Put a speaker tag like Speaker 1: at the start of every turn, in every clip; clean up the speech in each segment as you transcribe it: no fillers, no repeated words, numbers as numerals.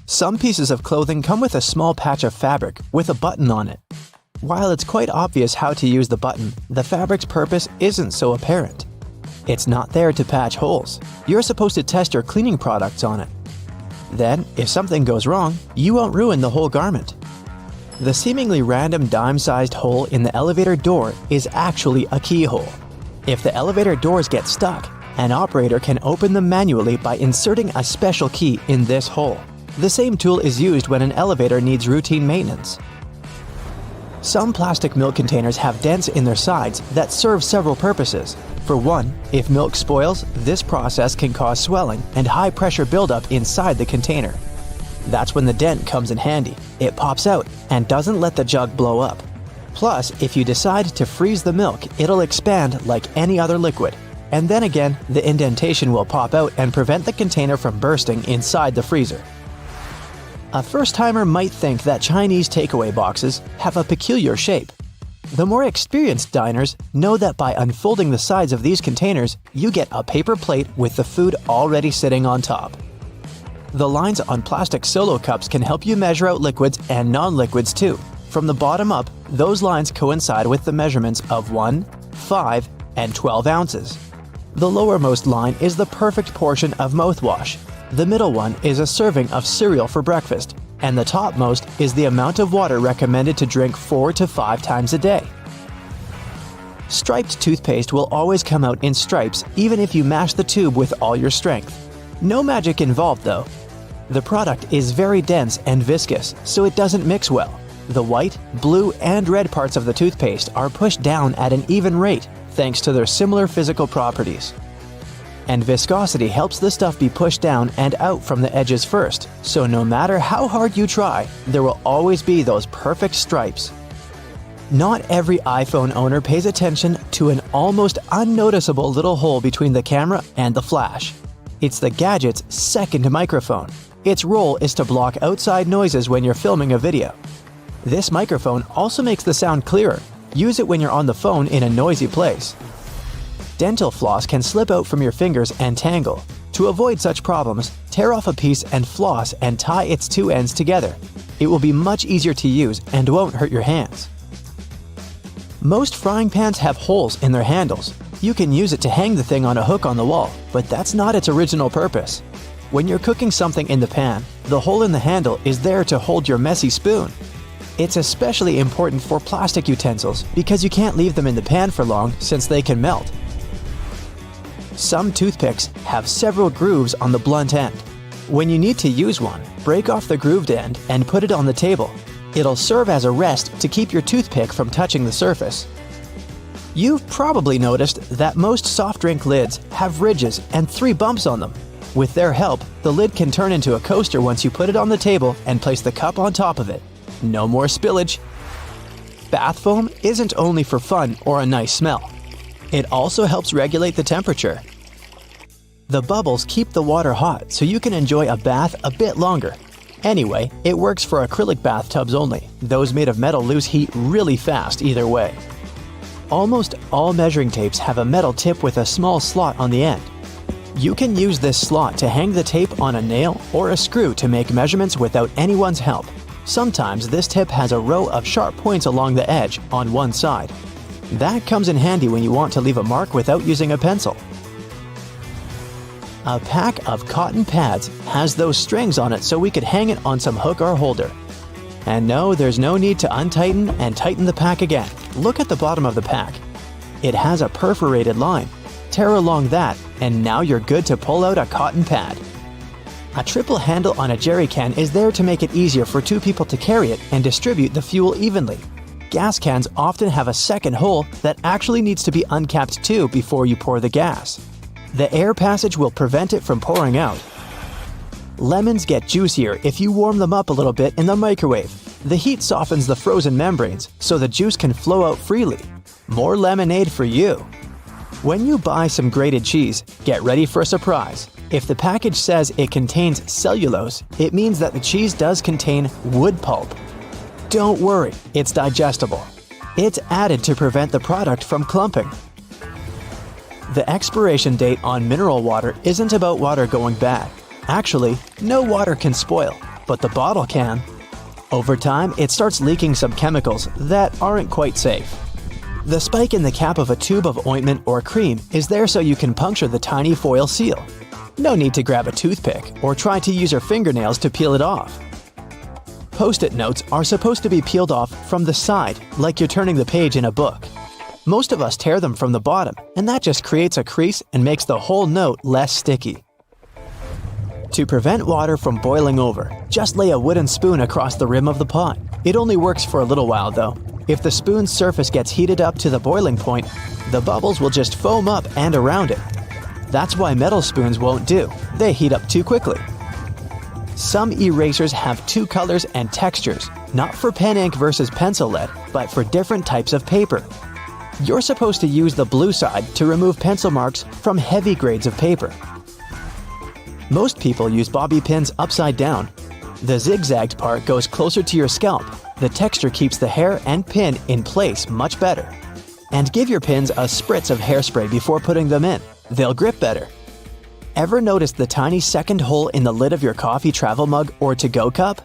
Speaker 1: Some pieces of clothing come with a small patch of fabric with a button on it. While it's quite obvious how to use the button, the fabric's purpose isn't so apparent. It's not there to patch holes. You're supposed to test your cleaning products on it. Then, if something goes wrong, you won't ruin the whole garment. The seemingly random dime-sized hole in the elevator door is actually a keyhole. If the elevator doors get stuck, an operator can open them manually by inserting a special key in this hole. The same tool is used when an elevator needs routine maintenance. Some plastic milk containers have dents in their sides that serve several purposes. For one, if milk spoils, this process can cause swelling and high-pressure buildup inside the container. That's when the dent comes in handy. It pops out and doesn't let the jug blow up. Plus, if you decide to freeze the milk, it'll expand like any other liquid. And then again, the indentation will pop out and prevent the container from bursting inside the freezer. A first-timer might think that Chinese takeaway boxes have a peculiar shape. The more experienced diners know that by unfolding the sides of these containers, you get a paper plate with the food already sitting on top. The lines on plastic Solo cups can help you measure out liquids and non-liquids too. From the bottom up, those lines coincide with the measurements of 1, 5, and 12 ounces. The lowermost line is the perfect portion of mouthwash. The middle one is a serving of cereal for breakfast, and the topmost is the amount of water recommended to drink 4 to 5 times a day. Striped toothpaste will always come out in stripes even if you mash the tube with all your strength. No magic involved though. The product is very dense and viscous, so it doesn't mix well. The white, blue, and red parts of the toothpaste are pushed down at an even rate thanks to their similar physical properties. And viscosity helps the stuff be pushed down and out from the edges first, so no matter how hard you try, there will always be those perfect stripes. Not every iPhone owner pays attention to an almost unnoticeable little hole between the camera and the flash. It's the gadget's second microphone. Its role is to block outside noises when you're filming a video. This microphone also makes the sound clearer. Use it when you're on the phone in a noisy place. Dental floss can slip out from your fingers and tangle. To avoid such problems, tear off a piece and floss and tie its two ends together. It will be much easier to use and won't hurt your hands. Most frying pans have holes in their handles. You can use it to hang the thing on a hook on the wall, but that's not its original purpose. When you're cooking something in the pan, the hole in the handle is there to hold your messy spoon. It's especially important for plastic utensils because you can't leave them in the pan for long since they can melt. Some toothpicks have several grooves on the blunt end. When you need to use one, break off the grooved end and put it on the table. It'll serve as a rest to keep your toothpick from touching the surface. You've probably noticed that most soft drink lids have ridges and 3 bumps on them. With their help, the lid can turn into a coaster once you put it on the table and place the cup on top of it. No more spillage. Bath foam isn't only for fun or a nice smell. It also helps regulate the temperature. The bubbles keep the water hot so you can enjoy a bath a bit longer. Anyway, it works for acrylic bathtubs only. Those made of metal lose heat really fast either way. Almost all measuring tapes have a metal tip with a small slot on the end. You can use this slot to hang the tape on a nail or a screw to make measurements without anyone's help. Sometimes this tip has a row of sharp points along the edge on one side. That comes in handy when you want to leave a mark without using a pencil. A pack of cotton pads has those strings on it so we could hang it on some hook or holder. And no, there's no need to untighten and tighten the pack again. Look at the bottom of the pack. It has a perforated line. Tear along that, and now you're good to pull out a cotton pad. A triple handle on a jerry can is there to make it easier for 2 people to carry it and distribute the fuel evenly. Gas cans often have a second hole that actually needs to be uncapped too before you pour the gas. The air passage will prevent it from pouring out. Lemons get juicier if you warm them up a little bit in the microwave. The heat softens the frozen membranes, so the juice can flow out freely. More lemonade for you. When you buy some grated cheese, get ready for a surprise. If the package says it contains cellulose, it means that the cheese does contain wood pulp. Don't worry, it's digestible. It's added to prevent the product from clumping. The expiration date on mineral water isn't about water going bad. Actually, no water can spoil. but the bottle can. Over time, it starts leaking some chemicals that aren't quite safe. The spike in the cap of a tube of ointment or cream is there so you can puncture the tiny foil seal. No need to grab a toothpick or try to use your fingernails to peel it off. Post-it notes are supposed to be peeled off from the side, like you're turning the page in a book. Most of us tear them from the bottom, and that just creates a crease and makes the whole note less sticky. To prevent water from boiling over, just lay a wooden spoon across the rim of the pot. It only works for a little while though. If the spoon's surface gets heated up to the boiling point, the bubbles will just foam up and around it. That's why metal spoons won't do. They heat up too quickly. Some erasers have two colors and textures, not for pen ink versus pencil lead, but for different types of paper. You're supposed to use the blue side to remove pencil marks from heavy grades of paper. Most people use bobby pins upside down. The zigzagged part goes closer to your scalp. The texture keeps the hair and pin in place much better. And give your pins a spritz of hairspray before putting them in. They'll grip better. Ever notice the tiny second hole in the lid of your coffee travel mug or to-go cup?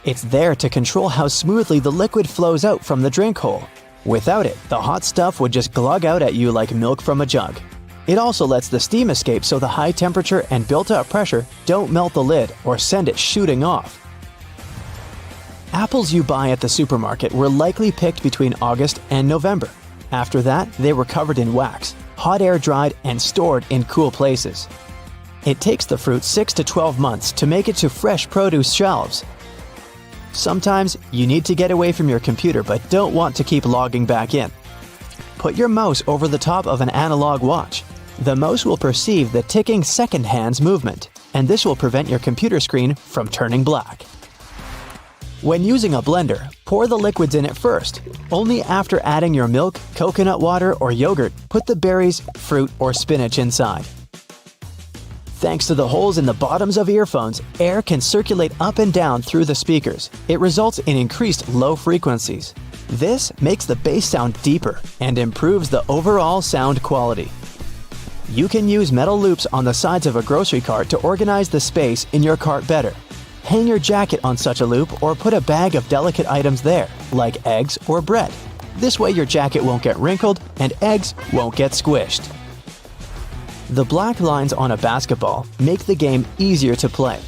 Speaker 1: It's there to control how smoothly the liquid flows out from the drink hole. Without it, the hot stuff would just glug out at you like milk from a jug. It also lets the steam escape so the high temperature and built-up pressure don't melt the lid or send it shooting off. Apples you buy at the supermarket were likely picked between August and November. After that, they were covered in wax, hot air dried, and stored in cool places. It takes the fruit 6 to 12 months to make it to fresh produce shelves. Sometimes you need to get away from your computer but don't want to keep logging back in. Put your mouse over the top of an analog watch. The mouse will perceive the ticking second hand's movement, and this will prevent your computer screen from turning black. When using a blender, pour the liquids in it first. Only after adding your milk, coconut water, or yogurt, put the berries, fruit, or spinach inside. Thanks to the holes in the bottoms of earphones, air can circulate up and down through the speakers. It results in increased low frequencies. This makes the bass sound deeper and improves the overall sound quality. You can use metal loops on the sides of a grocery cart to organize the space in your cart better. Hang your jacket on such a loop or put a bag of delicate items there, like eggs or bread. This way your jacket won't get wrinkled and eggs won't get squished. The black lines on a basketball make the game easier to play.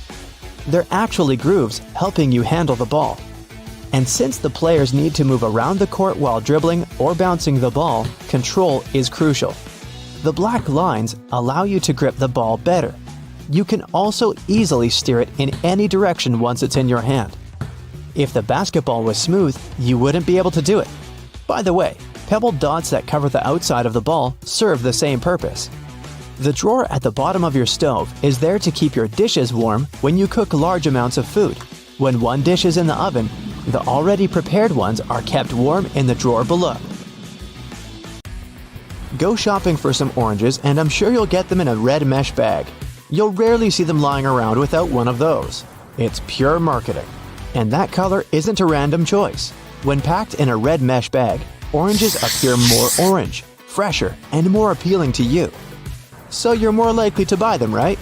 Speaker 1: They're actually grooves helping you handle the ball. And since the players need to move around the court while dribbling or bouncing the ball, control is crucial. The black lines allow you to grip the ball better. You can also easily steer it in any direction once it's in your hand. If the basketball was smooth, you wouldn't be able to do it. By the way, pebbled dots that cover the outside of the ball serve the same purpose. The drawer at the bottom of your stove is there to keep your dishes warm when you cook large amounts of food. When one dish is in the oven, the already prepared ones are kept warm in the drawer below. Go shopping for some oranges and I'm sure you'll get them in a red mesh bag. You'll rarely see them lying around without one of those. It's pure marketing. And that color isn't a random choice. When packed in a red mesh bag, oranges appear more orange, fresher, and more appealing to you. So you're more likely to buy them, right?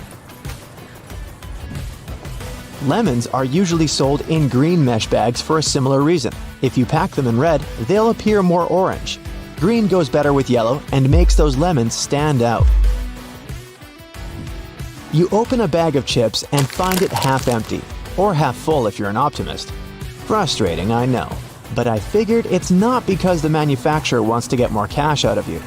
Speaker 1: Lemons are usually sold in green mesh bags for a similar reason. If you pack them in red, they'll appear more orange. Green goes better with yellow and makes those lemons stand out. You open a bag of chips and find it half empty, or half full if you're an optimist. Frustrating, I know, but I figured it's not because the manufacturer wants to get more cash out of you.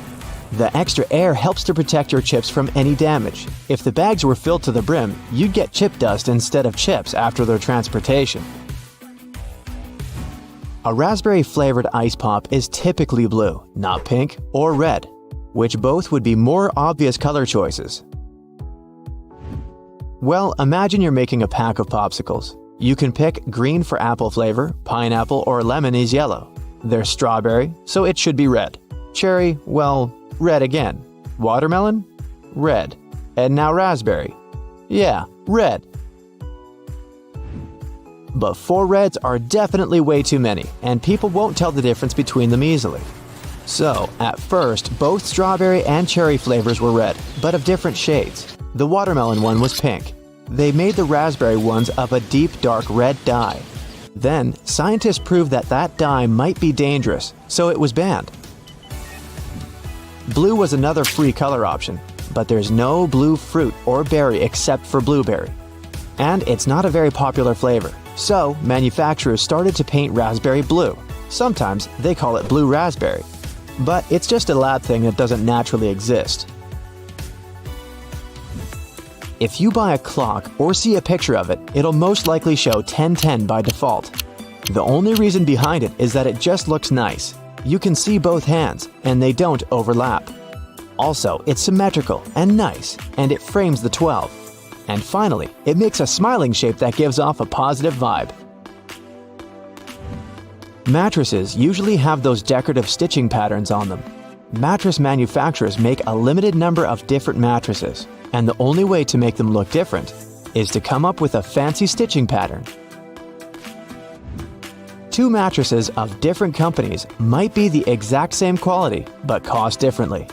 Speaker 1: The extra air helps to protect your chips from any damage. If the bags were filled to the brim, you'd get chip dust instead of chips after their transportation. A raspberry-flavored ice pop is typically blue, not pink or red, which both would be more obvious color choices. Well, imagine you're making a pack of popsicles. You can pick green for apple flavor, pineapple or lemon is yellow. There's strawberry, so it should be red. Cherry, well, red again. Watermelon? Red. And now raspberry. Yeah, red. But 4 reds are definitely way too many, and people won't tell the difference between them easily. So, at first, both strawberry and cherry flavors were red, but of different shades. The watermelon one was pink. They made the raspberry ones of a deep dark red dye. Then, scientists proved that that dye might be dangerous, so it was banned. Blue was another free color option, but there's no blue fruit or berry except for blueberry. And it's not a very popular flavor, so manufacturers started to paint raspberry blue. Sometimes they call it blue raspberry, but it's just a lab thing that doesn't naturally exist. If you buy a clock or see a picture of it, it'll most likely show 10:10 by default. The only reason behind it is that it just looks nice. You can see both hands, and they don't overlap. Also, it's symmetrical and nice, and it frames the 12. And finally, it makes a smiling shape that gives off a positive vibe. Mattresses usually have those decorative stitching patterns on them. Mattress manufacturers make a limited number of different mattresses, and the only way to make them look different is to come up with a fancy stitching pattern. Two mattresses of different companies might be the exact same quality, but cost differently.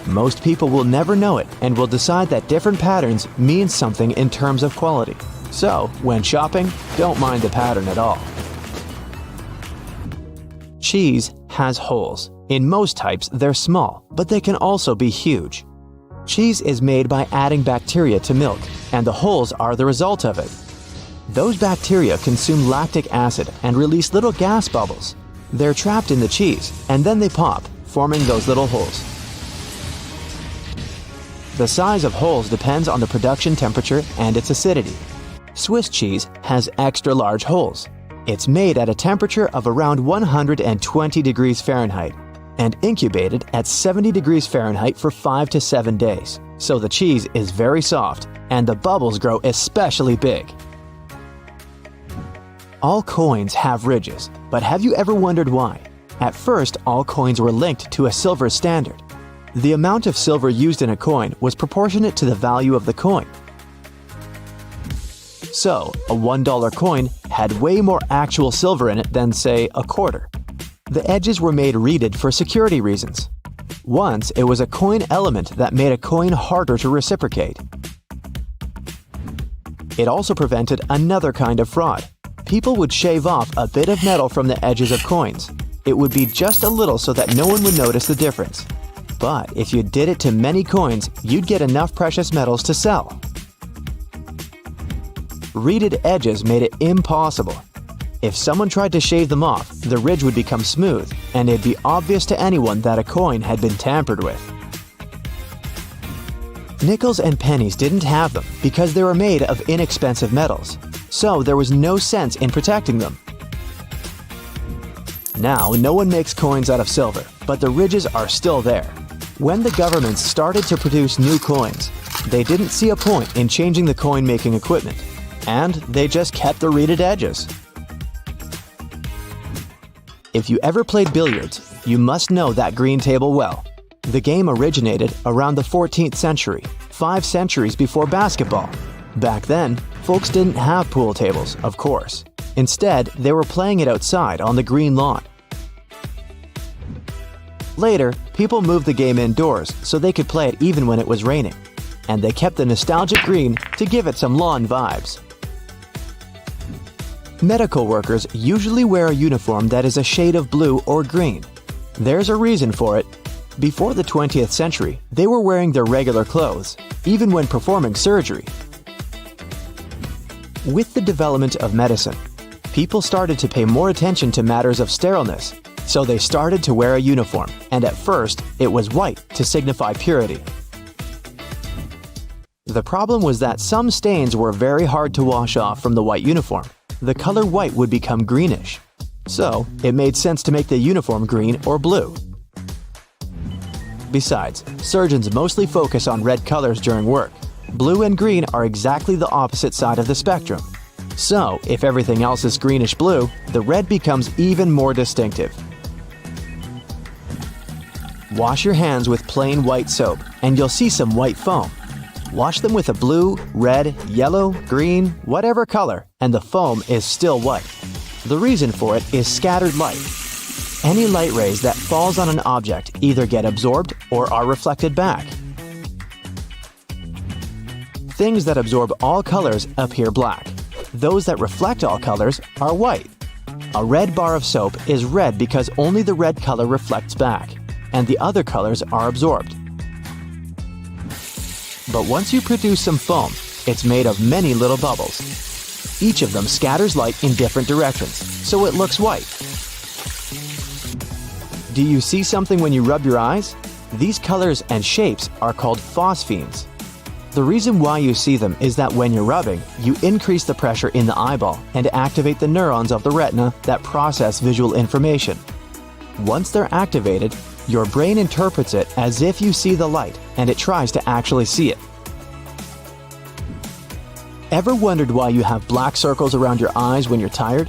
Speaker 1: Most people will never know it and will decide that different patterns mean something in terms of quality. So, when shopping, don't mind the pattern at all. Cheese has holes. In most types, they're small, but they can also be huge. Cheese is made by adding bacteria to milk, and the holes are the result of it. Those bacteria consume lactic acid and release little gas bubbles. They're trapped in the cheese, and then they pop, forming those little holes. The size of holes depends on the production temperature and its acidity. Swiss cheese has extra large holes. It's made at a temperature of around 120 degrees Fahrenheit and incubated at 70 degrees Fahrenheit for 5 to 7 days. So the cheese is very soft and the bubbles grow especially big. All coins have ridges, but have you ever wondered why? At first, all coins were linked to a silver standard. The amount of silver used in a coin was proportionate to the value of the coin. So, a $1 coin had way more actual silver in it than, say, a quarter. The edges were made reeded for security reasons. Once, it was a coin element that made a coin harder to reciprocate. It also prevented another kind of fraud. People would shave off a bit of metal from the edges of coins. It would be just a little so that no one would notice the difference. But if you did it to many coins, you'd get enough precious metals to sell. Reeded edges made it impossible. If someone tried to shave them off, the ridge would become smooth, and it'd be obvious to anyone that a coin had been tampered with. Nickels and pennies didn't have them because they were made of inexpensive metals, so there was no sense in protecting them. Now, no one makes coins out of silver, but the ridges are still there. When the governments started to produce new coins, they didn't see a point in changing the coin-making equipment, and they just kept the reeded edges. If you ever played billiards, you must know that green table well. The game originated around the 14th century, 5 centuries before basketball. Back then, folks didn't have pool tables, of course. Instead, they were playing it outside on the green lawn. Later, people moved the game indoors so they could play it even when it was raining. And they kept the nostalgic green to give it some lawn vibes. Medical workers usually wear a uniform that is a shade of blue or green. There's a reason for it. Before the 20th century, they were wearing their regular clothes, even when performing surgery. With the development of medicine, people started to pay more attention to matters of sterileness, so they started to wear a uniform, and at first, it was white to signify purity. The problem was that some stains were very hard to wash off from the white uniform. The color white would become greenish. So, it made sense to make the uniform green or blue. Besides, surgeons mostly focus on red colors during work. Blue and green are exactly the opposite side of the spectrum. So, if everything else is greenish-blue, the red becomes even more distinctive. Wash your hands with plain white soap, and you'll see some white foam. Wash them with a blue, red, yellow, green, whatever color, and the foam is still white. The reason for it is scattered light. Any light rays that falls on an object either get absorbed or are reflected back. Things that absorb all colors appear black. Those that reflect all colors are white. A red bar of soap is red because only the red color reflects back, and the other colors are absorbed. But once you produce some foam, it's made of many little bubbles. Each of them scatters light in different directions, so it looks white. Do you see something when you rub your eyes? These colors and shapes are called phosphenes. The reason why you see them is that when you're rubbing, you increase the pressure in the eyeball and activate the neurons of the retina that process visual information. Once they're activated, your brain interprets it as if you see the light, and it tries to actually see it. Ever wondered why you have black circles around your eyes when you're tired?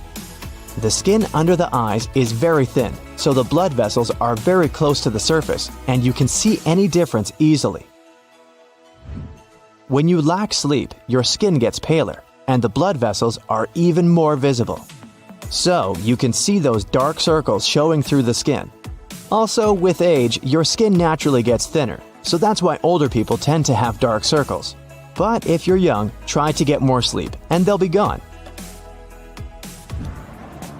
Speaker 1: The skin under the eyes is very thin, so the blood vessels are very close to the surface, and you can see any difference easily. When you lack sleep, your skin gets paler, and the blood vessels are even more visible. So, you can see those dark circles showing through the skin. Also, with age, your skin naturally gets thinner, so that's why older people tend to have dark circles. But if you're young, try to get more sleep, and they'll be gone.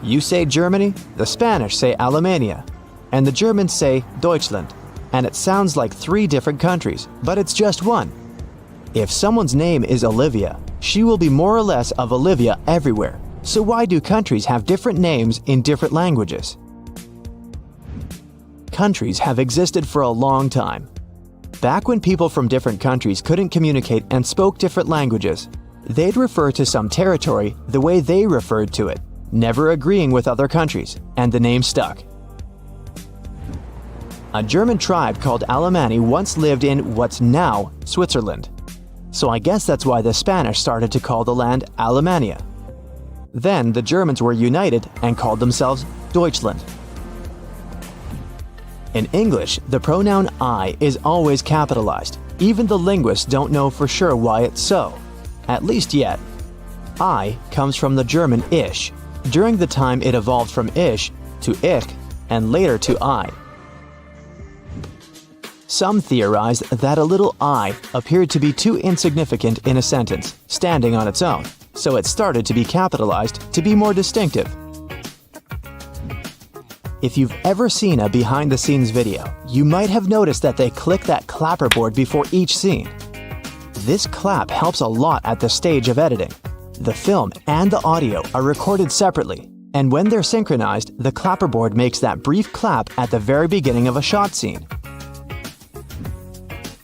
Speaker 1: You say Germany, the Spanish say Alemania, and the Germans say Deutschland, and it sounds like 3 different countries, but it's just one. If someone's name is Olivia, she will be more or less of Olivia everywhere. So why do countries have different names in different languages? Countries have existed for a long time. Back when people from different countries couldn't communicate and spoke different languages, they'd refer to some territory the way they referred to it, never agreeing with other countries, and the name stuck. A German tribe called Alemanni once lived in what's now Switzerland. So I guess that's why the Spanish started to call the land Alemania. Then the Germans were united and called themselves Deutschland. In English, the pronoun I is always capitalized. Even the linguists don't know for sure why it's so. At least yet. I comes from the German Ich, during the time it evolved from ish to ich and later to I. Some theorize that a little I appeared to be too insignificant in a sentence, standing on its own, so it started to be capitalized to be more distinctive. If you've ever seen a behind-the-scenes video, you might have noticed that they click that clapperboard before each scene. This clap helps a lot at the stage of editing. The film and the audio are recorded separately, and when they're synchronized, the clapperboard makes that brief clap at the very beginning of a shot scene.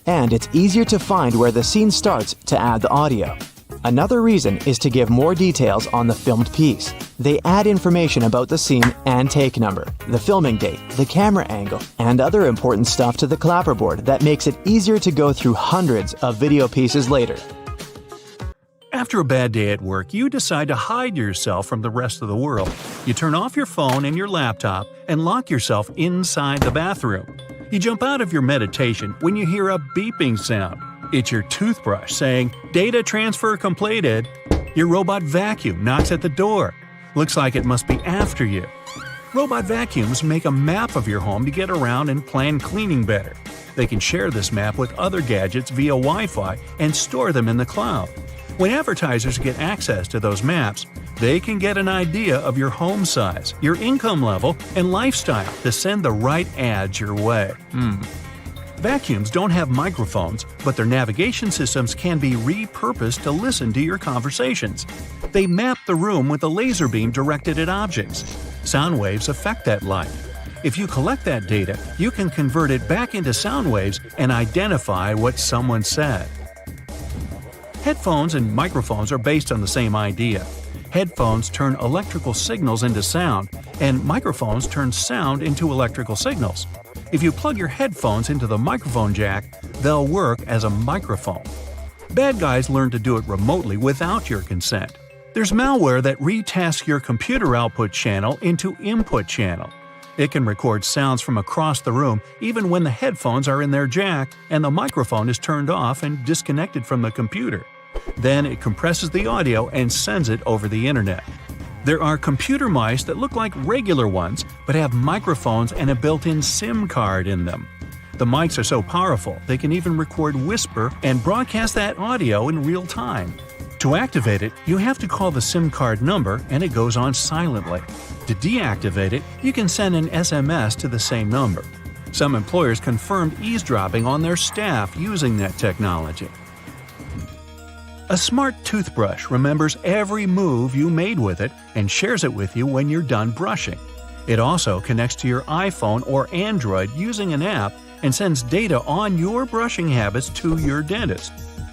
Speaker 1: And it's easier to find where the scene starts to add the audio. Another reason is to give more details on the filmed piece. They add information about the scene and take number, the filming date, the camera angle, and other important stuff to the clapperboard that makes it easier to go through hundreds of video pieces later.
Speaker 2: After a bad day at work, you decide to hide yourself from the rest of the world. You turn off your phone and your laptop and lock yourself inside the bathroom. You jump out of your meditation when you hear a beeping sound. It's your toothbrush saying, "Data transfer completed." Your robot vacuum knocks at the door. Looks like it must be after you. Robot vacuums make a map of your home to get around and plan cleaning better. They can share this map with other gadgets via Wi-Fi and store them in the cloud. When advertisers get access to those maps, they can get an idea of your home size, your income level, and lifestyle to send the right ads your way. Vacuums don't have microphones, but their navigation systems can be repurposed to listen to your conversations. They map the room with a laser beam directed at objects. Sound waves affect that light. If you collect that data, you can convert it back into sound waves and identify what someone said. Headphones and microphones are based on the same idea. Headphones turn electrical signals into sound, and microphones turn sound into electrical signals. If you plug your headphones into the microphone jack, they'll work as a microphone. Bad guys learn to do it remotely without your consent. There's malware that retasks your computer output channel into input channel. It can record sounds from across the room even when the headphones are in their jack and the microphone is turned off and disconnected from the computer. Then it compresses the audio and sends it over the internet. There are computer mice that look like regular ones but have microphones and a built-in SIM card in them. The mics are so powerful, they can even record whisper and broadcast that audio in real time. To activate it, you have to call the SIM card number and it goes on silently. To deactivate it, you can send an SMS to the same number. Some employers confirmed eavesdropping on their staff using that technology. A smart toothbrush remembers every move you made with it and shares it with you when you're done brushing. It also connects to your iPhone or Android using an app and sends data on your brushing habits to your dentist.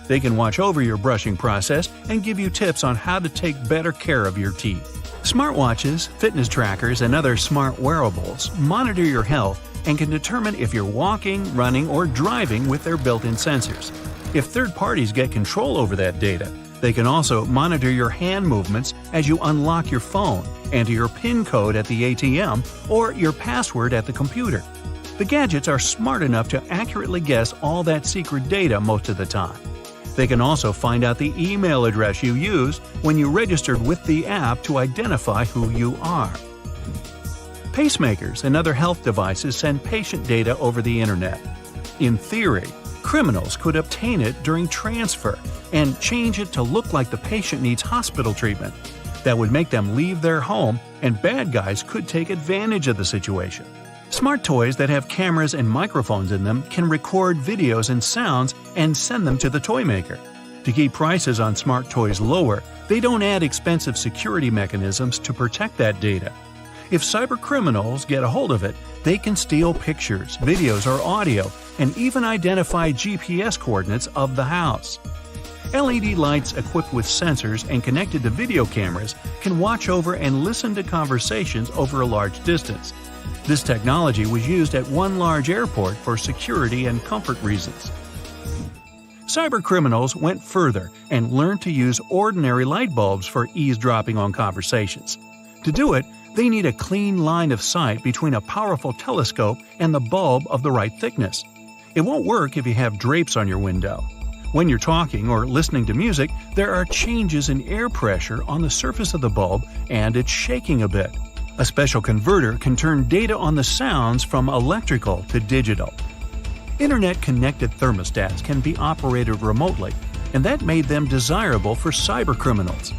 Speaker 2: They can watch over your brushing process and give you tips on how to take better care of your teeth. Smartwatches, fitness trackers, and other smart wearables monitor your health and can determine if you're walking, running, or driving with their built-in sensors. If third parties get control over that data, they can also monitor your hand movements as you unlock your phone, enter your PIN code at the ATM, or your password at the computer. The gadgets are smart enough to accurately guess all that secret data most of the time. They can also find out the email address you used when you registered with the app to identify who you are. Pacemakers and other health devices send patient data over the internet. In theory, criminals could obtain it during transfer and change it to look like the patient needs hospital treatment. That would make them leave their home, and bad guys could take advantage of the situation. Smart toys that have cameras and microphones in them can record videos and sounds and send them to the toy maker. To keep prices on smart toys lower, they don't add expensive security mechanisms to protect that data. If cybercriminals get a hold of it, they can steal pictures, videos, or audio, and even identify GPS coordinates of the house. LED lights equipped with sensors and connected to video cameras can watch over and listen to conversations over a large distance. This technology was used at one large airport for security and comfort reasons. Cybercriminals went further and learned to use ordinary light bulbs for eavesdropping on conversations. To do it, they need a clean line of sight between a powerful telescope and the bulb of the right thickness. It won't work if you have drapes on your window. When you're talking or listening to music, there are changes in air pressure on the surface of the bulb and it's shaking a bit. A special converter can turn data on the sounds from electrical to digital. Internet-connected thermostats can be operated remotely, and that made them desirable for cybercriminals.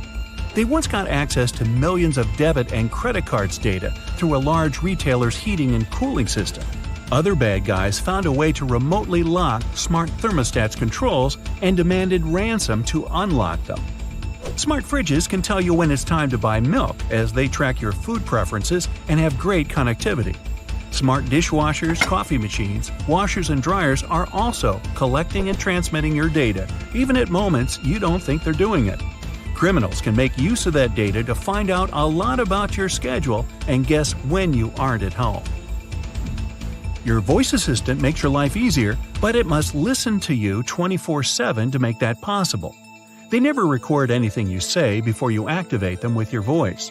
Speaker 2: They once got access to millions of debit and credit cards data through a large retailer's heating and cooling system. Other bad guys found a way to remotely lock smart thermostats' controls and demanded ransom to unlock them. Smart fridges can tell you when it's time to buy milk as they track your food preferences and have great connectivity. Smart dishwashers, coffee machines, washers, and dryers are also collecting and transmitting your data, even at moments you don't think they're doing it. Criminals can make use of that data to find out a lot about your schedule and guess when you aren't at home. Your voice assistant makes your life easier, but it must listen to you 24/7 to make that possible. They never record anything you say before you activate them with your voice.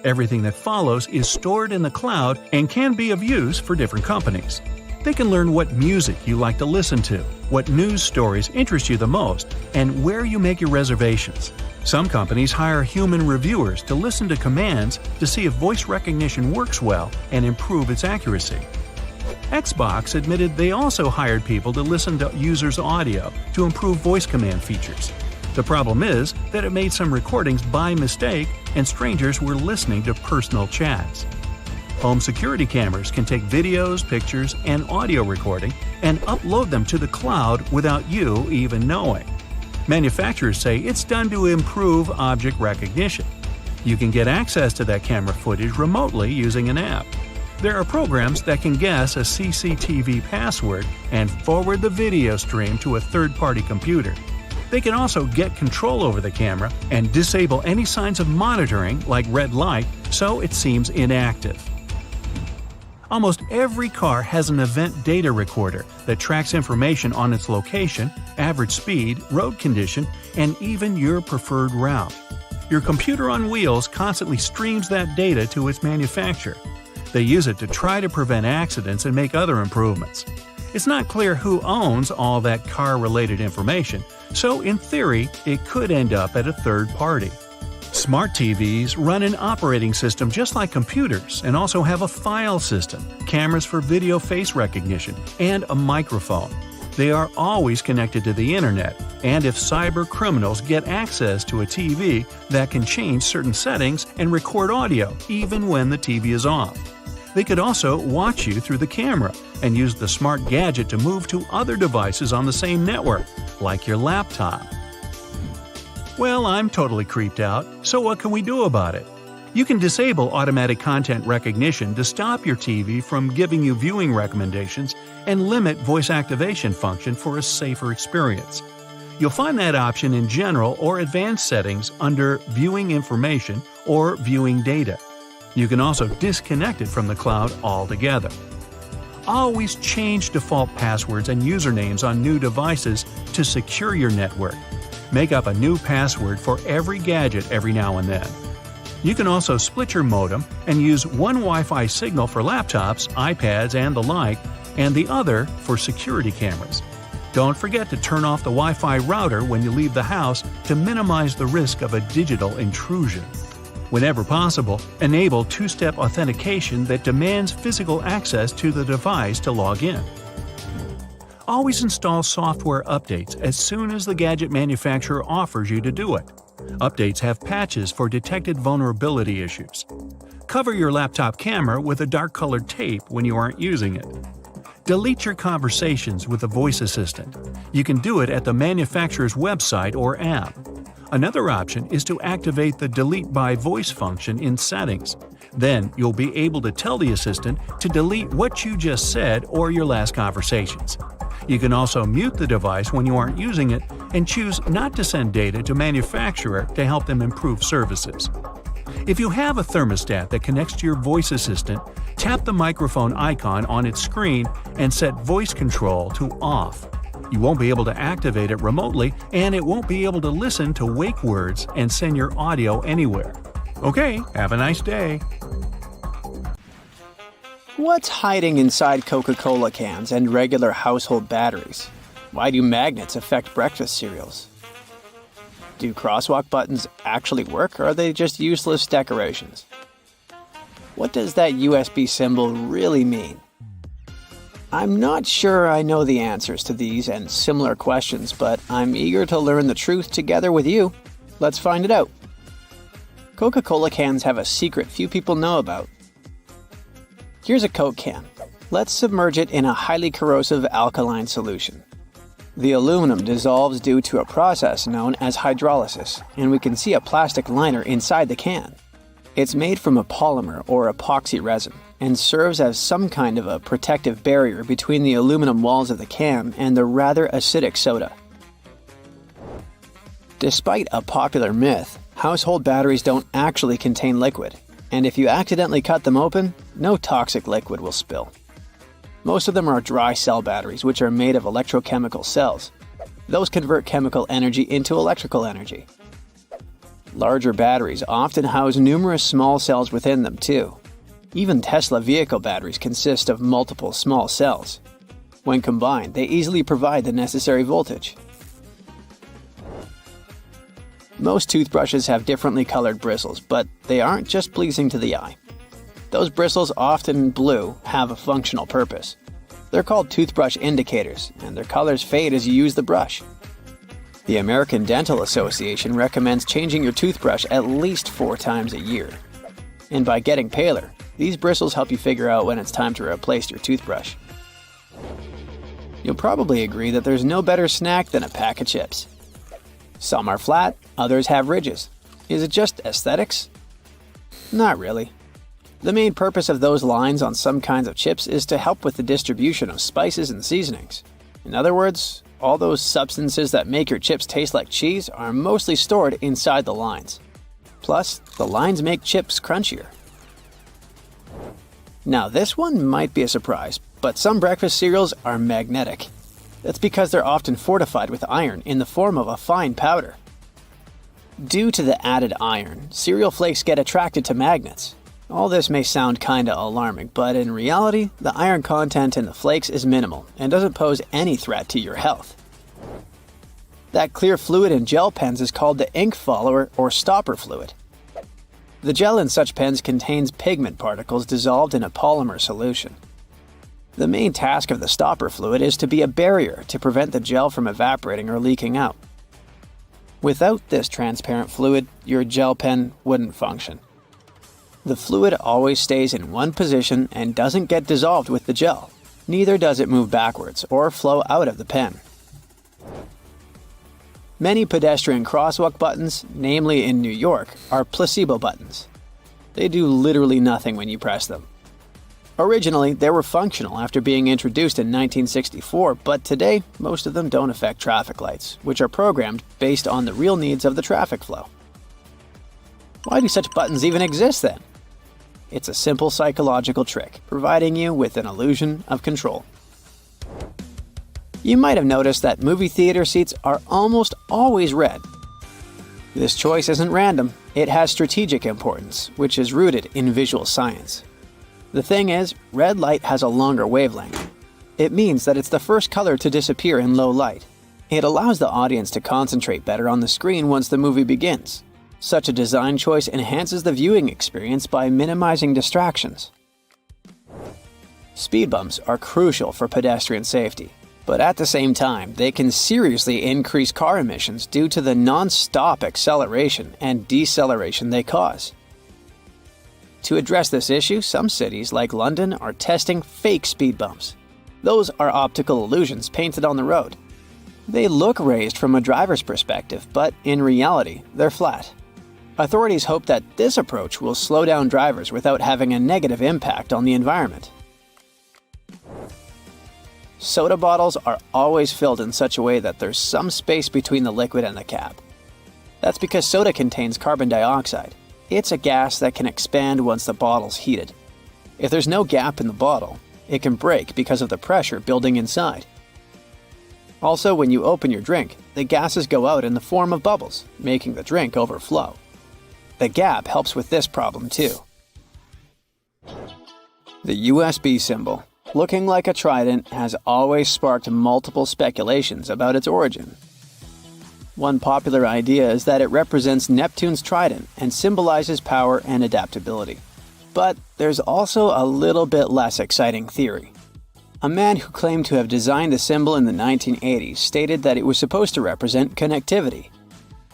Speaker 2: Everything that follows is stored in the cloud and can be of use for different companies. They can learn what music you like to listen to, what news stories interest you the most, and where you make your reservations. Some companies hire human reviewers to listen to commands to see if voice recognition works well and improve its accuracy. Xbox admitted they also hired people to listen to users' audio to improve voice command features. The problem is that it made some recordings by mistake and strangers were listening to personal chats. Home security cameras can take videos, pictures, and audio recording and upload them to the cloud without you even knowing. Manufacturers say it's done to improve object recognition. You can get access to that camera footage remotely using an app. There are programs that can guess a CCTV password and forward the video stream to a third-party computer. They can also get control over the camera and disable any signs of monitoring, like red light, so it seems inactive. Almost every car has an event data recorder that tracks information on its location, average speed, road condition, and even your preferred route. Your computer on wheels constantly streams that data to its manufacturer. They use it to try to prevent accidents and make other improvements. It's not clear who owns all that car-related information, so in theory, it could end up at a third party. Smart TVs run an operating system just like computers and also have a file system, cameras for video face recognition, and a microphone. They are always connected to the internet, and if cyber criminals get access to a TV, that can change certain settings and record audio even when the TV is off. They could also watch you through the camera and use the smart gadget to move to other devices on the same network, like your laptop. Well, I'm totally creeped out, so what can we do about it? You can disable automatic content recognition to stop your TV from giving you viewing recommendations and limit voice activation function for a safer experience. You'll find that option in General or Advanced settings under Viewing Information or Viewing Data. You can also disconnect it from the cloud altogether. Always change default passwords and usernames on new devices to secure your network. Make up a new password for every gadget every now and then. You can also split your modem and use one Wi-Fi signal for laptops, iPads, and the like, and the other for security cameras. Don't forget to turn off the Wi-Fi router when you leave the house to minimize the risk of a digital intrusion. Whenever possible, enable two-step authentication that demands physical access to the device to log in. Always install software updates as soon as the gadget manufacturer offers you to do it. Updates have patches for detected vulnerability issues. Cover your laptop camera with a dark-colored tape when you aren't using it. Delete your conversations with the voice assistant. You can do it at the manufacturer's website or app. Another option is to activate the Delete by Voice function in Settings. Then you'll be able to tell the assistant to delete what you just said or your last conversations. You can also mute the device when you aren't using it and choose not to send data to manufacturer to help them improve services. If you have a thermostat that connects to your voice assistant, tap the microphone icon on its screen and set voice control to off. You won't be able to activate it remotely, and it won't be able to listen to wake words and send your audio anywhere. Okay, have a nice day.
Speaker 1: What's hiding inside Coca-Cola cans and regular household batteries? Why do magnets affect breakfast cereals? Do crosswalk buttons actually work, or are they just useless decorations? What does that USB symbol really mean? I'm not sure I know the answers to these and similar questions, but I'm eager to learn the truth together with you. Let's find it out. Coca-Cola cans have a secret few people know about. Here's a Coke can. Let's submerge it in a highly corrosive alkaline solution. The aluminum dissolves due to a process known as hydrolysis, and we can see a plastic liner inside the can. It's made from a polymer or epoxy resin and serves as some kind of a protective barrier between the aluminum walls of the can and the rather acidic soda. Despite a popular myth, household batteries don't actually contain liquid, and if you accidentally cut them open, no toxic liquid will spill. Most of them are dry cell batteries, which are made of electrochemical cells. Those convert chemical energy into electrical energy. Larger batteries often house numerous small cells within them too. Even Tesla vehicle batteries consist of multiple small cells. When combined, they easily provide the necessary voltage. Most toothbrushes have differently colored bristles, but they aren't just pleasing to the eye. Those bristles, often blue, have a functional purpose. They're called toothbrush indicators, and their colors fade as you use the brush. The American Dental Association recommends changing your toothbrush at least 4 times a year. And by getting paler, these bristles help you figure out when it's time to replace your toothbrush. You'll probably agree that there's no better snack than a pack of chips. Some are flat, others have ridges. Is it just aesthetics? Not really. The main purpose of those lines on some kinds of chips is to help with the distribution of spices and seasonings. In other words, all those substances that make your chips taste like cheese are mostly stored inside the lines. Plus, the lines make chips crunchier. Now this one might be a surprise, but some breakfast cereals are magnetic. That's because they're often fortified with iron in the form of a fine powder. Due to the added iron, cereal flakes get attracted to magnets. All this may sound kinda alarming, but in reality, the iron content in the flakes is minimal and doesn't pose any threat to your health. That clear fluid in gel pens is called the ink follower or stopper fluid. The gel in such pens contains pigment particles dissolved in a polymer solution. The main task of the stopper fluid is to be a barrier to prevent the gel from evaporating or leaking out. Without this transparent fluid, your gel pen wouldn't function. The fluid always stays in one position and doesn't get dissolved with the gel. Neither does it move backwards or flow out of the pen. Many pedestrian crosswalk buttons, namely in New York, are placebo buttons. They do literally nothing when you press them. Originally, they were functional after being introduced in 1964, but today, most of them don't affect traffic lights, which are programmed based on the real needs of the traffic flow. Why do such buttons even exist then? It's a simple psychological trick, providing you with an illusion of control. You might have noticed that movie theater seats are almost always red. This choice isn't random, it has strategic importance, which is rooted in visual science. The thing is, red light has a longer wavelength. It means that it's the first color to disappear in low light. It allows the audience to concentrate better on the screen once the movie begins. Such a design choice enhances the viewing experience by minimizing distractions. Speed bumps are crucial for pedestrian safety, but at the same time, they can seriously increase car emissions due to the non-stop acceleration and deceleration they cause. To address this issue, some cities like London are testing fake speed bumps. Those are optical illusions painted on the road. They look raised from a driver's perspective, but in reality, they're flat. Authorities hope that this approach will slow down drivers without having a negative impact on the environment. Soda bottles are always filled in such a way that there's some space between the liquid and the cap. That's because soda contains carbon dioxide. It's a gas that can expand once the bottle's heated. If there's no gap in the bottle, it can break because of the pressure building inside. Also, when you open your drink, the gases go out in the form of bubbles, making the drink overflow. The gap helps with this problem too. The USB symbol, looking like a trident, has always sparked multiple speculations about its origin. One popular idea is that it represents Neptune's trident and symbolizes power and adaptability. But there's also a little bit less exciting theory. A man who claimed to have designed the symbol in the 1980s stated that it was supposed to represent connectivity.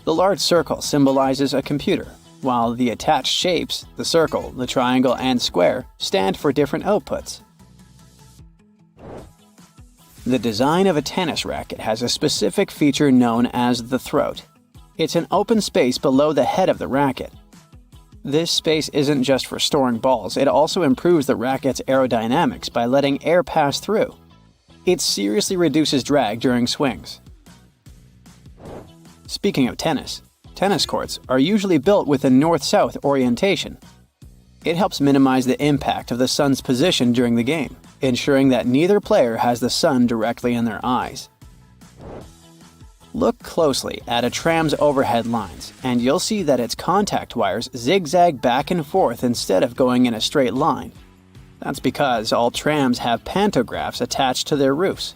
Speaker 1: The large circle symbolizes a computer, while the attached shapes, the circle, the triangle, and square, stand for different outputs. The design of a tennis racket has a specific feature known as the throat. It's an open space below the head of the racket. This space isn't just for storing balls, it also improves the racket's aerodynamics by letting air pass through. It seriously reduces drag during swings. Speaking of tennis courts are usually built with a north-south orientation. It helps minimize the impact of the sun's position during the game, ensuring that neither player has the sun directly in their eyes. Look closely at a tram's overhead lines, and you'll see that its contact wires zigzag back and forth instead of going in a straight line. That's because all trams have pantographs attached to their roofs.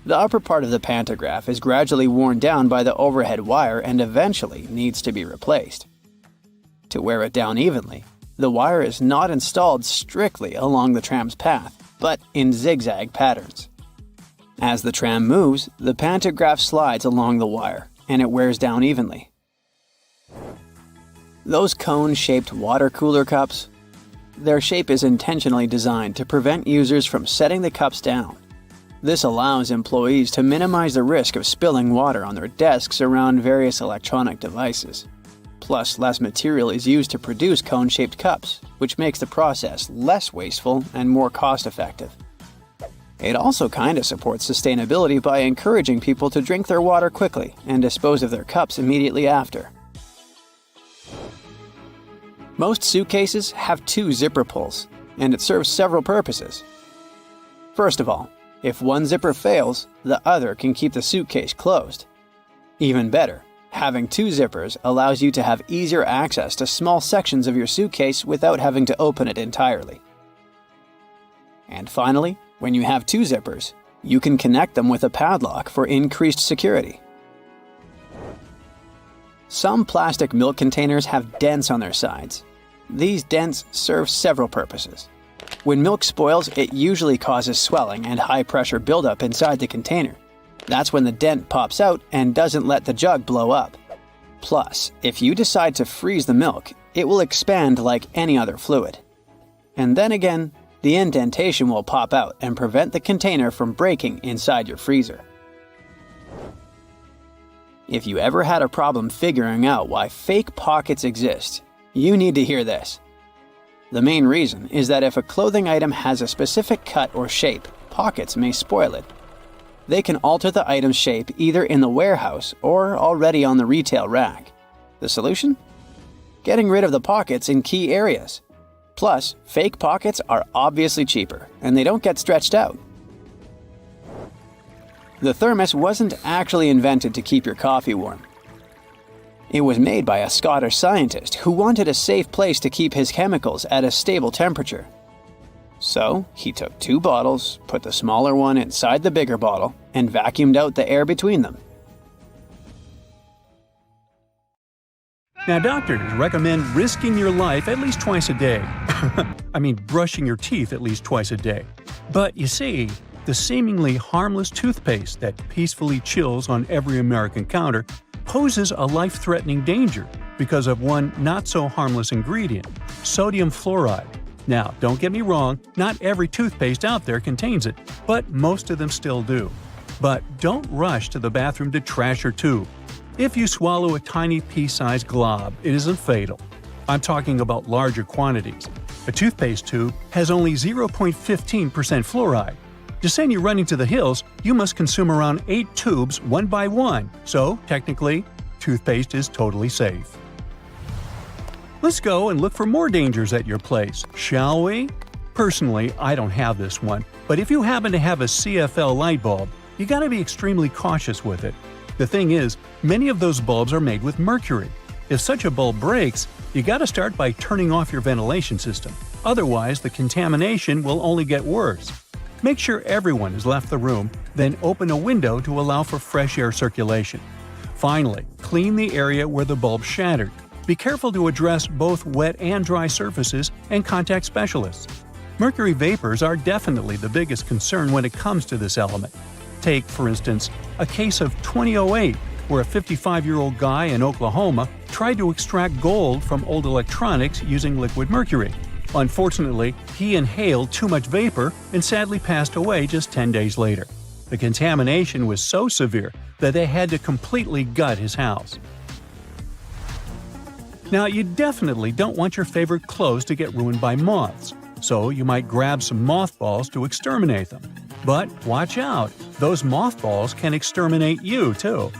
Speaker 1: The upper part of the pantograph is gradually worn down by the overhead wire and eventually needs to be replaced. To wear it down evenly, the wire is not installed strictly along the tram's path, but in zigzag patterns. As the tram moves, the pantograph slides along the wire, and it wears down evenly. Those cone-shaped water cooler cups? Their shape is intentionally designed to prevent users from setting the cups down. This allows employees to minimize the risk of spilling water on their desks around various electronic devices. Plus, less material is used to produce cone-shaped cups, which makes the process less wasteful and more cost-effective. It also kinda supports sustainability by encouraging people to drink their water quickly and dispose of their cups immediately after. Most suitcases have 2 zipper pulls, and it serves several purposes. First of all, if one zipper fails, the other can keep the suitcase closed. Even better, having 2 zippers allows you to have easier access to small sections of your suitcase without having to open it entirely. And finally, when you have 2 zippers, you can connect them with a padlock for increased security. Some plastic milk containers have dents on their sides. These dents serve several purposes. When milk spoils, it usually causes swelling and high-pressure buildup inside the container. That's when the dent pops out and doesn't let the jug blow up. Plus, if you decide to freeze the milk, it will expand like any other fluid. And then again, the indentation will pop out and prevent the container from breaking inside your freezer. If you ever had a problem figuring out why fake pockets exist, you need to hear this. The main reason is that if a clothing item has a specific cut or shape, pockets may spoil it. They can alter the item's shape either in the warehouse or already on the retail rack. The solution? Getting rid of the pockets in key areas. Plus, fake pockets are obviously cheaper, and they don't get stretched out. The thermos wasn't actually invented to keep your coffee warm. It was made by a Scottish scientist who wanted a safe place to keep his chemicals at a stable temperature. So, he took 2 bottles, put the smaller one inside the bigger bottle, and vacuumed out the air between them.
Speaker 2: Now, doctors recommend risking your life at least twice a day. I mean, brushing your teeth at least twice a day. But you see, the seemingly harmless toothpaste that peacefully chills on every American counter poses a life-threatening danger because of one not-so-harmless ingredient, sodium fluoride. Now, don't get me wrong, not every toothpaste out there contains it, but most of them still do. But don't rush to the bathroom to trash your tube. If you swallow a tiny pea-sized glob, it isn't fatal. I'm talking about larger quantities. A toothpaste tube has only 0.15% fluoride. To send you running to the hills, you must consume around 8 tubes one by one, so technically, toothpaste is totally safe. Let's go and look for more dangers at your place, shall we? Personally, I don't have this one, but if you happen to have a CFL light bulb, you gotta be extremely cautious with it. The thing is, many of those bulbs are made with mercury. If such a bulb breaks, you gotta start by turning off your ventilation system. Otherwise, the contamination will only get worse. Make sure everyone has left the room, then open a window to allow for fresh air circulation. Finally, clean the area where the bulb shattered. Be careful to address both wet and dry surfaces and contact specialists. Mercury vapors are definitely the biggest concern when it comes to this element. Take, for instance, a case of 2008, where a 55-year-old guy in Oklahoma tried to extract gold from old electronics using liquid mercury. Unfortunately, he inhaled too much vapor and sadly passed away just 10 days later. The contamination was so severe that they had to completely gut his house. Now, you definitely don't want your favorite clothes to get ruined by moths, so you might grab some mothballs to exterminate them. But watch out, those mothballs can exterminate you too.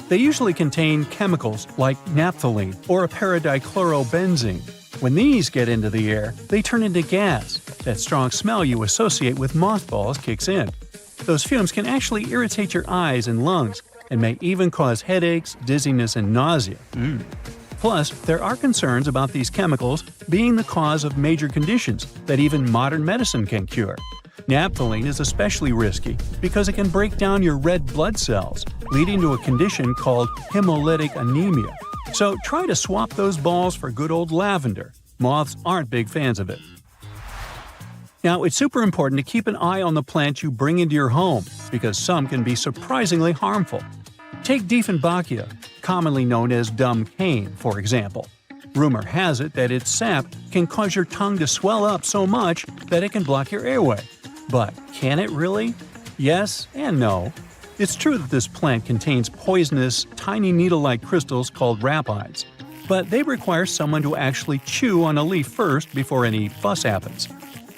Speaker 2: They usually contain chemicals like naphthalene or paradichlorobenzene. When these get into the air, they turn into gas. That strong smell you associate with mothballs kicks in. Those fumes can actually irritate your eyes and lungs, and may even cause headaches, dizziness, and nausea. Plus, there are concerns about these chemicals being the cause of major conditions that even modern medicine can cure. Naphthalene is especially risky because it can break down your red blood cells, leading to a condition called hemolytic anemia. So try to swap those balls for good old lavender. Moths aren't big fans of it. Now, it's super important to keep an eye on the plants you bring into your home because some can be surprisingly harmful. Take Dieffenbachia, commonly known as dumb cane, for example. Rumor has it that its sap can cause your tongue to swell up so much that it can block your airway. But can it really? Yes and no. It's true that this plant contains poisonous, tiny needle-like crystals called rapides, but they require someone to actually chew on a leaf first before any fuss happens.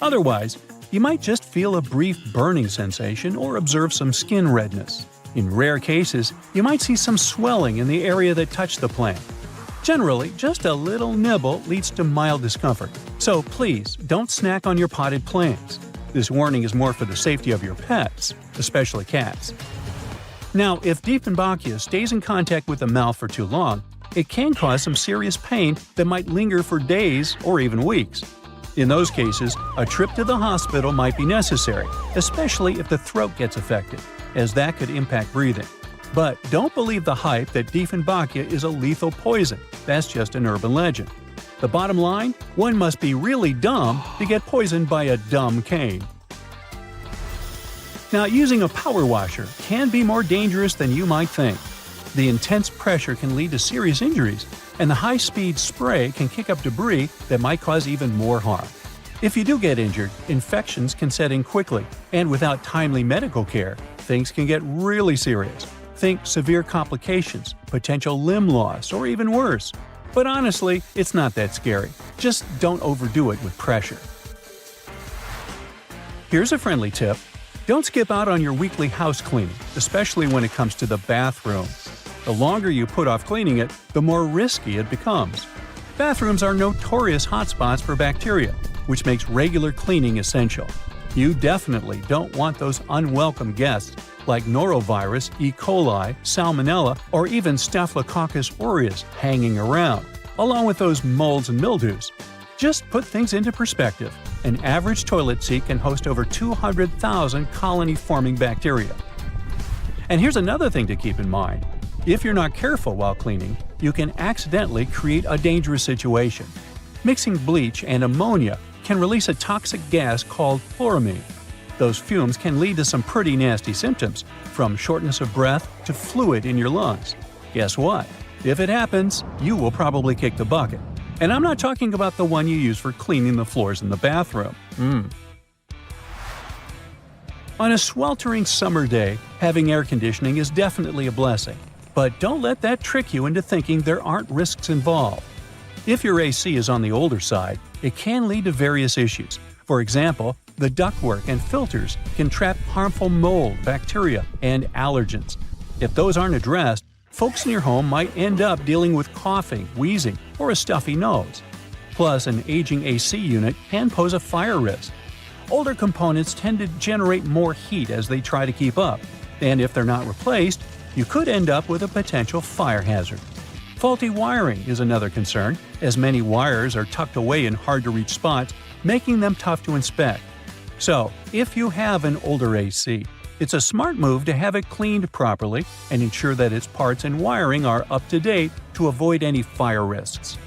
Speaker 2: Otherwise, you might just feel a brief burning sensation or observe some skin redness. In rare cases, you might see some swelling in the area that touched the plant. Generally, just a little nibble leads to mild discomfort, so please don't snack on your potted plants. This warning is more for the safety of your pets, especially cats. Now, if Dieffenbachia stays in contact with the mouth for too long, it can cause some serious pain that might linger for days or even weeks. In those cases, a trip to the hospital might be necessary, especially if the throat gets affected, as that could impact breathing. But don't believe the hype that Diefenbachia is a lethal poison. That's just an urban legend. The bottom line? One must be really dumb to get poisoned by a dumb cane. Now, using a power washer can be more dangerous than you might think. The intense pressure can lead to serious injuries, and the high-speed spray can kick up debris that might cause even more harm. If you do get injured, infections can set in quickly, and without timely medical care, things can get really serious. Think severe complications, potential limb loss, or even worse. But honestly, it's not that scary. Just don't overdo it with pressure. Here's a friendly tip. Don't skip out on your weekly house cleaning, especially when it comes to the bathroom. The longer you put off cleaning it, the more risky it becomes. Bathrooms are notorious hotspots for bacteria, which makes regular cleaning essential. You definitely don't want those unwelcome guests like norovirus, E. coli, salmonella, or even Staphylococcus aureus hanging around, along with those molds and mildews. Just put things into perspective. An average toilet seat can host over 200,000 colony-forming bacteria. And here's another thing to keep in mind. If you're not careful while cleaning, you can accidentally create a dangerous situation. Mixing bleach and ammonia can release a toxic gas called chloramine. Those fumes can lead to some pretty nasty symptoms, from shortness of breath to fluid in your lungs. Guess what? If it happens, you will probably kick the bucket. And I'm not talking about the one you use for cleaning the floors in the bathroom. On a sweltering summer day, having air conditioning is definitely a blessing. But don't let that trick you into thinking there aren't risks involved. If your AC is on the older side, it can lead to various issues. For example, the ductwork and filters can trap harmful mold, bacteria, and allergens. If those aren't addressed, folks in your home might end up dealing with coughing, wheezing, or a stuffy nose. Plus, an aging AC unit can pose a fire risk. Older components tend to generate more heat as they try to keep up, and if they're not replaced, you could end up with a potential fire hazard. Faulty wiring is another concern, as many wires are tucked away in hard-to-reach spots, making them tough to inspect. So, if you have an older AC, it's a smart move to have it cleaned properly and ensure that its parts and wiring are up to date to avoid any fire risks.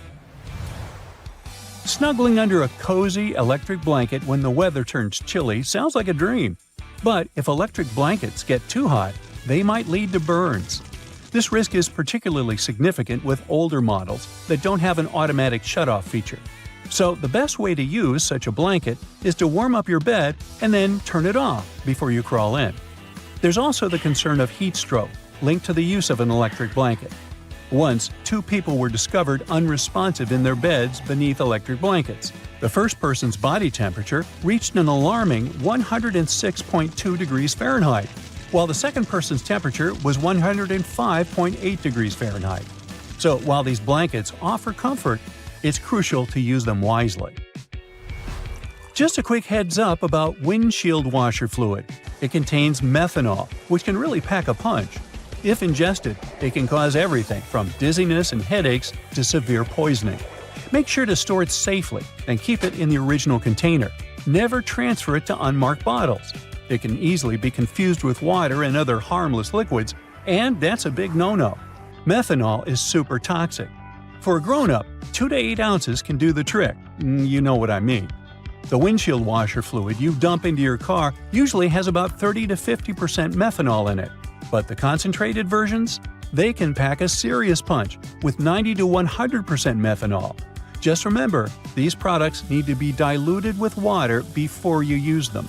Speaker 2: Snuggling under a cozy electric blanket when the weather turns chilly sounds like a dream. But if electric blankets get too hot, they might lead to burns. This risk is particularly significant with older models that don't have an automatic shutoff feature. So the best way to use such a blanket is to warm up your bed and then turn it off before you crawl in. There's also the concern of heat stroke, linked to the use of an electric blanket. Once, 2 people were discovered unresponsive in their beds beneath electric blankets. The first person's body temperature reached an alarming 106.2 degrees Fahrenheit, while the second person's temperature was 105.8 degrees Fahrenheit. So while these blankets offer comfort, it's crucial to use them wisely. Just a quick heads up about windshield washer fluid. It contains methanol, which can really pack a punch. If ingested, it can cause everything from dizziness and headaches to severe poisoning. Make sure to store it safely and keep it in the original container. Never transfer it to unmarked bottles. It can easily be confused with water and other harmless liquids, and that's a big no-no. Methanol is super toxic. For a grown-up, 2 to 8 ounces can do the trick. You know what I mean. The windshield washer fluid you dump into your car usually has about 30 to 50% methanol in it. But the concentrated versions? They can pack a serious punch with 90 to 100% methanol. Just remember, these products need to be diluted with water before you use them.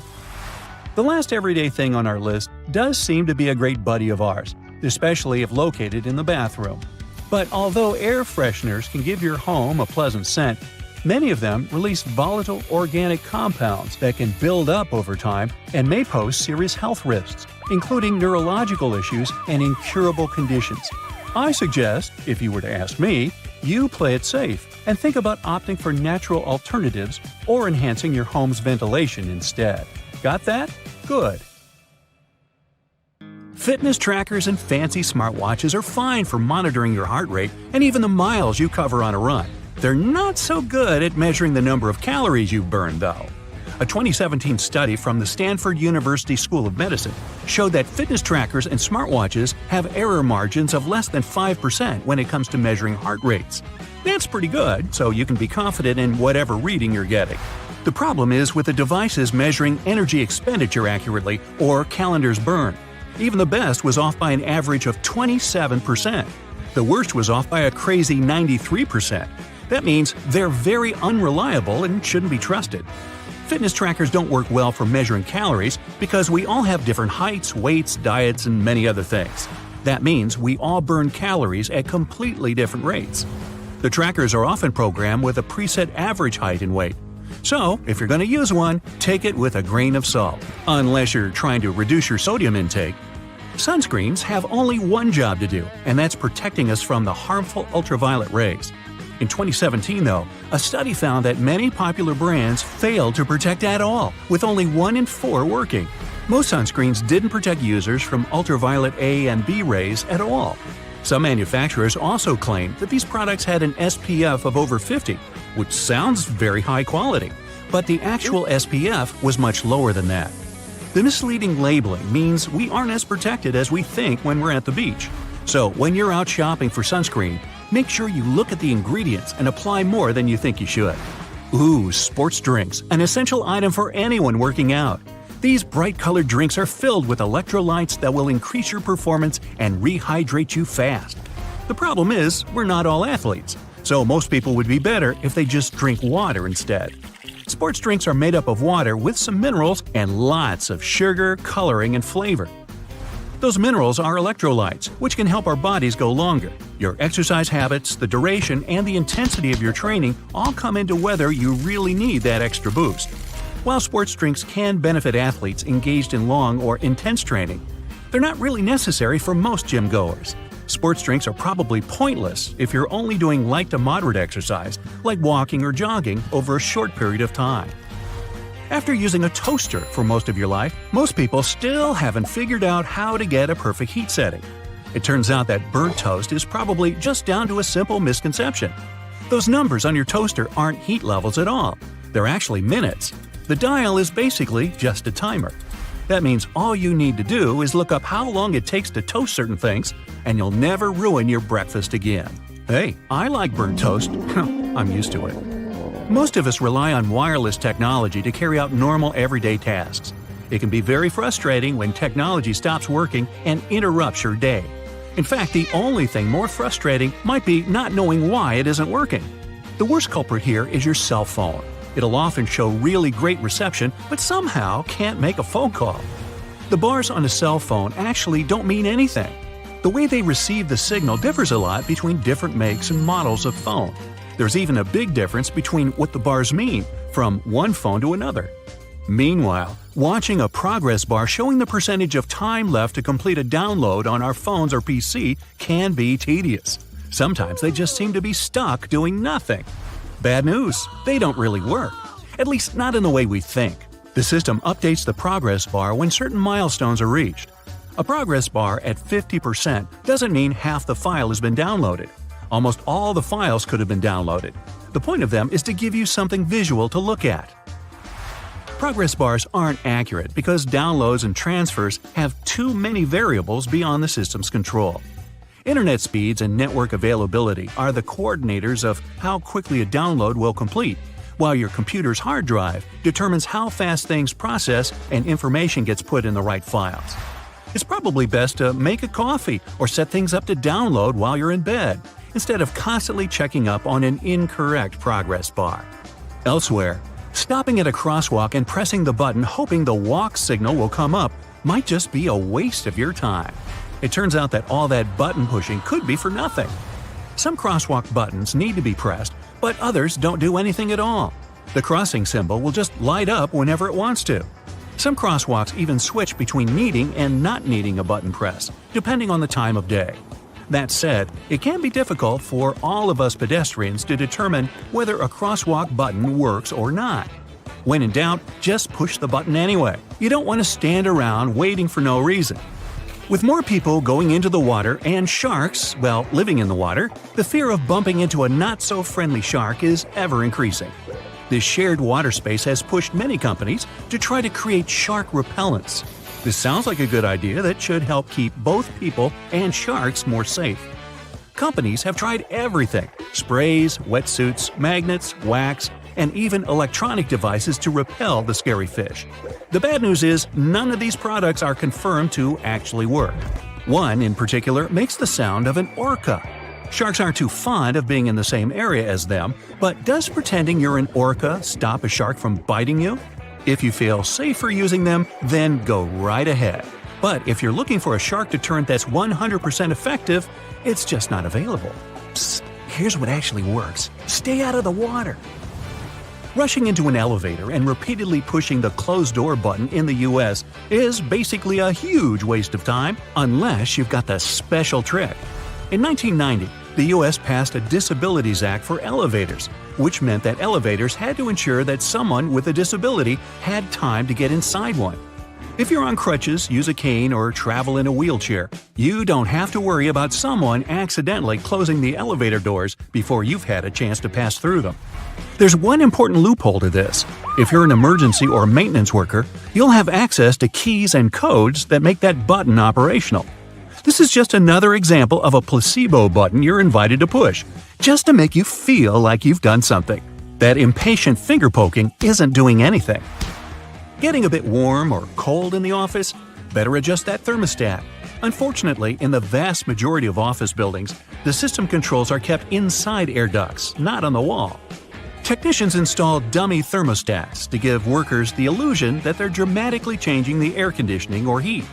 Speaker 2: The last everyday thing on our list does seem to be a great buddy of ours, especially if located in the bathroom. But although air fresheners can give your home a pleasant scent, many of them release volatile organic compounds that can build up over time and may pose serious health risks, including neurological issues and incurable conditions. I suggest, if you were to ask me, you play it safe and think about opting for natural alternatives or enhancing your home's ventilation instead. Got that? Good. Fitness trackers and fancy smartwatches are fine for monitoring your heart rate and even the miles you cover on a run. They're not so good at measuring the number of calories you burn, though. A 2017 study from the Stanford University School of Medicine showed that fitness trackers and smartwatches have error margins of less than 5% when it comes to measuring heart rates. That's pretty good, so you can be confident in whatever reading you're getting. The problem is with the devices measuring energy expenditure accurately or calendars burned. Even the best was off by an average of 27%. The worst was off by a crazy 93%. That means they're very unreliable and shouldn't be trusted. Fitness trackers don't work well for measuring calories because we all have different heights, weights, diets, and many other things. That means we all burn calories at completely different rates. The trackers are often programmed with a preset average height and weight. So, if you're going to use one, take it with a grain of salt, unless you're trying to reduce your sodium intake. Sunscreens have only one job to do, and that's protecting us from the harmful ultraviolet rays. In 2017, though, a study found that many popular brands failed to protect at all, with only 1 in 4 working. Most sunscreens didn't protect users from ultraviolet A and B rays at all. Some manufacturers also claimed that these products had an SPF of over 50, which sounds very high quality, but the actual SPF was much lower than that. The misleading labeling means we aren't as protected as we think when we're at the beach. So when you're out shopping for sunscreen, make sure you look at the ingredients and apply more than you think you should. Ooh, sports drinks, an essential item for anyone working out. These bright-colored drinks are filled with electrolytes that will increase your performance and rehydrate you fast. The problem is, we're not all athletes, so most people would be better if they just drink water instead. Sports drinks are made up of water with some minerals and lots of sugar, coloring, and flavor. Those minerals are electrolytes, which can help our bodies go longer. Your exercise habits, the duration, and the intensity of your training all come into whether you really need that extra boost. While sports drinks can benefit athletes engaged in long or intense training, they're not really necessary for most gym goers. Sports drinks are probably pointless if you're only doing light to moderate exercise, like walking or jogging, over a short period of time. After using a toaster for most of your life, most people still haven't figured out how to get a perfect heat setting. It turns out that burnt toast is probably just down to a simple misconception. Those numbers on your toaster aren't heat levels at all. They're actually minutes. The dial is basically just a timer. That means all you need to do is look up how long it takes to toast certain things, and you'll never ruin your breakfast again. Hey, I like burnt toast. I'm used to it. Most of us rely on wireless technology to carry out normal everyday tasks. It can be very frustrating when technology stops working and interrupts your day. In fact, the only thing more frustrating might be not knowing why it isn't working. The worst culprit here is your cell phone. It'll often show really great reception, but somehow can't make a phone call. The bars on a cell phone actually don't mean anything. The way they receive the signal differs a lot between different makes and models of phone. There's even a big difference between what the bars mean from one phone to another. Meanwhile, watching a progress bar showing the percentage of time left to complete a download on our phones or PC can be tedious. Sometimes they just seem to be stuck doing nothing. Bad news, they don't really work. At least not in the way we think. The system updates the progress bar when certain milestones are reached. A progress bar at 50% doesn't mean half the file has been downloaded. Almost all the files could have been downloaded. The point of them is to give you something visual to look at. Progress bars aren't accurate because downloads and transfers have too many variables beyond the system's control. Internet speeds and network availability are the coordinators of how quickly a download will complete, while your computer's hard drive determines how fast things process and information gets put in the right files. It's probably best to make a coffee or set things up to download while you're in bed, instead of constantly checking up on an incorrect progress bar. Elsewhere, stopping at a crosswalk and pressing the button hoping the walk signal will come up might just be a waste of your time. It turns out that all that button pushing could be for nothing. Some crosswalk buttons need to be pressed, but others don't do anything at all. The crossing symbol will just light up whenever it wants to. Some crosswalks even switch between needing and not needing a button press, depending on the time of day. That said, it can be difficult for all of us pedestrians to determine whether a crosswalk button works or not. When in doubt, just push the button anyway. You don't want to stand around waiting for no reason. With more people going into the water and sharks, living in the water, the fear of bumping into a not-so-friendly shark is ever increasing. This shared water space has pushed many companies to try to create shark repellents. This sounds like a good idea that should help keep both people and sharks more safe. Companies have tried everything: sprays, wetsuits, magnets, wax, and even electronic devices to repel the scary fish. The bad news is none of these products are confirmed to actually work. One in particular makes the sound of an orca. Sharks aren't too fond of being in the same area as them, but does pretending you're an orca stop a shark from biting you? If you feel safer using them, then go right ahead. But if you're looking for a shark deterrent that's 100% effective, it's just not available. Psst, here's what actually works. Stay out of the water. Rushing into an elevator and repeatedly pushing the closed door button in the US is basically a huge waste of time unless you've got the special trick. In 1990, the US passed a Disabilities Act for elevators, which meant that elevators had to ensure that someone with a disability had time to get inside one. If you're on crutches, use a cane, or travel in a wheelchair, you don't have to worry about someone accidentally closing the elevator doors before you've had a chance to pass through them. There's one important loophole to this. If you're an emergency or maintenance worker, you'll have access to keys and codes that make that button operational. This is just another example of a placebo button you're invited to push, just to make you feel like you've done something. That impatient finger poking isn't doing anything. Getting a bit warm or cold in the office? Better adjust that thermostat. Unfortunately, in the vast majority of office buildings, the system controls are kept inside air ducts, not on the wall. Technicians install dummy thermostats to give workers the illusion that they're dramatically changing the air conditioning or heat.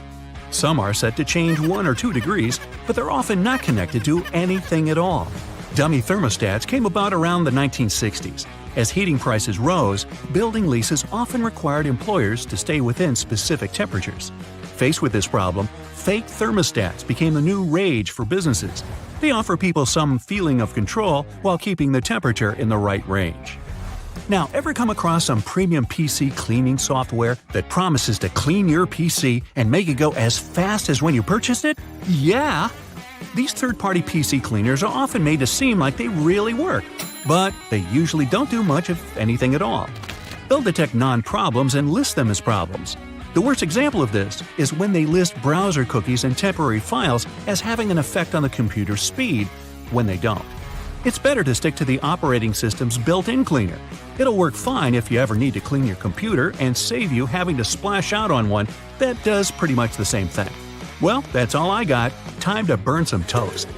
Speaker 2: Some are set to change 1 or 2 degrees, but they're often not connected to anything at all. Dummy thermostats came about around the 1960s. As heating prices rose, building leases often required employers to stay within specific temperatures. Faced with this problem, fake thermostats became the new rage for businesses. They offer people some feeling of control while keeping the temperature in the right range. Now, ever come across some premium PC cleaning software that promises to clean your PC and make it go as fast as when you purchased it? Yeah! These third-party PC cleaners are often made to seem like they really work, but they usually don't do much of anything at all. They'll detect non-problems and list them as problems. The worst example of this is when they list browser cookies and temporary files as having an effect on the computer's speed, when they don't. It's better to stick to the operating system's built-in cleaner. It'll work fine if you ever need to clean your computer and save you having to splash out on one that does pretty much the same thing. Well, that's all I got. Time to burn some toast.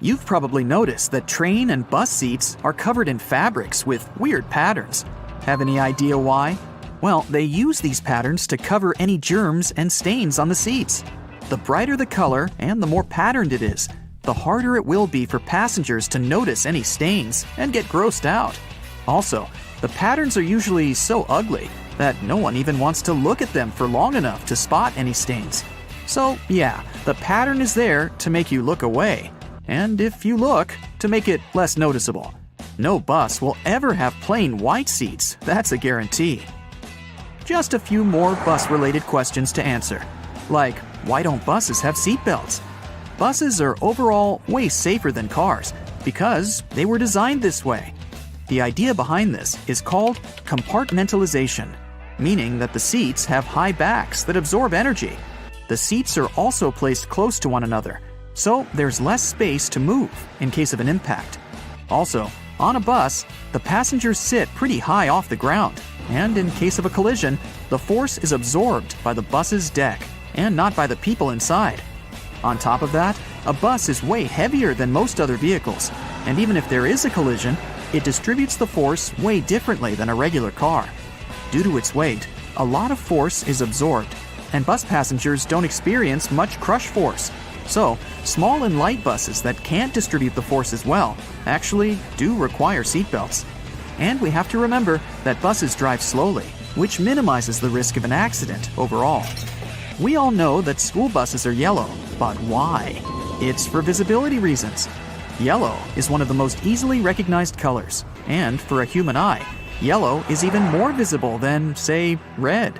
Speaker 3: You've probably noticed that train and bus seats are covered in fabrics with weird patterns. Have any idea why? Well, they use these patterns to cover any germs and stains on the seats. The brighter the color and the more patterned it is, the harder it will be for passengers to notice any stains and get grossed out. Also, the patterns are usually so ugly that no one even wants to look at them for long enough to spot any stains. So yeah, the pattern is there to make you look away, and if you look, to make it less noticeable. No bus will ever have plain white seats, that's a guarantee. Just a few more bus-related questions to answer, like why don't buses have seatbelts? Buses are overall way safer than cars because they were designed this way. The idea behind this is called compartmentalization, meaning that the seats have high backs that absorb energy. The seats are also placed close to one another, so there's less space to move in case of an impact. Also, on a bus, the passengers sit pretty high off the ground, and in case of a collision, the force is absorbed by the bus's deck and not by the people inside. On top of that, a bus is way heavier than most other vehicles, and even if there is a collision, it distributes the force way differently than a regular car. Due to its weight, a lot of force is absorbed, and bus passengers don't experience much crush force. So, small and light buses that can't distribute the force as well actually do require seatbelts. And we have to remember that buses drive slowly, which minimizes the risk of an accident overall. We all know that school buses are yellow, but why? It's for visibility reasons. Yellow is one of the most easily recognized colors, and for a human eye, yellow is even more visible than, say, red.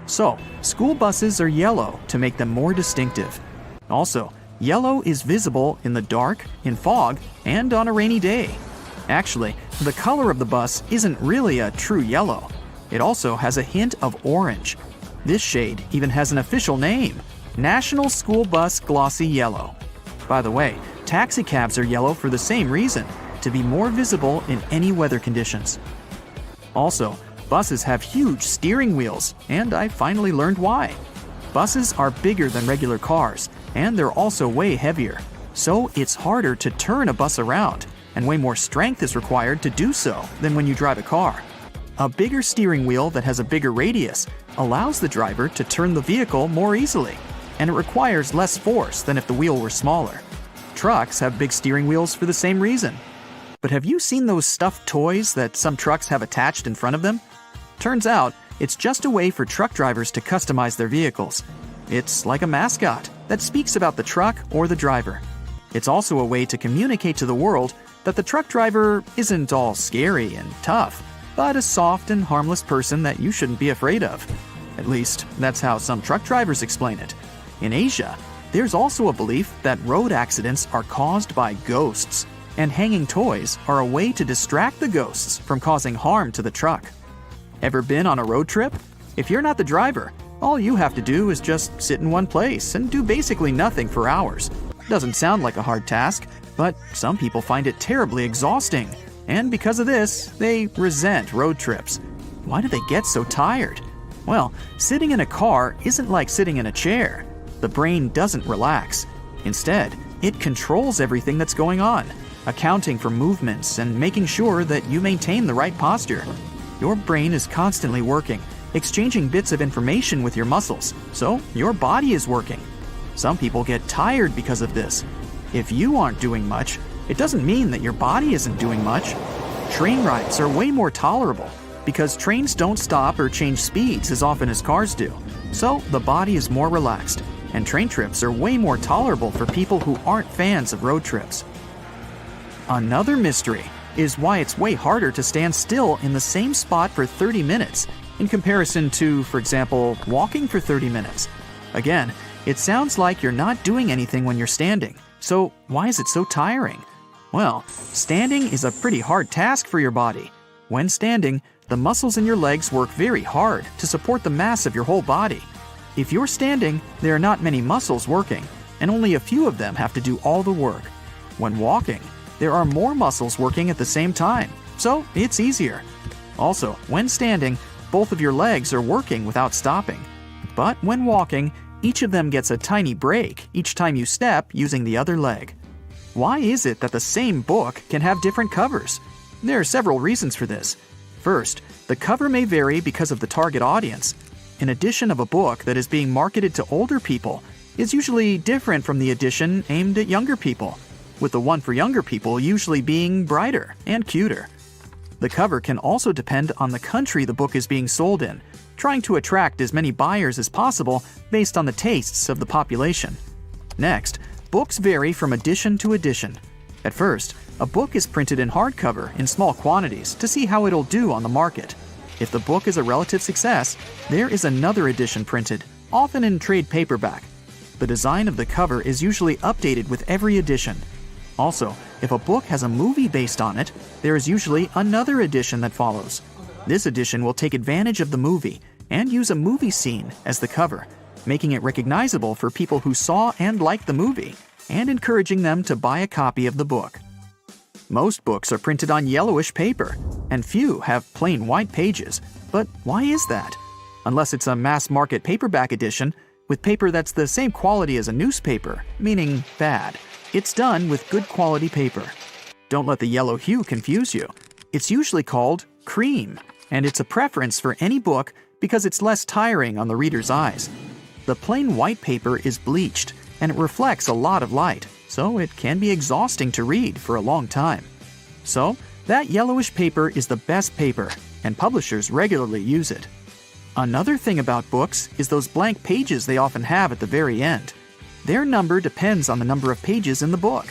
Speaker 3: So, school buses are yellow to make them more distinctive. Also, yellow is visible in the dark, in fog, and on a rainy day. Actually, the color of the bus isn't really a true yellow. It also has a hint of orange. This shade even has an official name: National School Bus Glossy Yellow. By the way, taxicabs are yellow for the same reason, to be more visible in any weather conditions. Also, buses have huge steering wheels, and I finally learned why. Buses are bigger than regular cars, and they're also way heavier. So it's harder to turn a bus around, and way more strength is required to do so than when you drive a car. A bigger steering wheel that has a bigger radius allows the driver to turn the vehicle more easily, and it requires less force than if the wheel were smaller. Trucks have big steering wheels for the same reason. But have you seen those stuffed toys that some trucks have attached in front of them? Turns out, it's just a way for truck drivers to customize their vehicles. It's like a mascot that speaks about the truck or the driver. It's also a way to communicate to the world that the truck driver isn't all scary and tough, but a soft and harmless person that you shouldn't be afraid of. At least, that's how some truck drivers explain it. In Asia, there's also a belief that road accidents are caused by ghosts, and hanging toys are a way to distract the ghosts from causing harm to the truck. Ever been on a road trip? If you're not the driver, all you have to do is just sit in one place and do basically nothing for hours. Doesn't sound like a hard task, but some people find it terribly exhausting, and because of this, they resent road trips. Why do they get so tired? Well, sitting in a car isn't like sitting in a chair. The brain doesn't relax. Instead, it controls everything that's going on, accounting for movements and making sure that you maintain the right posture. Your brain is constantly working, exchanging bits of information with your muscles, so your body is working. Some people get tired because of this. If you aren't doing much, it doesn't mean that your body isn't doing much. Train rides are way more tolerable because trains don't stop or change speeds as often as cars do, so the body is more relaxed, and train trips are way more tolerable for people who aren't fans of road trips. Another mystery is why it's way harder to stand still in the same spot for 30 minutes in comparison to, for example, walking for 30 minutes. Again, it sounds like you're not doing anything when you're standing, so why is it so tiring? Well, standing is a pretty hard task for your body. When standing, the muscles in your legs work very hard to support the mass of your whole body. If you're standing, there are not many muscles working, and only a few of them have to do all the work. When walking, there are more muscles working at the same time, so it's easier. Also, when standing, both of your legs are working without stopping. But when walking, each of them gets a tiny break each time you step using the other leg. Why is it that the same book can have different covers? There are several reasons for this. First, the cover may vary because of the target audience. An edition of a book that is being marketed to older people is usually different from the edition aimed at younger people, with the one for younger people usually being brighter and cuter. The cover can also depend on the country the book is being sold in, trying to attract as many buyers as possible based on the tastes of the population. Next, books vary from edition to edition. At first, a book is printed in hardcover in small quantities to see how it'll do on the market. If the book is a relative success, there is another edition printed, often in trade paperback. The design of the cover is usually updated with every edition. Also, if a book has a movie based on it, there is usually another edition that follows. This edition will take advantage of the movie and use a movie scene as the cover, making it recognizable for people who saw and liked the movie, and encouraging them to buy a copy of the book. Most books are printed on yellowish paper, and few have plain white pages. But why is that? Unless it's a mass-market paperback edition with paper that's the same quality as a newspaper, meaning bad. It's done with good quality paper. Don't let the yellow hue confuse you. It's usually called cream, and it's a preference for any book because it's less tiring on the reader's eyes. The plain white paper is bleached, and it reflects a lot of light, so it can be exhausting to read for a long time. So, that yellowish paper is the best paper, and publishers regularly use it. Another thing about books is those blank pages they often have at the very end. Their number depends on the number of pages in the book.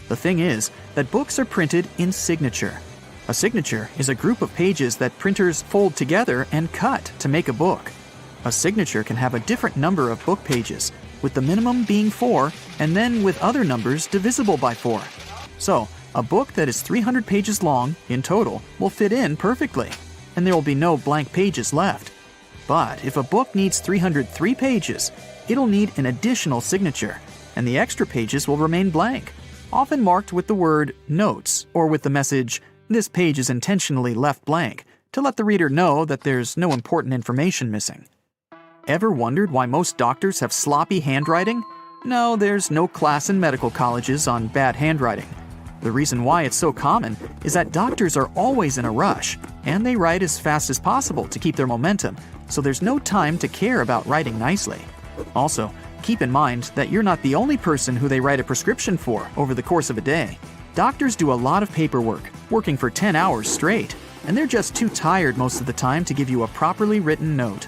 Speaker 3: The thing is that books are printed in signature. A signature is a group of pages that printers fold together and cut to make a book. A signature can have a different number of book pages, with the minimum being 4 and then with other numbers divisible by 4. So, A book that is 300 pages long in total will fit in perfectly, and there will be no blank pages left. But if a book needs 303 pages, it'll need an additional signature, and the extra pages will remain blank, often marked with the word "Notes" or with the message, "This page is intentionally left blank," to let the reader know that there's no important information missing. Ever wondered why most doctors have sloppy handwriting? No, there's no class in medical colleges on bad handwriting. The reason why it's so common is that doctors are always in a rush, and they write as fast as possible to keep their momentum, so there's no time to care about writing nicely. Also, keep in mind that you're not the only person who they write a prescription for over the course of a day. Doctors do a lot of paperwork, working for 10 hours straight, and they're just too tired most of the time to give you a properly written note.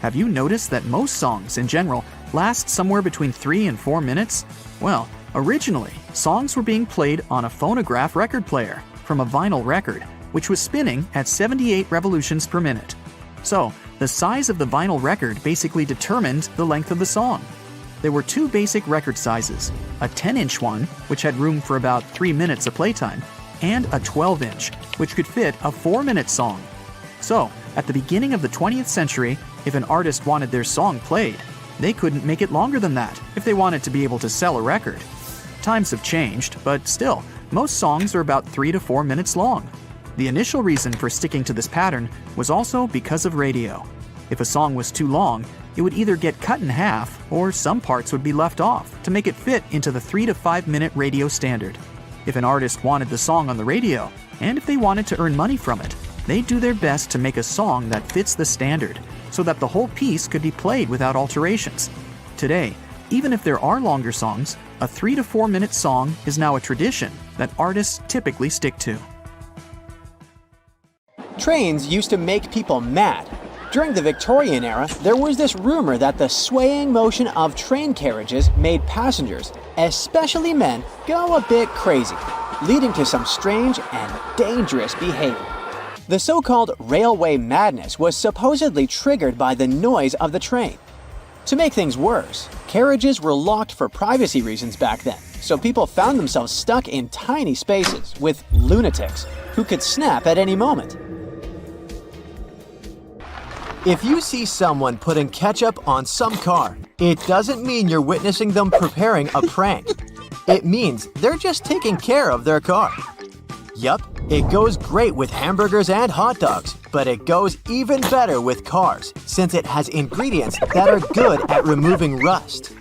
Speaker 3: Have you noticed that most songs, in general, last somewhere between 3 and 4 minutes? Well, originally, songs were being played on a phonograph record player from a vinyl record, which was spinning at 78 revolutions per minute. So, the size of the vinyl record basically determined the length of the song. There were two basic record sizes, a 10-inch one, which had room for about 3 minutes of playtime, and a 12-inch, which could fit a 4-minute song. So, at the beginning of the 20th century, if an artist wanted their song played, they couldn't make it longer than that if they wanted to be able to sell a record. Times have changed, but still, most songs are about 3 to 4 minutes long. The initial reason for sticking to this pattern was also because of radio. If a song was too long, it would either get cut in half or some parts would be left off to make it fit into the 3 to 5 minute radio standard. If an artist wanted the song on the radio, and if they wanted to earn money from it, they'd do their best to make a song that fits the standard, so that the whole piece could be played without alterations. Today, even if there are longer songs, a 3 to 4 minute song is now a tradition that artists typically stick to.
Speaker 1: Trains used to make people mad. During the Victorian era, there was this rumor that the swaying motion of train carriages made passengers, especially men, go a bit crazy, leading to some strange and dangerous behavior. The so-called railway madness was supposedly triggered by the noise of the train. To make things worse, carriages were locked for privacy reasons back then, so people found themselves stuck in tiny spaces with lunatics who could snap at any moment. If you see someone putting ketchup on some car, it doesn't mean you're witnessing them preparing a prank. It means they're just taking care of their car. Yup, it goes great with hamburgers and hot dogs, but it goes even better with cars since it has ingredients that are good at removing rust.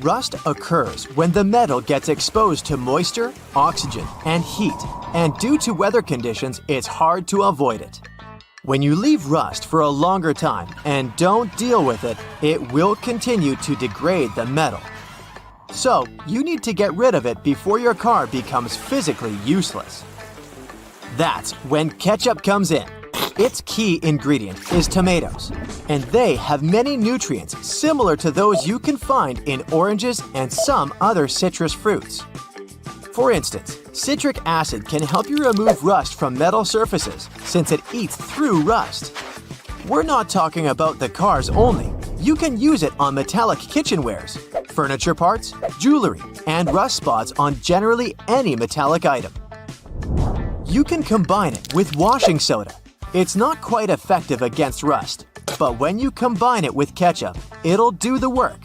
Speaker 1: Rust occurs when the metal gets exposed to moisture, oxygen, and heat, and due to weather conditions, it's hard to avoid it. When you leave rust for a longer time and don't deal with it, it will continue to degrade the metal. So, you need to get rid of it before your car becomes physically useless. That's when ketchup comes in. Its key ingredient is tomatoes, and they have many nutrients similar to those you can find in oranges and some other citrus fruits. For instance, citric acid can help you remove rust from metal surfaces since it eats through rust. We're not talking about the cars only. You can use it on metallic kitchenwares, furniture parts, jewelry, and rust spots on generally any metallic item. You can combine it with washing soda. It's not quite effective against rust, but when you combine it with ketchup, it'll do the work.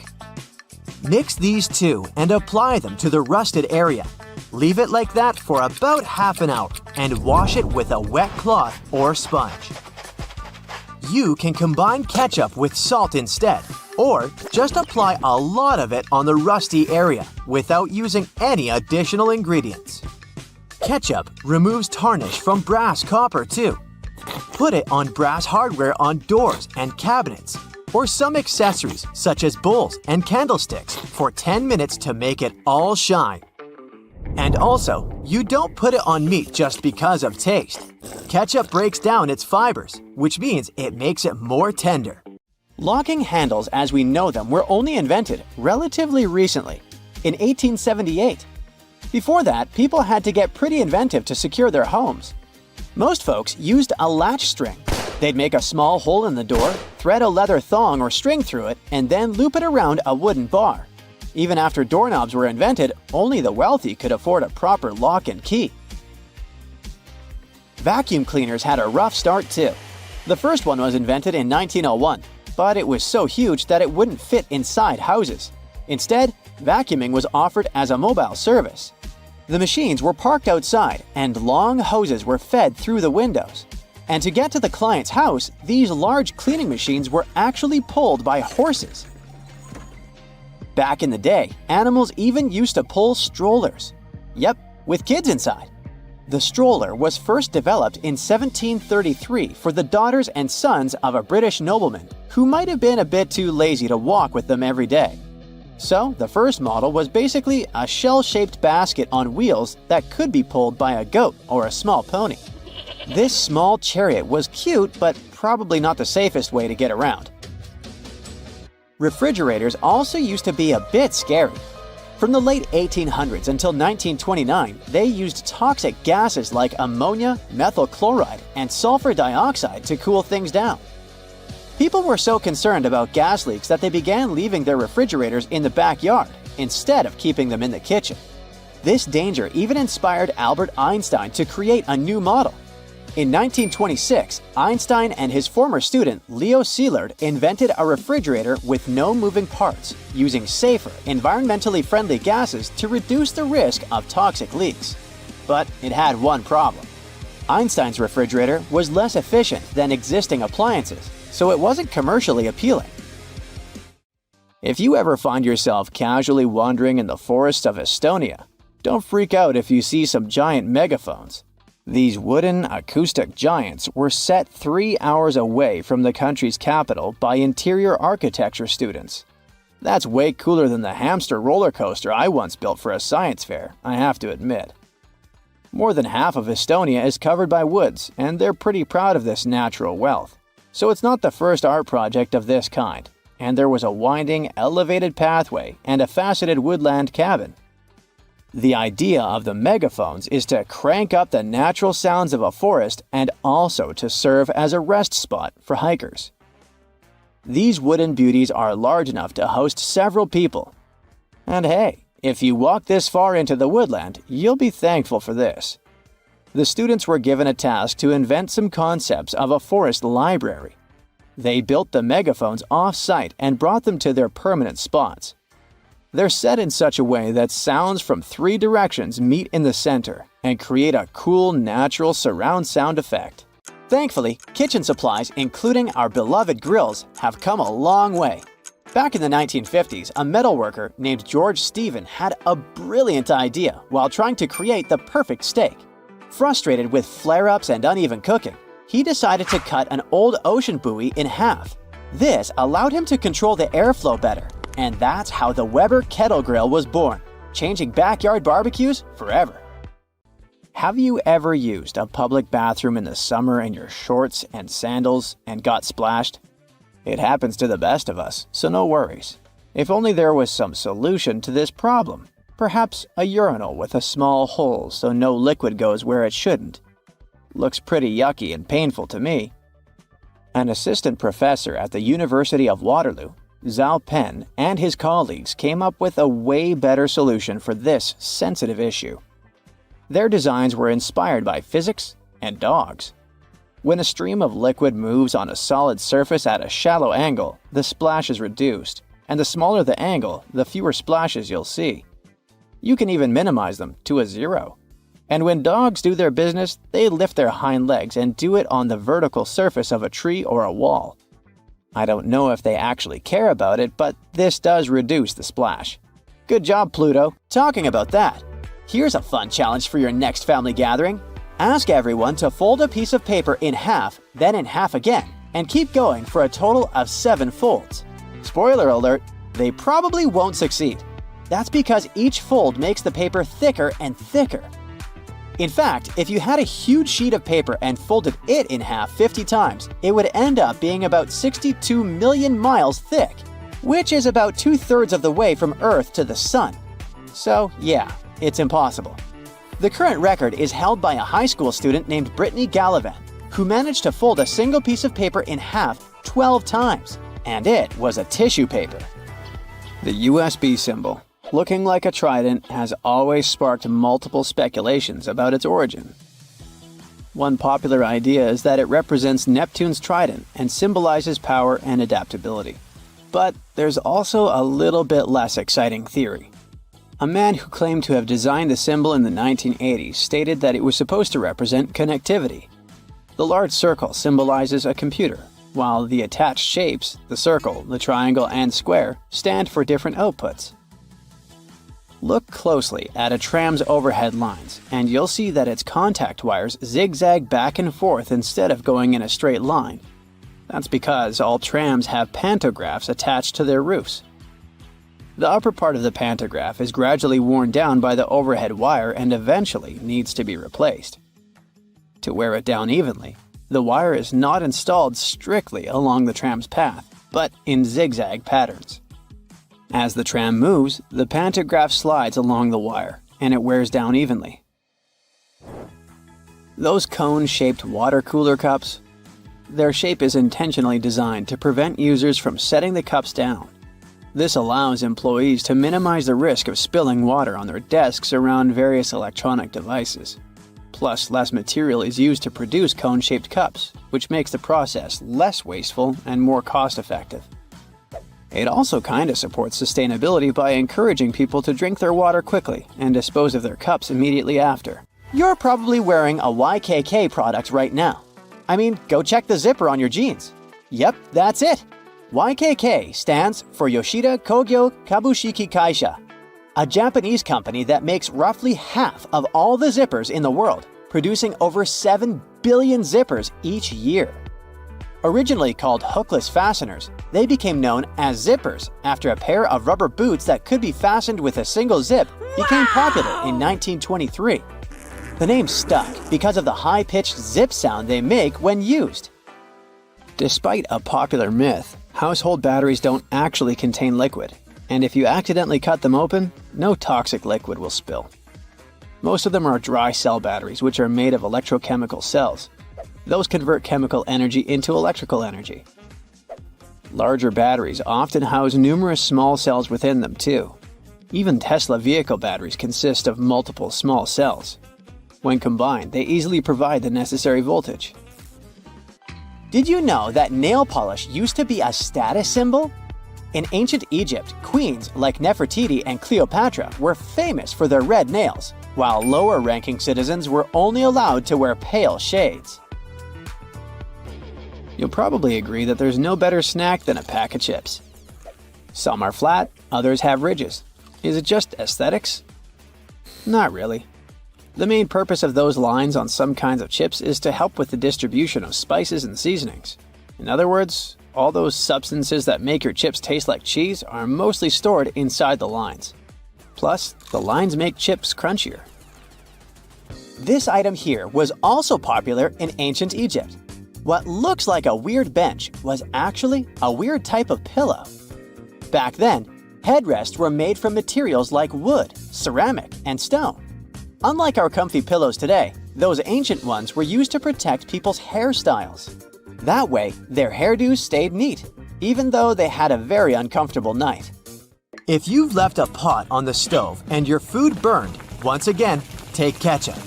Speaker 1: Mix these two and apply them to the rusted area. Leave it like that for about half an hour and wash it with a wet cloth or sponge. You can combine ketchup with salt instead, or just apply a lot of it on the rusty area without using any additional ingredients. Ketchup removes tarnish from brass copper too. Put it on brass hardware on doors and cabinets, or some accessories such as bowls and candlesticks for 10 minutes to make it all shine. And also, you don't put it on meat just because of taste. Ketchup breaks down its fibers, which means it makes it more tender. Locking handles as we know them were only invented relatively recently, in 1878. Before that, people had to get pretty inventive to secure their homes. Most folks used a latch string. They'd make a small hole in the door, thread a leather thong or string through it, and then loop it around a wooden bar. Even after doorknobs were invented, only the wealthy could afford a proper lock and key. Vacuum cleaners had a rough start too. The first one was invented in 1901, but it was so huge that it wouldn't fit inside houses. Instead, vacuuming was offered as a mobile service. The machines were parked outside, and long hoses were fed through the windows. And to get to the client's house, these large cleaning machines were actually pulled by horses. Back in the day, animals even used to pull strollers. Yep, with kids inside. The stroller was first developed in 1733 for the daughters and sons of a British nobleman who might have been a bit too lazy to walk with them every day. So, the first model was basically a shell-shaped basket on wheels that could be pulled by a goat or a small pony. This small chariot was cute, but probably not the safest way to get around. Refrigerators also used to be a bit scary. From the late 1800s until 1929, they used toxic gases like ammonia, methyl chloride, and sulfur dioxide to cool things down. People were so concerned about gas leaks that they began leaving their refrigerators in the backyard instead of keeping them in the kitchen. This danger even inspired Albert Einstein to create a new model. In 1926, Einstein and his former student Leo Szilard invented a refrigerator with no moving parts, using safer, environmentally friendly gases to reduce the risk of toxic leaks. But it had one problem. Einstein's refrigerator was less efficient than existing appliances, so it wasn't commercially appealing. If you ever find yourself casually wandering in the forests of Estonia, don't freak out if you see some giant megaphones. These wooden acoustic giants were set 3 hours away from the country's capital by interior architecture students. That's way cooler than the hamster roller coaster I once built for a science fair, I have to admit. More than half of Estonia is covered by woods, and they're pretty proud of this natural wealth. So it's not the first art project of this kind, and there was a winding, elevated pathway and a faceted woodland cabin. The idea of the megaphones is to crank up the natural sounds of a forest and also to serve as a rest spot for hikers. These wooden beauties are large enough to host several people. And hey, if you walk this far into the woodland, you'll be thankful for this. The students were given a task to invent some concepts of a forest library. They built the megaphones off-site and brought them to their permanent spots. They're set in such a way that sounds from 3 directions meet in the center and create a cool, natural surround sound effect. Thankfully, kitchen supplies, including our beloved grills, have come a long way. Back in the 1950s, a metalworker named George Stephen had a brilliant idea while trying to create the perfect steak. Frustrated with flare-ups and uneven cooking, he decided to cut an old ocean buoy in half. This allowed him to control the airflow better. And that's how the Weber Kettle Grill was born, changing backyard barbecues forever. Have you ever used a public bathroom in the summer in your shorts and sandals and got splashed? It happens to the best of us, so no worries. If only there was some solution to this problem. Perhaps a urinal with a small hole so no liquid goes where it shouldn't. Looks pretty yucky and painful to me. An assistant professor at the University of Waterloo, Zhao Pen, and his colleagues came up with a way better solution for this sensitive issue. Their designs were inspired by physics and dogs. When a stream of liquid moves on a solid surface at a shallow angle, the splash is reduced, and the smaller the angle, the fewer splashes you'll see. You can even minimize them to a 0. And when dogs do their business, they lift their hind legs and do it on the vertical surface of a tree or a wall. I don't know if they actually care about it, but this does reduce the splash. Good job, Pluto. Talking about that, here's a fun challenge for your next family gathering. Ask everyone to fold a piece of paper in half, then in half again, and keep going for a total of 7 folds. Spoiler alert, they probably won't succeed. That's because each fold makes the paper thicker and thicker. In fact, if you had a huge sheet of paper and folded it in half 50 times, it would end up being about 62 million miles thick, which is about 2/3 of the way from Earth to the Sun. So yeah, it's impossible. The current record is held by a high school student named Brittany Gallivan, who managed to fold a single piece of paper in half 12 times, and it was a tissue paper. The USB symbol, looking like a trident, has always sparked multiple speculations about its origin. One popular idea is that it represents Neptune's trident and symbolizes power and adaptability. But there's also a little bit less exciting theory. A man who claimed to have designed the symbol in the 1980s stated that it was supposed to represent connectivity. The large circle symbolizes a computer, while the attached shapes, the circle, the triangle, and square, stand for different outputs. Look closely at a tram's overhead lines, and you'll see that its contact wires zigzag back and forth instead of going in a straight line. That's because all trams have pantographs attached to their roofs. The upper part of the pantograph is gradually worn down by the overhead wire and eventually needs to be replaced. To wear it down evenly, the wire is not installed strictly along the tram's path, but in zigzag patterns. As the tram moves, the pantograph slides along the wire, and it wears down evenly. Those cone-shaped water cooler cups? Their shape is intentionally designed to prevent users from setting the cups down. This allows employees to minimize the risk of spilling water on their desks around various electronic devices. Plus, less material is used to produce cone-shaped cups, which makes the process less wasteful and more cost-effective. It also kinda supports sustainability by encouraging people to drink their water quickly and dispose of their cups immediately after. You're probably wearing a YKK product right now. I mean, go check the zipper on your jeans. Yep, that's it. YKK stands for Yoshida Kogyo Kabushiki Kaisha, a Japanese company that makes roughly half of all the zippers in the world, producing over 7 billion zippers each year. Originally called hookless fasteners, they became known as zippers after a pair of rubber boots that could be fastened with a single zip became popular in 1923. The name stuck because of the high-pitched zip sound they make when used. Despite a popular myth, household batteries don't actually contain liquid, and if you accidentally cut them open, no toxic liquid will spill. Most of them are dry cell batteries, which are made of electrochemical cells. Those convert chemical energy into electrical energy. Larger batteries often house numerous small cells within them too. Even Tesla vehicle batteries consist of multiple small cells. When combined, they easily provide the necessary voltage. Did you know that nail polish used to be a status symbol? In ancient Egypt, queens like Nefertiti and Cleopatra were famous for their red nails, while lower-ranking citizens were only allowed to wear pale shades. You'll probably agree that there's no better snack than a pack of chips. Some are flat, others have ridges. Is it just aesthetics? Not really. The main purpose of those lines on some kinds of chips is to help with the distribution of spices and seasonings. In other words, all those substances that make your chips taste like cheese are mostly stored inside the lines. Plus, the lines make chips crunchier. This item here was also popular in ancient Egypt. What looks like a weird bench was actually a weird type of pillow. Back then, headrests were made from materials like wood, ceramic, and stone. Unlike our comfy pillows today, those ancient ones were used to protect people's hairstyles. That way, their hairdos stayed neat, even though they had a very uncomfortable night. If you've left a pot on the stove and your food burned, once again, take ketchup.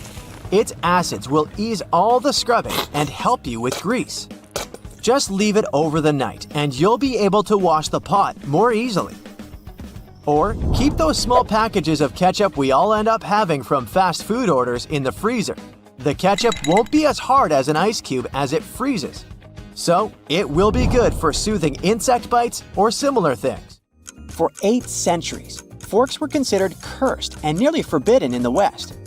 Speaker 1: Its acids will ease all the scrubbing and help you with grease. Just leave it over the night and you'll be able to wash the pot more easily. Or keep those small packages of ketchup we all end up having from fast food orders in the freezer. The ketchup won't be as hard as an ice cube as it freezes. So it will be good for soothing insect bites or similar things. For 8 centuries, forks were considered cursed and nearly forbidden in the West.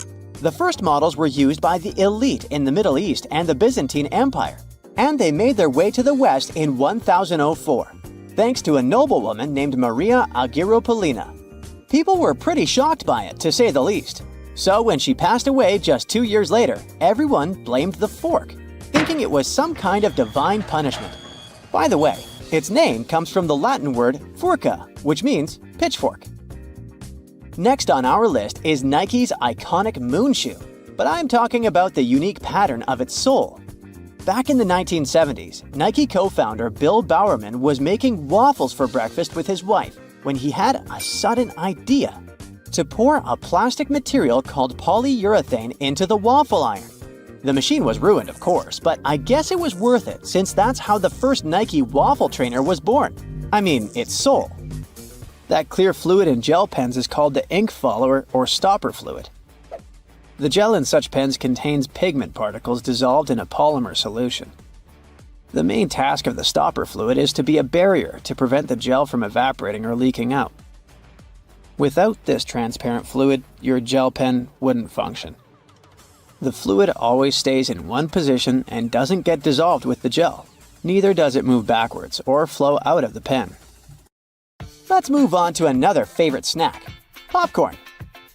Speaker 1: The first models were used by the elite in the Middle East and the Byzantine Empire, and they made their way to the West in 1004, thanks to a noblewoman named Maria Agrippina. People were pretty shocked by it, to say the least. So when she passed away just 2 years later, everyone blamed the fork, thinking it was some kind of divine punishment. By the way, its name comes from the Latin word furca, which means pitchfork. Next on our list is Nike's iconic moon shoe, but I'm talking about the unique pattern of its sole. Back in the 1970s, Nike co-founder Bill Bowerman was making waffles for breakfast with his wife when he had a sudden idea to pour a plastic material called polyurethane into the waffle iron. The machine was ruined, of course, but I guess it was worth it since that's how the first Nike waffle trainer was born. I mean, its sole. That clear fluid in gel pens is called the ink follower or stopper fluid. The gel in such pens contains pigment particles dissolved in a polymer solution. The main task of the stopper fluid is to be a barrier to prevent the gel from evaporating or leaking out. Without this transparent fluid, your gel pen wouldn't function. The fluid always stays in one position and doesn't get dissolved with the gel. Neither does it move backwards or flow out of the pen. Let's move on to another favorite snack, popcorn.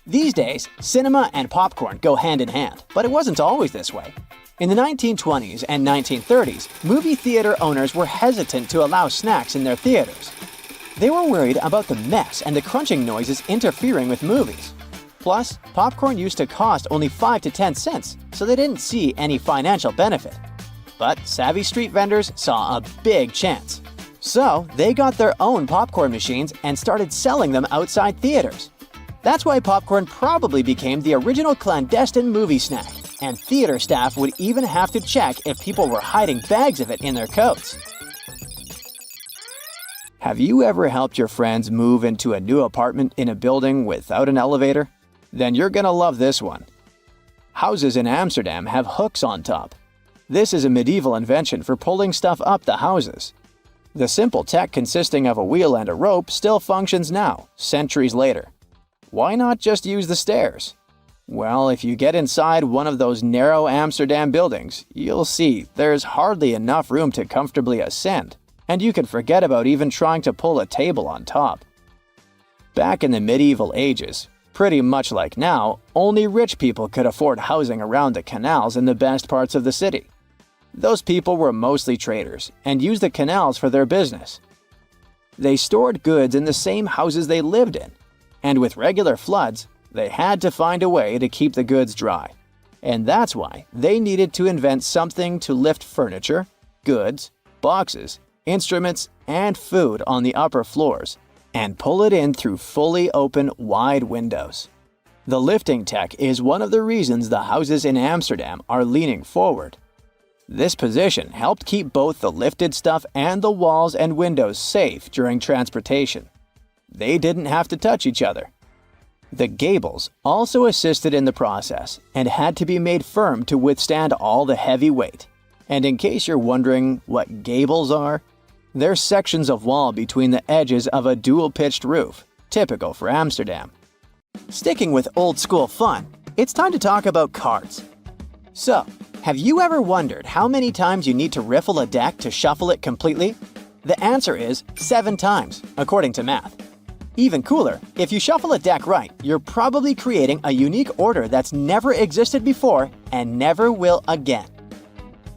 Speaker 1: These days, cinema and popcorn go hand in hand, but it wasn't always this way. In the 1920s and 1930s, movie theater owners were hesitant to allow snacks in their theaters. They were worried about the mess and the crunching noises interfering with movies. Plus, popcorn used to cost only 5 to 10 cents, so they didn't see any financial benefit. But savvy street vendors saw a big chance. So, they got their own popcorn machines and started selling them outside theaters. That's why popcorn probably became the original clandestine movie snack, and theater staff would even have to check if people were hiding bags of it in their coats. Have you ever helped your friends move into a new apartment in a building without an elevator? Then you're gonna love this one. Houses in Amsterdam have hooks on top. This is a medieval invention for pulling stuff up the houses. The simple tech consisting of a wheel and a rope still functions now, centuries later. Why not just use the stairs? Well, if you get inside one of those narrow Amsterdam buildings, you'll see there's hardly enough room to comfortably ascend, and you can forget about even trying to pull a table on top. Back in the medieval ages, pretty much like now, only rich people could afford housing around the canals in the best parts of the city. Those people were mostly traders and used the canals for their business. They stored goods in the same houses they lived in, and with regular floods, they had to find a way to keep the goods dry. And that's why they needed to invent something to lift furniture, goods, boxes, instruments, and food on the upper floors, and pull it in through fully open, wide windows. The lifting tech is one of the reasons the houses in Amsterdam are leaning forward. This position helped keep both the lifted stuff and the walls and windows safe during transportation. They didn't have to touch each other. The gables also assisted in the process and had to be made firm to withstand all the heavy weight. And in case you're wondering what gables are, they're sections of wall between the edges of a dual-pitched roof, typical for Amsterdam. Sticking with old-school fun, it's time to talk about cards. So, have you ever wondered how many times you need to riffle a deck to shuffle it completely? The answer is 7 times, according to math. Even cooler, if you shuffle a deck right, you're probably creating a unique order that's never existed before and never will again.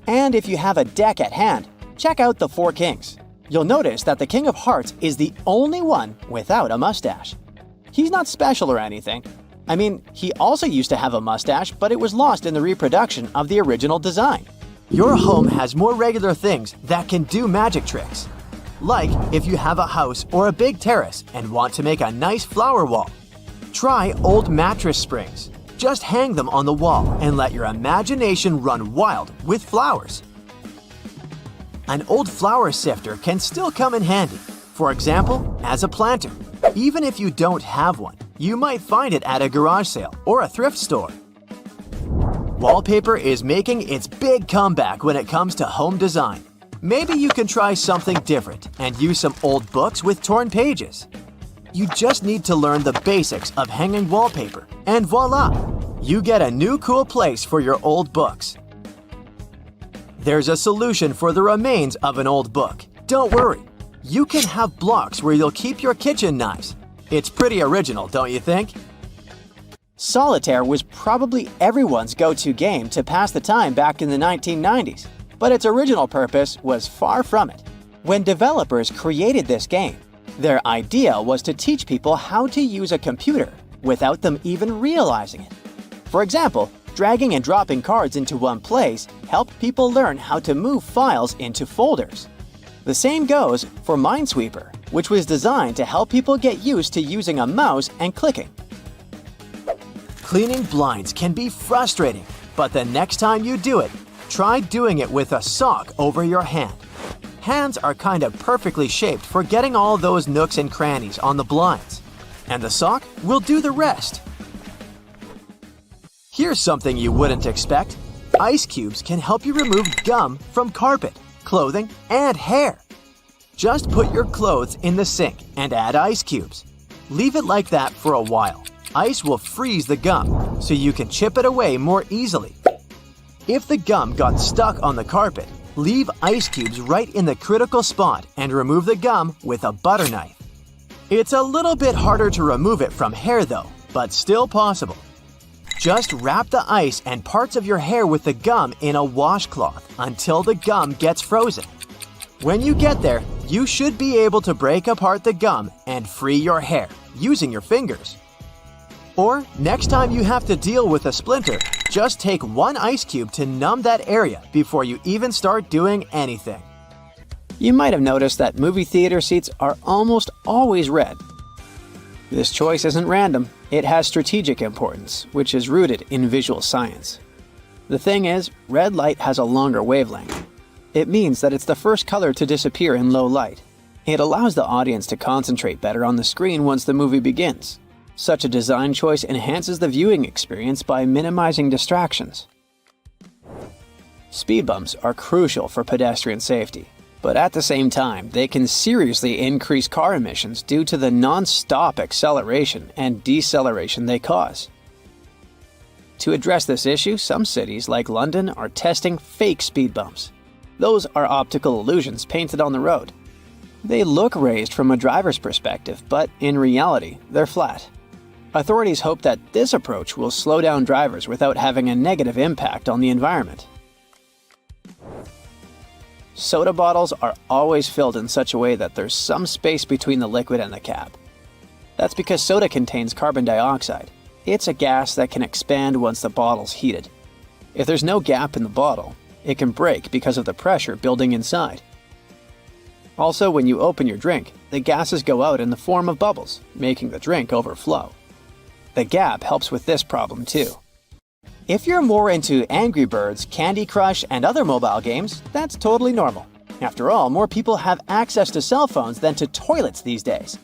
Speaker 1: And if you have a deck at hand, check out the 4 Kings. You'll notice that the King of Hearts is the only one without a mustache. He's not special or anything. I mean, he also used to have a mustache, but it was lost in the reproduction of the original design. Your home has more regular things that can do magic tricks. Like if you have a house or a big terrace and want to make a nice flower wall. Try old mattress springs. Just hang them on the wall and let your imagination run wild with flowers. An old flower sifter can still come in handy, for example, as a planter. Even if you don't have one, you might find it at a garage sale or a thrift store. Wallpaper is making its big comeback when it comes to home design. Maybe you can try something different and use some old books with torn pages. You just need to learn the basics of hanging wallpaper, and voila! You get a new cool place for your old books. There's a solution for the remains of an old book. Don't worry. You can have blocks where you'll keep your kitchen knives. It's pretty original, don't you think? Solitaire was probably everyone's go-to game to pass the time back in the 1990s, but its original purpose was far from it. When developers created this game, their idea was to teach people how to use a computer without them even realizing it. For example, dragging and dropping cards into one place helped people learn how to move files into folders. The same goes for Minesweeper, which was designed to help people get used to using a mouse and clicking. Cleaning blinds can be frustrating, But the next time you do it, try doing it with a sock over your hand. Hands are kind of perfectly shaped for getting all those nooks and crannies on the blinds, and the sock will do the rest. Here's something you wouldn't expect. Ice cubes can help you remove gum from carpet, clothing, and hair. Just put your clothes in the sink and add ice cubes. Leave it like that for a while. Ice will freeze the gum, so you can chip it away more easily. If the gum got stuck on the carpet, leave ice cubes right in the critical spot and remove the gum with a butter knife. It's a little bit harder to remove it from hair though, but still possible. Just wrap the ice and parts of your hair with the gum in a washcloth until the gum gets frozen. When you get there, you should be able to break apart the gum and free your hair using your fingers. Or, next time you have to deal with a splinter, just take one ice cube to numb that area before you even start doing anything.
Speaker 4: You might have noticed that movie theater seats are almost always red. This choice isn't random, it has strategic importance, which is rooted in visual science. The thing is, red light has a longer wavelength. It means that it's the first color to disappear in low light. It allows the audience to concentrate better on the screen once the movie begins. Such a design choice enhances the viewing experience by minimizing distractions. Speed bumps are crucial for pedestrian safety, but at the same time, they can seriously increase car emissions due to the non-stop acceleration and deceleration they cause. To address this issue, some cities like London are testing fake speed bumps. Those are optical illusions painted on the road. They look raised from a driver's perspective, but in reality, they're flat. Authorities hope that this approach will slow down drivers without having a negative impact on the environment. Soda bottles are always filled in such a way that there's some space between the liquid and the cap. That's because soda contains carbon dioxide. It's a gas that can expand once the bottle's heated. If there's no gap in the bottle, it can break because of the pressure building inside. Also, when you open your drink, the gases go out in the form of bubbles, making the drink overflow. The gap helps with this problem too. If you're more into Angry Birds, Candy Crush, and other mobile games, that's totally normal. After all, more people have access to cell phones than to toilets these days.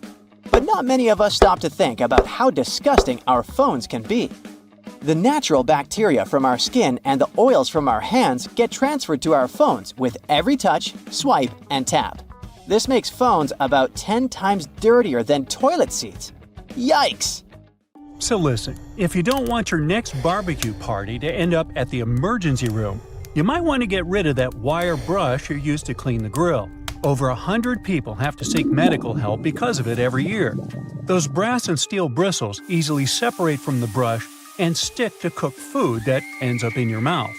Speaker 4: But not many of us stop to think about how disgusting our phones can be. The natural bacteria from our skin and the oils from our hands get transferred to our phones with every touch, swipe, and tap. This makes phones about 10 times dirtier than toilet seats. Yikes!
Speaker 2: So listen, if you don't want your next barbecue party to end up at the emergency room, you might want to get rid of that wire brush you used to clean the grill. Over 100 people have to seek medical help because of it every year. Those brass and steel bristles easily separate from the brush and stick to cooked food that ends up in your mouth.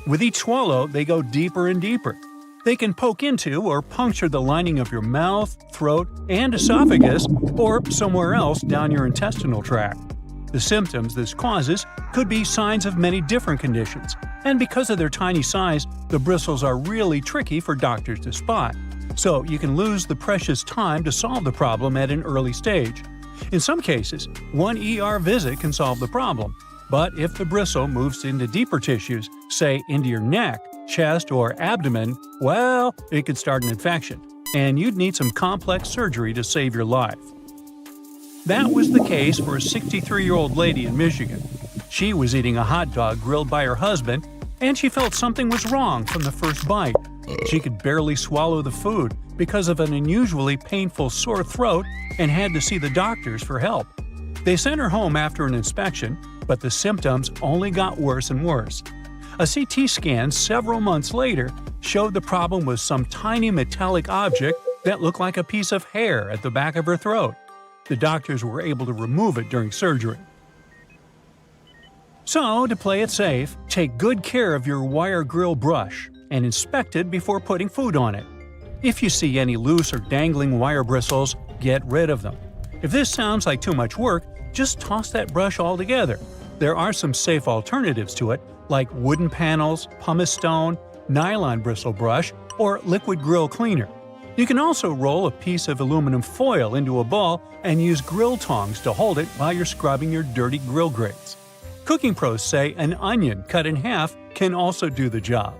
Speaker 2: With each swallow, they go deeper and deeper. They can poke into or puncture the lining of your mouth, throat, and esophagus, or somewhere else down your intestinal tract. The symptoms this causes could be signs of many different conditions, and because of their tiny size, the bristles are really tricky for doctors to spot. So you can lose the precious time to solve the problem at an early stage. In some cases, one ER visit can solve the problem, but if the bristle moves into deeper tissues, say into your neck, chest, or abdomen, well, it could start an infection, and you'd need some complex surgery to save your life. That was the case for a 63-year-old lady in Michigan. She was eating a hot dog grilled by her husband, and she felt something was wrong from the first bite. She could barely swallow the food because of an unusually painful sore throat and had to see the doctors for help. They sent her home after an inspection, but the symptoms only got worse and worse. A CT scan several months later showed the problem was some tiny metallic object that looked like a piece of hair at the back of her throat. The doctors were able to remove it during surgery. So, to play it safe, take good care of your wire grill brush and inspect it before putting food on it. If you see any loose or dangling wire bristles, get rid of them. If this sounds like too much work, just toss that brush altogether. There are some safe alternatives to it, like wooden panels, pumice stone, nylon bristle brush, or liquid grill cleaner. You can also roll a piece of aluminum foil into a ball and use grill tongs to hold it while you're scrubbing your dirty grill grates. Cooking pros say an onion cut in half can also do the job.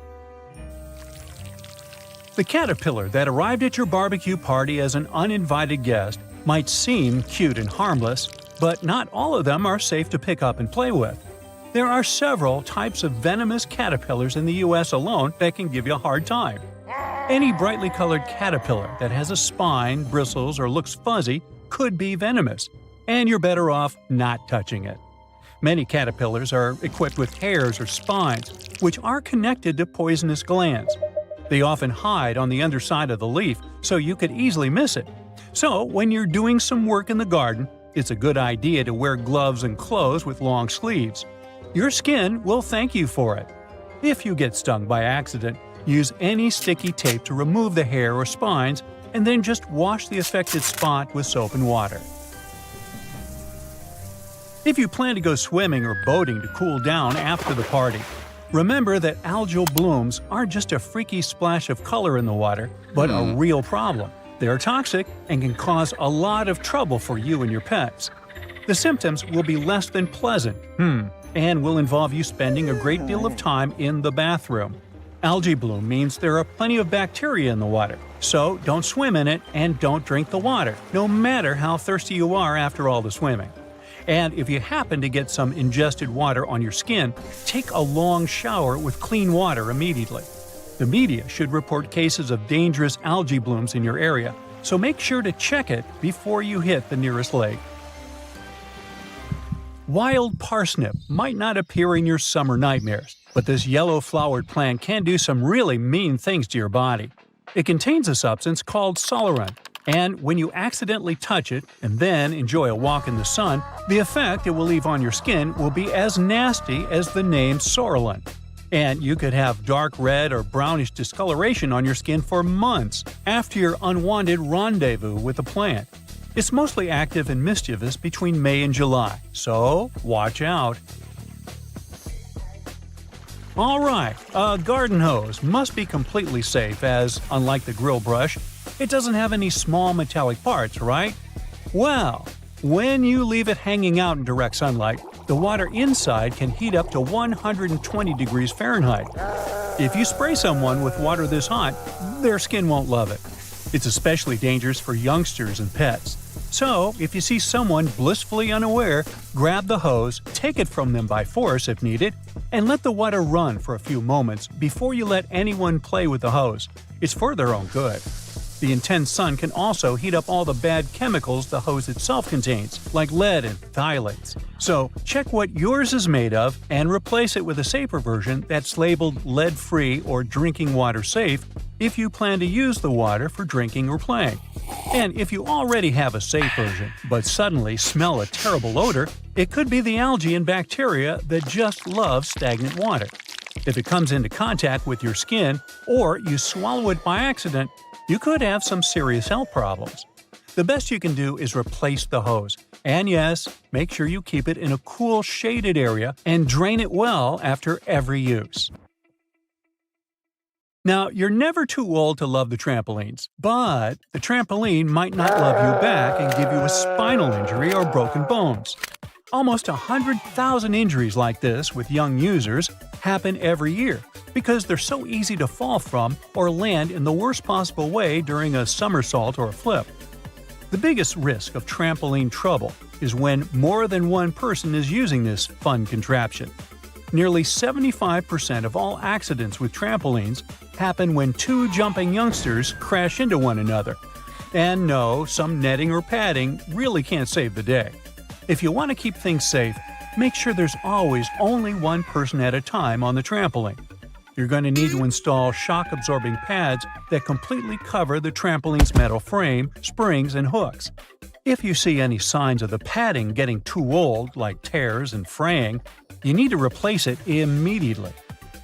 Speaker 2: The caterpillar that arrived at your barbecue party as an uninvited guest might seem cute and harmless, but not all of them are safe to pick up and play with. There are several types of venomous caterpillars in the US alone that can give you a hard time. Any brightly colored caterpillar that has a spine, bristles, or looks fuzzy could be venomous, and you're better off not touching it. Many caterpillars are equipped with hairs or spines, which are connected to poisonous glands. They often hide on the underside of the leaf, so you could easily miss it. So, when you're doing some work in the garden, it's a good idea to wear gloves and clothes with long sleeves. Your skin will thank you for it. If you get stung by accident, use any sticky tape to remove the hair or spines, and then just wash the affected spot with soap and water. If you plan to go swimming or boating to cool down after the party, remember that algal blooms aren't just a freaky splash of color in the water, but a real problem. They are toxic and can cause a lot of trouble for you and your pets. The symptoms will be less than pleasant, and will involve you spending a great deal of time in the bathroom. Algae bloom means there are plenty of bacteria in the water, so don't swim in it and don't drink the water, no matter how thirsty you are after all the swimming. And if you happen to get some ingested water on your skin, take a long shower with clean water immediately. The media should report cases of dangerous algae blooms in your area, so make sure to check it before you hit the nearest lake. Wild parsnip might not appear in your summer nightmares, but this yellow-flowered plant can do some really mean things to your body. It contains a substance called solarin, and when you accidentally touch it and then enjoy a walk in the sun, the effect it will leave on your skin will be as nasty as the name Sorolin. And you could have dark red or brownish discoloration on your skin for months after your unwanted rendezvous with the plant. It's mostly active and mischievous between May and July, so watch out. Alright, a garden hose must be completely safe as, unlike the grill brush, it doesn't have any small metallic parts, right? Well, when you leave it hanging out in direct sunlight, the water inside can heat up to 120 degrees Fahrenheit. If you spray someone with water this hot, their skin won't love it. It's especially dangerous for youngsters and pets. So, if you see someone blissfully unaware, grab the hose, take it from them by force if needed, and let the water run for a few moments before you let anyone play with the hose. It's for their own good. The intense sun can also heat up all the bad chemicals the hose itself contains, like lead and phthalates. So, check what yours is made of and replace it with a safer version that's labeled lead-free or drinking water safe if you plan to use the water for drinking or playing. And if you already have a safe version, but suddenly smell a terrible odor, it could be the algae and bacteria that just love stagnant water. If it comes into contact with your skin, or you swallow it by accident, you could have some serious health problems. The best you can do is replace the hose. And yes, make sure you keep it in a cool, shaded area and drain it well after every use. Now, you're never too old to love the trampolines, but the trampoline might not love you back and give you a spinal injury or broken bones. Almost 100,000 injuries like this with young users happen every year because they're so easy to fall from or land in the worst possible way during a somersault or a flip. The biggest risk of trampoline trouble is when more than one person is using this fun contraption. Nearly 75% of all accidents with trampolines happen when two jumping youngsters crash into one another. And no, some netting or padding really can't save the day. If you want to keep things safe, make sure there's always only one person at a time on the trampoline. You're going to need to install shock-absorbing pads that completely cover the trampoline's metal frame, springs, and hooks. If you see any signs of the padding getting too old, like tears and fraying, you need to replace it immediately.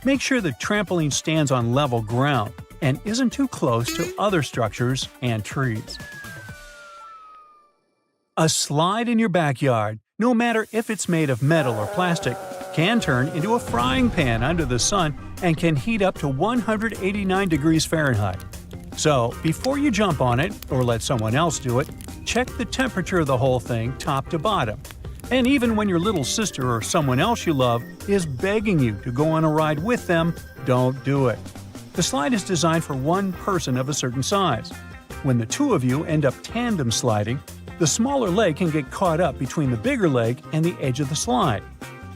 Speaker 2: Make sure the trampoline stands on level ground and isn't too close to other structures and trees. A slide in your backyard, no matter if it's made of metal or plastic, can turn into a frying pan under the sun and can heat up to 189 degrees Fahrenheit. So, before you jump on it or let someone else do it, check the temperature of the whole thing top to bottom. And even when your little sister or someone else you love is begging you to go on a ride with them, don't do it. The slide is designed for one person of a certain size. When the two of you end up tandem sliding, the smaller leg can get caught up between the bigger leg and the edge of the slide.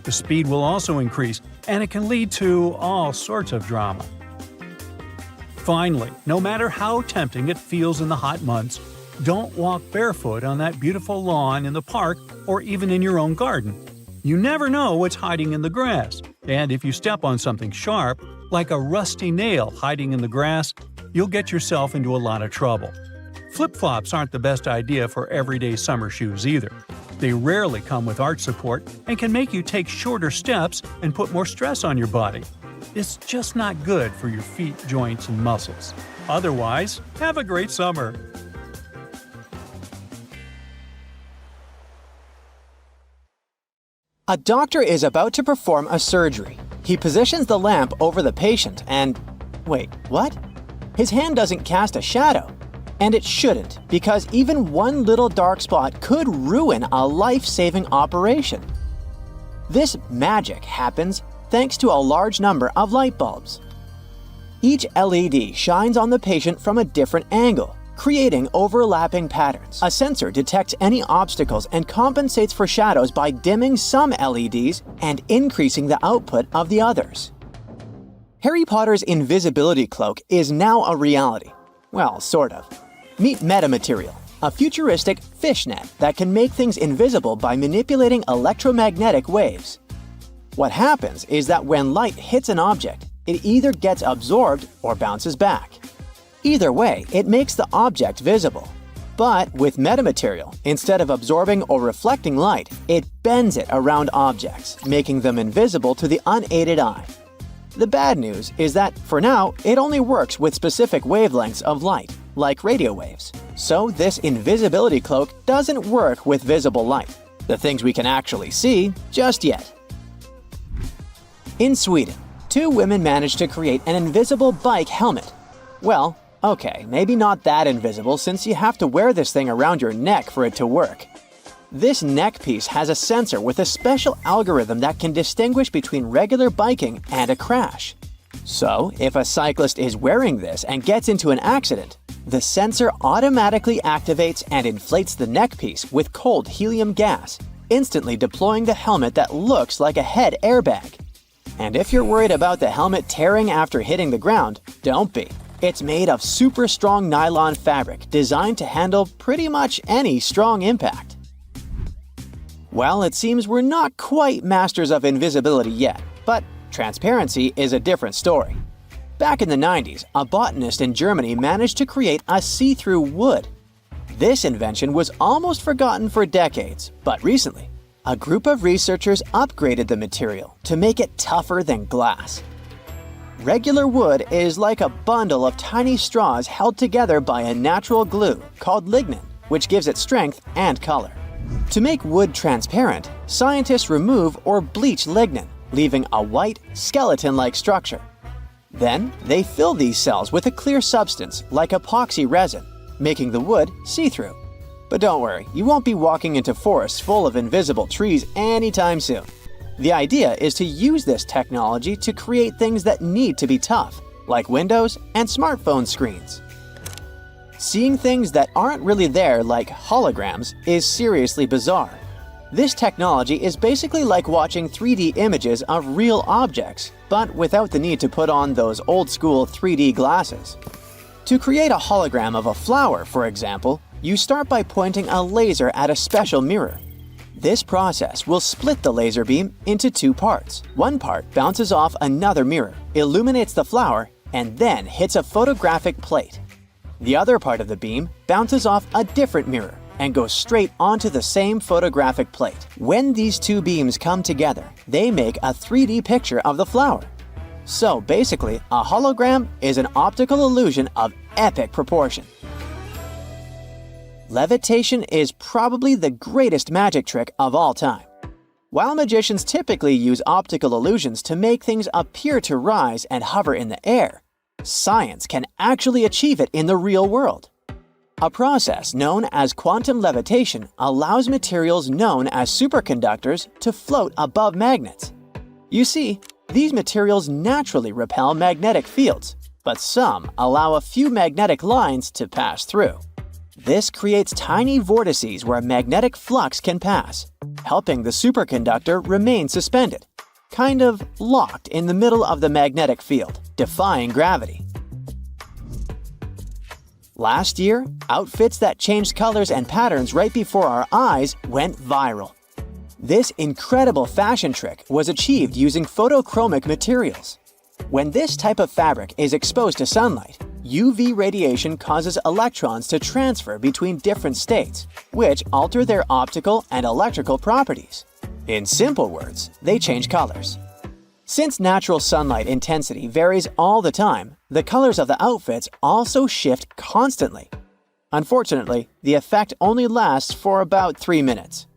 Speaker 2: The speed will also increase, and it can lead to all sorts of drama. Finally, no matter how tempting it feels in the hot months, don't walk barefoot on that beautiful lawn in the park or even in your own garden. You never know what's hiding in the grass, and if you step on something sharp, like a rusty nail hiding in the grass, you'll get yourself into a lot of trouble. Flip-flops aren't the best idea for everyday summer shoes either. They rarely come with arch support and can make you take shorter steps and put more stress on your body. It's just not good for your feet, joints, and muscles. Otherwise, have a great summer!
Speaker 4: A doctor is about to perform a surgery. He positions the lamp over the patient and… wait, what? His hand doesn't cast a shadow. And it shouldn't, because even one little dark spot could ruin a life-saving operation. This magic happens thanks to a large number of light bulbs. Each LED shines on the patient from a different angle, creating overlapping patterns. A sensor detects any obstacles and compensates for shadows by dimming some LEDs and increasing the output of the others. Harry Potter's invisibility cloak is now a reality. Well, sort of. Meet Metamaterial, a futuristic fishnet that can make things invisible by manipulating electromagnetic waves. What happens is that when light hits an object, it either gets absorbed or bounces back. Either way, it makes the object visible. But with metamaterial, instead of absorbing or reflecting light, it bends it around objects, making them invisible to the unaided eye. The bad news is that, for now, it only works with specific wavelengths of light, like radio waves. So this invisibility cloak doesn't work with visible light, the things we can actually see, just yet. In Sweden, two women managed to create an invisible bike helmet. Well, okay, maybe not that invisible since you have to wear this thing around your neck for it to work. This neck piece has a sensor with a special algorithm that can distinguish between regular biking and a crash. So, if a cyclist is wearing this and gets into an accident, the sensor automatically activates and inflates the neck piece with cold helium gas, instantly deploying the helmet that looks like a head airbag. And if you're worried about the helmet tearing after hitting the ground, don't be. It's made of super strong nylon fabric designed to handle pretty much any strong impact. Well, it seems we're not quite masters of invisibility yet, but transparency is a different story. Back in the 90s, a botanist in Germany managed to create a see-through wood. This invention was almost forgotten for decades, but recently, a group of researchers upgraded the material to make it tougher than glass. Regular wood is like a bundle of tiny straws held together by a natural glue called lignin, which gives it strength and color. To make wood transparent, scientists remove or bleach lignin, leaving a white, skeleton-like structure. Then, they fill these cells with a clear substance like epoxy resin, making the wood see-through. But don't worry, you won't be walking into forests full of invisible trees anytime soon. The idea is to use this technology to create things that need to be tough, like windows and smartphone screens. Seeing things that aren't really there, like holograms, is seriously bizarre. This technology is basically like watching 3D images of real objects, but without the need to put on those old-school 3D glasses. To create a hologram of a flower, for example, you start by pointing a laser at a special mirror. This process will split the laser beam into two parts. One part bounces off another mirror, illuminates the flower, and then hits a photographic plate. The other part of the beam bounces off a different mirror and goes straight onto the same photographic plate. When these two beams come together, they make a 3D picture of the flower. So basically, a hologram is an optical illusion of epic proportion. Levitation is probably the greatest magic trick of all time. While magicians typically use optical illusions to make things appear to rise and hover in the air, science can actually achieve it in the real world. A process known as quantum levitation allows materials known as superconductors to float above magnets. You see, these materials naturally repel magnetic fields, but some allow a few magnetic lines to pass through. This creates tiny vortices where magnetic flux can pass, helping the superconductor remain suspended, kind of locked in the middle of the magnetic field, defying gravity. Last year, outfits that changed colors and patterns right before our eyes went viral. This incredible fashion trick was achieved using photochromic materials. When this type of fabric is exposed to sunlight, UV radiation causes electrons to transfer between different states, which alter their optical and electrical properties. In simple words, they change colors. Since natural sunlight intensity varies all the time, the colors of the outfits also shift constantly. Unfortunately, the effect only lasts for about 3 minutes.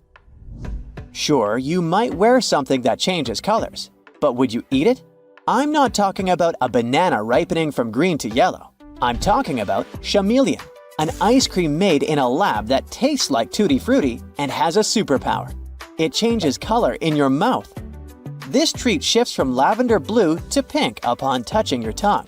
Speaker 4: Sure, you might wear something that changes colors, but would you eat it? I'm not talking about a banana ripening from green to yellow. I'm talking about chameleon, an ice cream made in a lab that tastes like Tutti Frutti and has a superpower. It changes color in your mouth. This treat shifts from lavender blue to pink upon touching your tongue.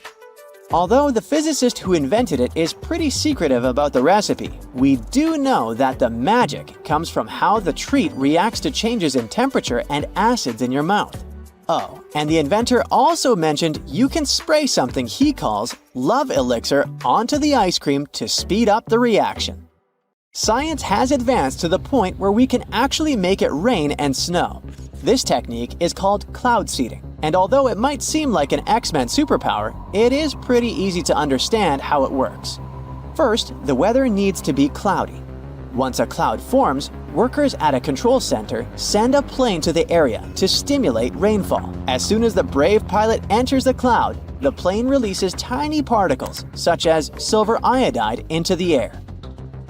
Speaker 4: Although the physicist who invented it is pretty secretive about the recipe, we do know that the magic comes from how the treat reacts to changes in temperature and acids in your mouth. Oh, and the inventor also mentioned you can spray something he calls love elixir onto the ice cream to speed up the reaction. Science has advanced to the point where we can actually make it rain and snow. This technique is called cloud seeding, and although it might seem like an X-Men superpower, it is pretty easy to understand how it works. First, the weather needs to be cloudy. Once a cloud forms, workers at a control center send a plane to the area to stimulate rainfall. As soon as the brave pilot enters the cloud, the plane releases tiny particles, such as silver iodide, into the air.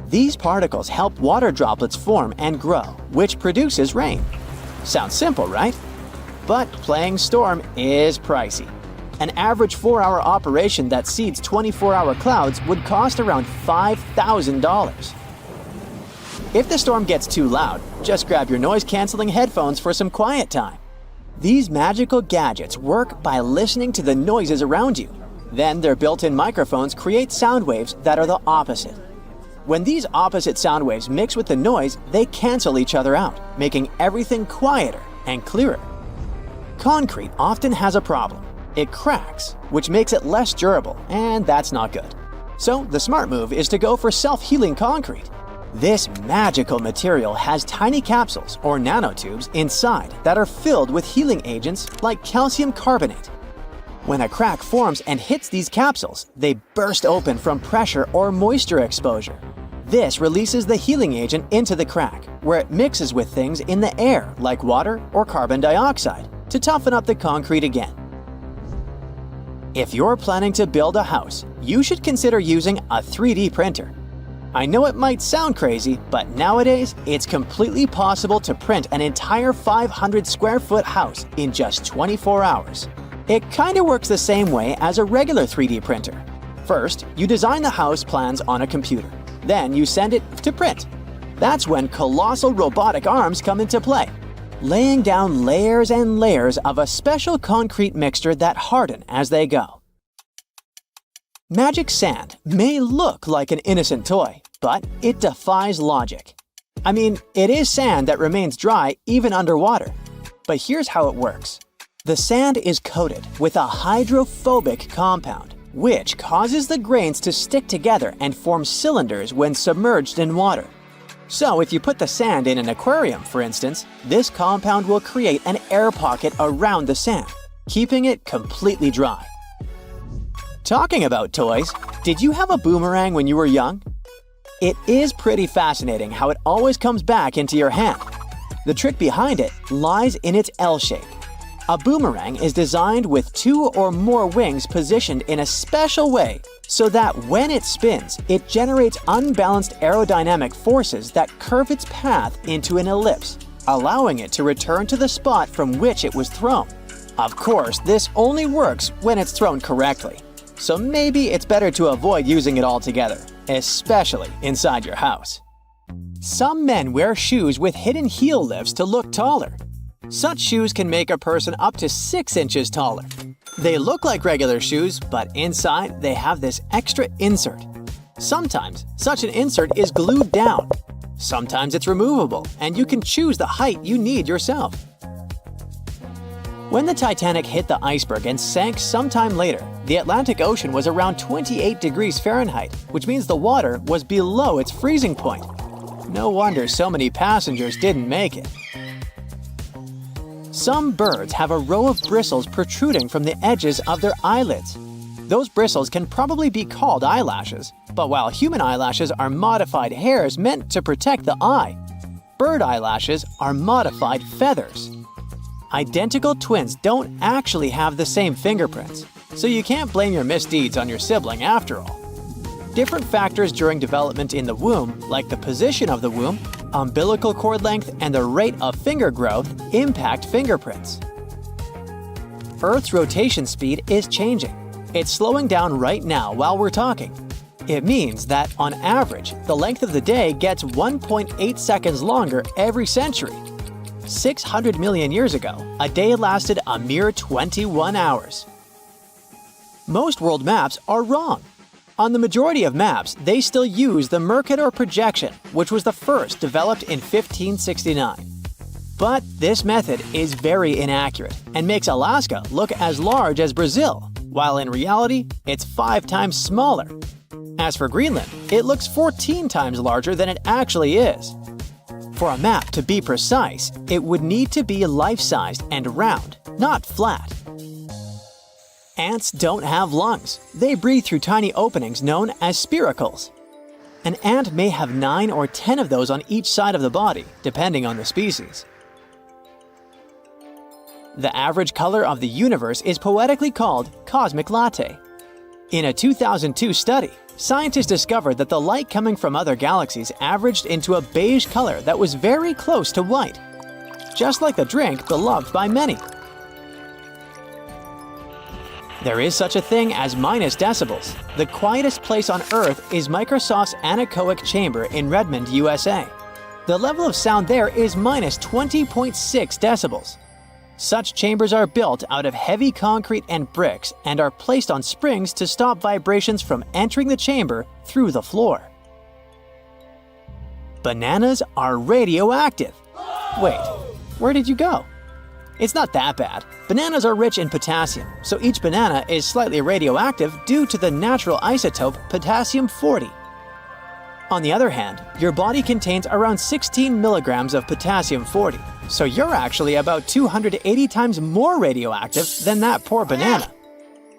Speaker 4: These particles help water droplets form and grow, which produces rain. Sounds simple, right? But playing storm is pricey. An average 4-hour operation that seeds 24-hour clouds would cost around $5,000. If the storm gets too loud, just grab your noise-canceling headphones for some quiet time. These magical gadgets work by listening to the noises around you. Then their built-in microphones create sound waves that are the opposite. When these opposite sound waves mix with the noise, they cancel each other out, making everything quieter and clearer. Concrete often has a problem. It cracks, which makes it less durable, and that's not good. So the smart move is to go for self-healing concrete. This magical material has tiny capsules or nanotubes inside that are filled with healing agents like calcium carbonate. When a crack forms and hits these capsules, they burst open from pressure or moisture exposure. This releases the healing agent into the crack, where it mixes with things in the air like water or carbon dioxide to toughen up the concrete again. If you're planning to build a house, you should consider using a 3D printer. I know it might sound crazy, but nowadays it's completely possible to print an entire 500 square foot house in just 24 hours. It kinda works the same way as a regular 3D printer. First, you design the house plans on a computer. Then you send it to print. That's when colossal robotic arms come into play, laying down layers and layers of a special concrete mixture that harden as they go. Magic sand may look like an innocent toy, but it defies logic. I mean, it is sand that remains dry even underwater. But here's how it works. The sand is coated with a hydrophobic compound, which causes the grains to stick together and form cylinders when submerged in water. So if you put the sand in an aquarium, for instance, this compound will create an air pocket around the sand, keeping it completely dry. Talking about toys, did you have a boomerang when you were young? It is pretty fascinating how it always comes back into your hand. The trick behind it lies in its L shape. A boomerang is designed with 2 or more wings positioned in a special way so that when it spins, it generates unbalanced aerodynamic forces that curve its path into an ellipse, allowing it to return to the spot from which it was thrown. Of course, this only works when it's thrown correctly, so maybe it's better to avoid using it altogether. especially inside your house. Some men wear shoes with hidden heel lifts to look taller. Such shoes can make a person up to 6 inches taller. They look like regular shoes, but inside they have this extra insert. Sometimes such an insert is glued down. Sometimes it's removable, and you can choose the height you need yourself. When the Titanic hit the iceberg and sank sometime later, the Atlantic Ocean was around 28 degrees Fahrenheit, which means the water was below its freezing point. No wonder so many passengers didn't make it. Some birds have a row of bristles protruding from the edges of their eyelids. Those bristles can probably be called eyelashes, but while human eyelashes are modified hairs meant to protect the eye, bird eyelashes are modified feathers. Identical twins don't actually have the same fingerprints, so you can't blame your misdeeds on your sibling after all. Different factors during development in the womb, like the position of the womb, umbilical cord length, and the rate of finger growth, impact fingerprints. Earth's rotation speed is changing. It's slowing down right now while we're talking. It means that, on average, the length of the day gets 1.8 seconds longer every century. 600 million years ago, a day lasted a mere 21 hours. Most world maps are wrong. On the majority of maps, they still use the Mercator projection, which was the first developed in 1569. But this method is very inaccurate and makes Alaska look as large as Brazil, while in reality, it's 5 times smaller. As for Greenland, it looks 14 times larger than it actually is. For a map to be precise, it would need to be life-sized and round, not flat. Ants don't have lungs. They breathe through tiny openings known as spiracles. An ant may have 9 or 10 of those on each side of the body, depending on the species. The average color of the universe is poetically called cosmic latte. In a 2002 study, scientists discovered that the light coming from other galaxies averaged into a beige color that was very close to white, just like the drink beloved by many. There is such a thing as minus decibels. The quietest place on Earth is Microsoft's anechoic chamber in Redmond, USA. The level of sound there is minus 20.6 decibels. Such chambers are built out of heavy concrete and bricks and are placed on springs to stop vibrations from entering the chamber through the floor. Bananas are radioactive. Wait, where did you go? It's not that bad. Bananas are rich in potassium, so each banana is slightly radioactive due to the natural isotope potassium-40. On the other hand, your body contains around 16 milligrams of potassium-40, so you're actually about 280 times more radioactive than that poor banana.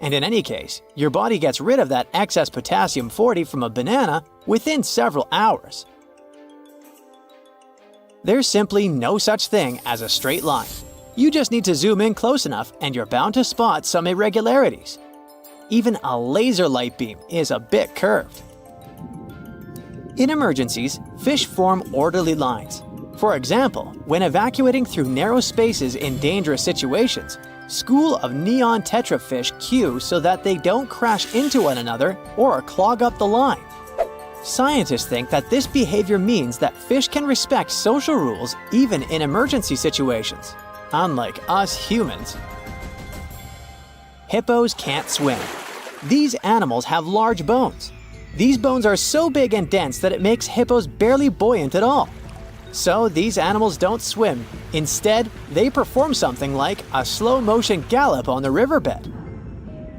Speaker 4: And in any case, your body gets rid of that excess potassium-40 from a banana within several hours. There's simply no such thing as a straight line. You just need to zoom in close enough and you're bound to spot some irregularities. Even a laser light beam is a bit curved. In emergencies, fish form orderly lines. For example, when evacuating through narrow spaces in dangerous situations, school of neon tetrafish queue so that they don't crash into one another or clog up the line. Scientists think that this behavior means that fish can respect social rules even in emergency situations, unlike us humans. Hippos can't swim. These animals have large bones. These bones are so big and dense that it makes hippos barely buoyant at all. So these animals don't swim. Instead, they perform something like a slow-motion gallop on the riverbed.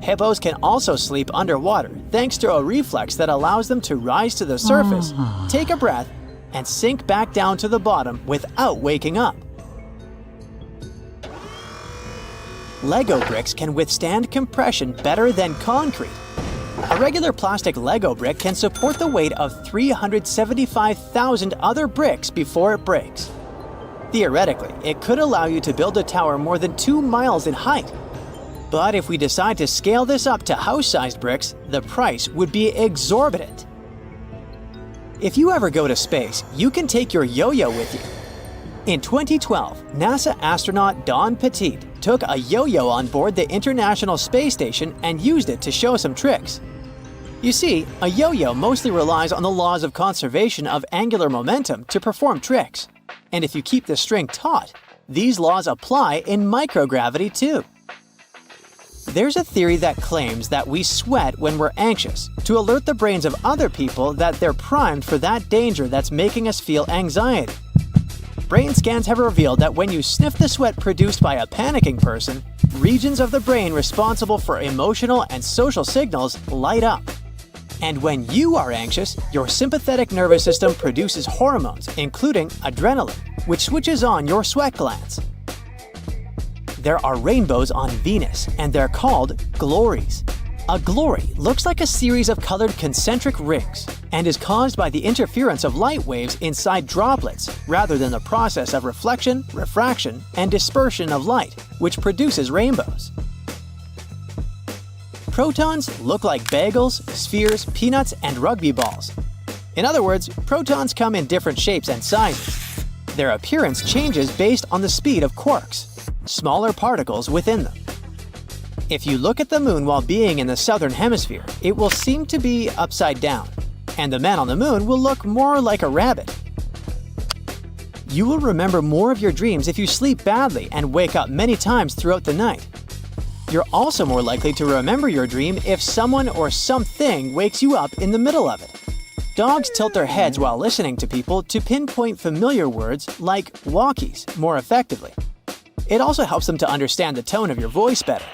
Speaker 4: Hippos can also sleep underwater thanks to a reflex that allows them to rise to the surface, take a breath, and sink back down to the bottom without waking up. Lego bricks can withstand compression better than concrete. A regular plastic Lego brick can support the weight of 375,000 other bricks before it breaks. Theoretically, it could allow you to build a tower more than 2 miles in height. But if we decide to scale this up to house-sized bricks, the price would be exorbitant. If you ever go to space, you can take your yo-yo with you. In 2012, NASA astronaut Don Petit took a yo-yo on board the International Space Station and used it to show some tricks. You see, a yo-yo mostly relies on the laws of conservation of angular momentum to perform tricks. And if you keep the string taut, these laws apply in microgravity too. There's a theory that claims that we sweat when we're anxious to alert the brains of other people that they're primed for that danger that's making us feel anxiety. Brain scans have revealed that when you sniff the sweat produced by a panicking person, regions of the brain responsible for emotional and social signals light up. And when you are anxious, your sympathetic nervous system produces hormones, including adrenaline, which switches on your sweat glands. There are rainbows on Venus, and they're called glories. A glory looks like a series of colored concentric rings and is caused by the interference of light waves inside droplets rather than the process of reflection, refraction, and dispersion of light, which produces rainbows. Protons look like bagels, spheres, peanuts, and rugby balls. In other words, protons come in different shapes and sizes. Their appearance changes based on the speed of quarks, smaller particles within them. If you look at the moon while being in the southern hemisphere, it will seem to be upside down, and the man on the moon will look more like a rabbit. You will remember more of your dreams if you sleep badly and wake up many times throughout the night. You're also more likely to remember your dream if someone or something wakes you up in the middle of it. Dogs tilt their heads while listening to people to pinpoint familiar words like walkies more effectively. It also helps them to understand the tone of your voice better.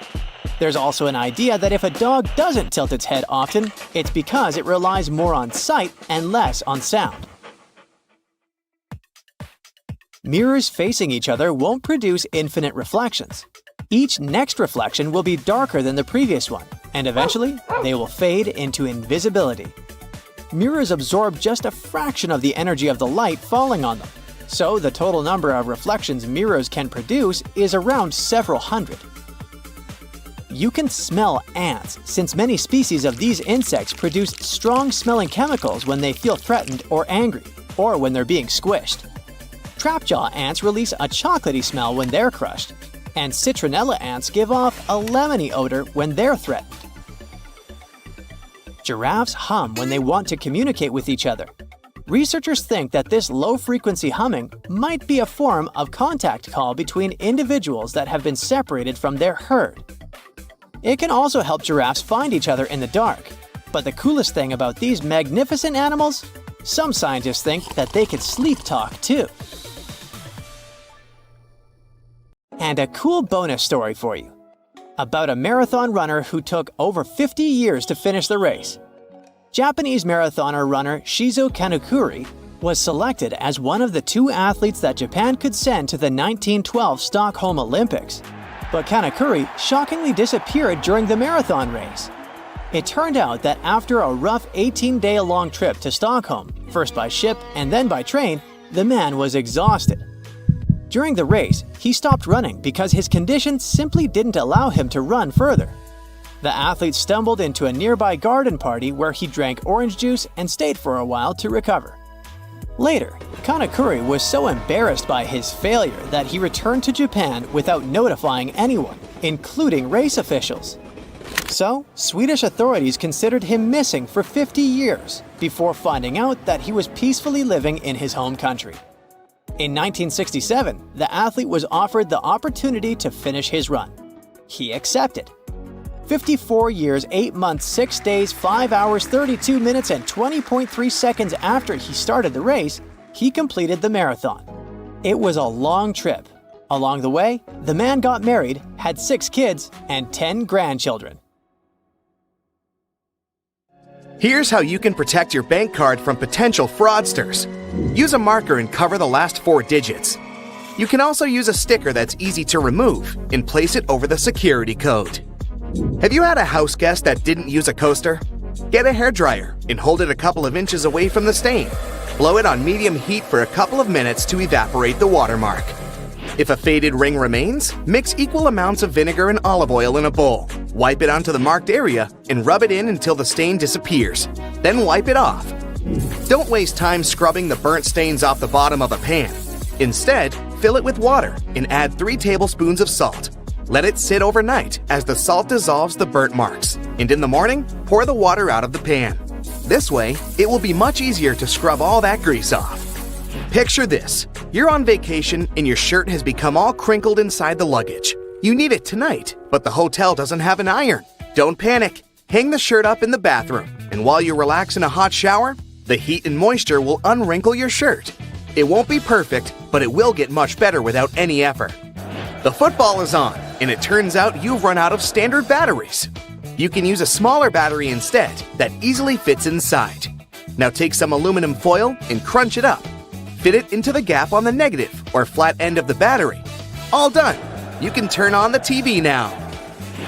Speaker 4: There's also an idea that if a dog doesn't tilt its head often, it's because it relies more on sight and less on sound. Mirrors facing each other won't produce infinite reflections. Each next reflection will be darker than the previous one, and eventually, they will fade into invisibility. Mirrors absorb just a fraction of the energy of the light falling on them, so the total number of reflections mirrors can produce is around several hundred. You can smell ants, since many species of these insects produce strong-smelling chemicals when they feel threatened or angry, or when they're being squished. Trapjaw ants release a chocolatey smell when they're crushed, and citronella ants give off a lemony odor when they're threatened. Giraffes hum when they want to communicate with each other. Researchers think that this low-frequency humming might be a form of contact call between individuals that have been separated from their herd. It can also help giraffes find each other in the dark. But the coolest thing about these magnificent animals? Some scientists think that they could sleep talk too. And a cool bonus story for you. About a marathon runner who took over 50 years to finish the race. Japanese marathoner runner Shizo Kanekuri was selected as one of the 2 athletes that Japan could send to the 1912 Stockholm Olympics. But Kanekuri shockingly disappeared during the marathon race. It turned out that after a rough 18-day-long trip to Stockholm, first by ship and then by train, the man was exhausted. During the race, he stopped running because his condition simply didn't allow him to run further. The athlete stumbled into a nearby garden party where he drank orange juice and stayed for a while to recover. Later, Kanekuri was so embarrassed by his failure that he returned to Japan without notifying anyone, including race officials. So, Swedish authorities considered him missing for 50 years before finding out that he was peacefully living in his home country. In 1967, the athlete was offered the opportunity to finish his run. He accepted. 54 years, 8 months, 6 days, 5 hours, 32 minutes, and 20.3 seconds after he started the race, he completed the marathon. It was a long trip. Along the way, the man got married, had 6 kids, and 10 grandchildren.
Speaker 5: Here's how you can protect your bank card from potential fraudsters. Use a marker and cover the last 4 digits. You can also use a sticker that's easy to remove and place it over the security code. Have you had a house guest that didn't use a coaster? Get a hairdryer and hold it a couple of inches away from the stain. Blow it on medium heat for a couple of minutes to evaporate the watermark. If a faded ring remains, mix equal amounts of vinegar and olive oil in a bowl. Wipe it onto the marked area and rub it in until the stain disappears. Then wipe it off. Don't waste time scrubbing the burnt stains off the bottom of a pan. Instead, fill it with water and add 3 tablespoons of salt. Let it sit overnight as the salt dissolves the burnt marks, and in the morning, pour the water out of the pan. This way, it will be much easier to scrub all that grease off. Picture this. You're on vacation and your shirt has become all crinkled inside the luggage. You need it tonight, but the hotel doesn't have an iron. Don't panic. Hang the shirt up in the bathroom, and while you relax in a hot shower, the heat and moisture will unwrinkle your shirt. It won't be perfect, but it will get much better without any effort. The football is on, and it turns out you've run out of standard batteries. You can use a smaller battery instead that easily fits inside. Now take some aluminum foil and crunch it up. Fit it into the gap on the negative or flat end of the battery. All done. You can turn on the TV now.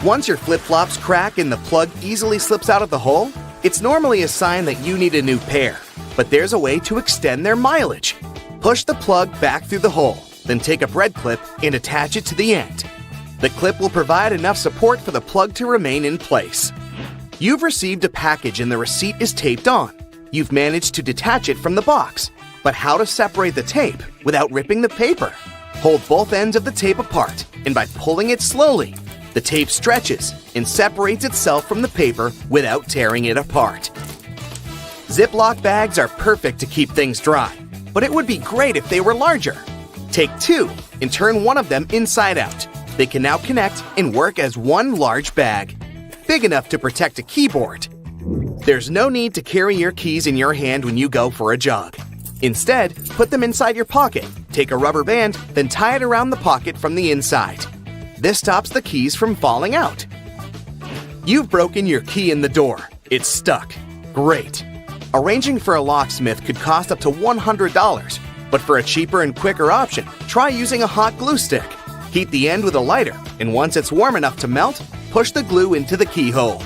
Speaker 5: Once your flip-flops crack and the plug easily slips out of the hole, it's normally a sign that you need a new pair. But there's a way to extend their mileage. Push the plug back through the hole, then take a bread clip and attach it to the end. The clip will provide enough support for the plug to remain in place. You've received a package and the receipt is taped on. You've managed to detach it from the box. But how to separate the tape without ripping the paper? Hold both ends of the tape apart, and by pulling it slowly, the tape stretches and separates itself from the paper without tearing it apart. Ziploc bags are perfect to keep things dry, but it would be great if they were larger. Take two and turn one of them inside out. They can now connect and work as one large bag, big enough to protect a keyboard. There's no need to carry your keys in your hand when you go for a jog. Instead, put them inside your pocket, take a rubber band, then tie it around the pocket from the inside. This stops the keys from falling out. You've broken your key in the door. It's stuck. Great. Arranging for a locksmith could cost up to $100, but for a cheaper and quicker option, try using a hot glue stick. Heat the end with a lighter, and once it's warm enough to melt, push the glue into the keyhole.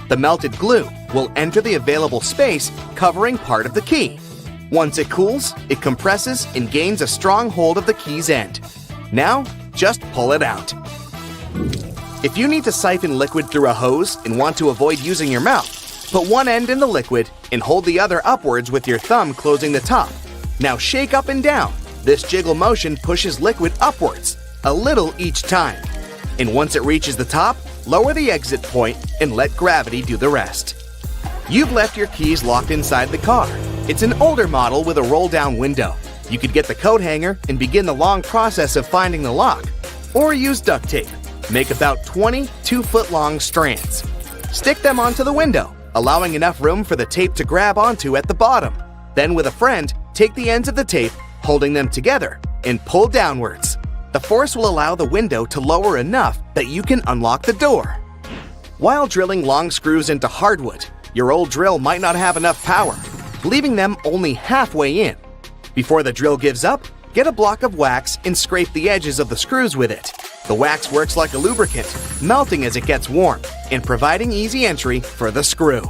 Speaker 5: The melted glue will enter the available space, covering part of the key. Once it cools, it compresses and gains a strong hold of the key's end. Now, just pull it out. If you need to siphon liquid through a hose and want to avoid using your mouth, put one end in the liquid and hold the other upwards with your thumb closing the top. Now shake up and down. This jiggle motion pushes liquid upwards, a little each time. And once it reaches the top, lower the exit point and let gravity do the rest. You've left your keys locked inside the car. It's an older model with a roll-down window. You could get the coat hanger and begin the long process of finding the lock. Or use duct tape. Make about 20 2-foot-long strands. Stick them onto the window, allowing enough room for the tape to grab onto at the bottom. Then with a friend, take the ends of the tape, holding them together, and pull downwards. The force will allow the window to lower enough that you can unlock the door. While drilling long screws into hardwood, your old drill might not have enough power, leaving them only halfway in. Before the drill gives up, get a block of wax and scrape the edges of the screws with it. The wax works like a lubricant, melting as it gets warm and providing easy entry for the screw.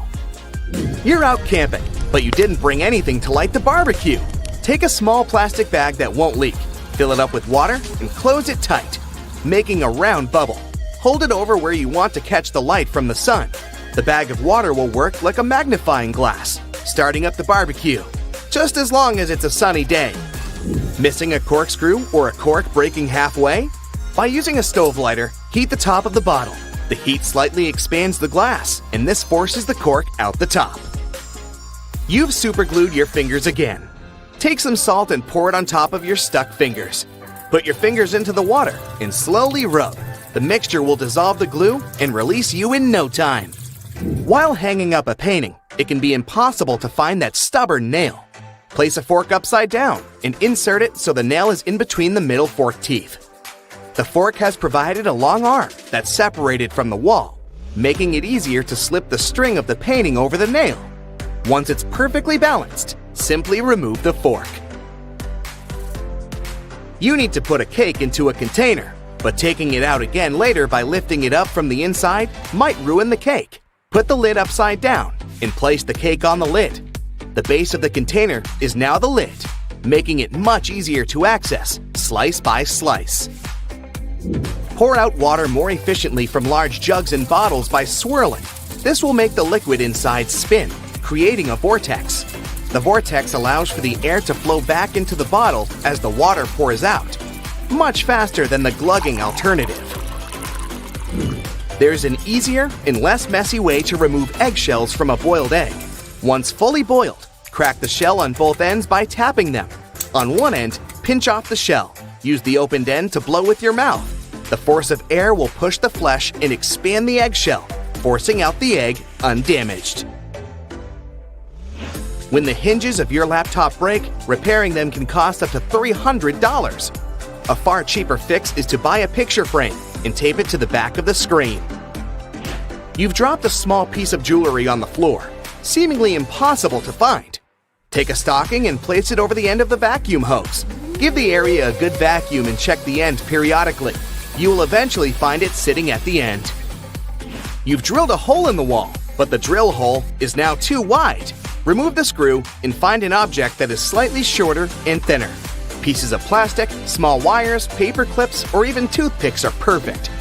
Speaker 5: You're out camping, but you didn't bring anything to light the barbecue. Take a small plastic bag that won't leak, fill it up with water, and close it tight, making a round bubble. Hold it over where you want to catch the light from the sun. The bag of water will work like a magnifying glass, starting up the barbecue, just as long as it's a sunny day. Missing a corkscrew or a cork breaking halfway? By using a stove lighter, heat the top of the bottle. The heat slightly expands the glass, and this forces the cork out the top. You've superglued your fingers again. Take some salt and pour it on top of your stuck fingers. Put your fingers into the water and slowly rub. The mixture will dissolve the glue and release you in no time. While hanging up a painting, it can be impossible to find that stubborn nail. Place a fork upside down and insert it so the nail is in between the middle fork teeth. The fork has provided a long arm that's separated from the wall, making it easier to slip the string of the painting over the nail. Once it's perfectly balanced, simply remove the fork. You need to put a cake into a container, but taking it out again later by lifting it up from the inside might ruin the cake. Put the lid upside down and place the cake on the lid. The base of the container is now the lid, making it much easier to access, slice by slice. Pour out water more efficiently from large jugs and bottles by swirling. This will make the liquid inside spin, creating a vortex. The vortex allows for the air to flow back into the bottle as the water pours out, much faster than the glugging alternative. There's an easier and less messy way to remove eggshells from a boiled egg. Once fully boiled, crack the shell on both ends by tapping them. On one end, pinch off the shell. Use the opened end to blow with your mouth. The force of air will push the flesh and expand the eggshell, forcing out the egg undamaged. When the hinges of your laptop break, repairing them can cost up to $300. A far cheaper fix is to buy a picture frame and tape it to the back of the screen. You've dropped a small piece of jewelry on the floor, seemingly impossible to find. Take a stocking and place it over the end of the vacuum hose. Give the area a good vacuum and check the end periodically. You will eventually find it sitting at the end. You've drilled a hole in the wall, but the drill hole is now too wide. Remove the screw and find an object that is slightly shorter and thinner. Pieces of plastic, small wires, paper clips, or even toothpicks are perfect.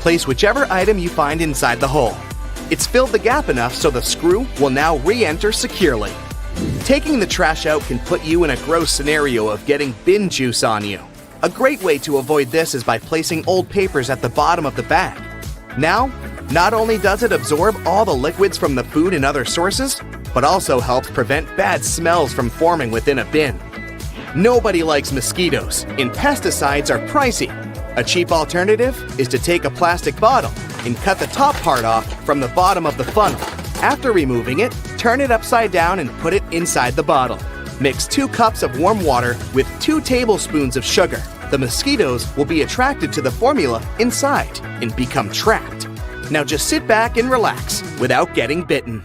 Speaker 5: Place whichever item you find inside the hole. It's filled the gap enough so the screw will now re-enter securely. Taking the trash out can put you in a gross scenario of getting bin juice on you. A great way to avoid this is by placing old papers at the bottom of the bag. Now, not only does it absorb all the liquids from the food and other sources, but also helps prevent bad smells from forming within a bin. Nobody likes mosquitoes, and pesticides are pricey. A cheap alternative is to take a plastic bottle and cut the top part off from the bottom of the funnel. After removing it, turn it upside down and put it inside the bottle. Mix 2 cups of warm water with 2 tablespoons of sugar. The mosquitoes will be attracted to the formula inside and become trapped. Now just sit back and relax without getting bitten.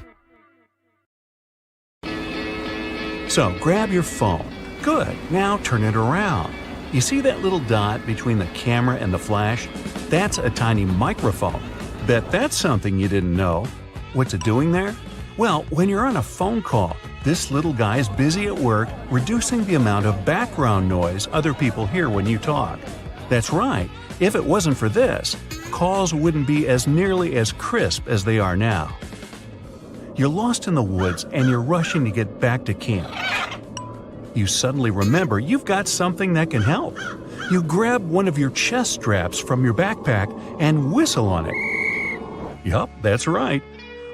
Speaker 2: So grab your phone. Good, now turn it around. You see that little dot between the camera and the flash? That's a tiny microphone. Bet that's something you didn't know. What's it doing there? Well, when you're on a phone call, this little guy is busy at work reducing the amount of background noise other people hear when you talk. That's right, if it wasn't for this, calls wouldn't be as nearly as crisp as they are now. You're lost in the woods and you're rushing to get back to camp. You suddenly remember you've got something that can help. You grab one of your chest straps from your backpack and whistle on it. Yup, that's right.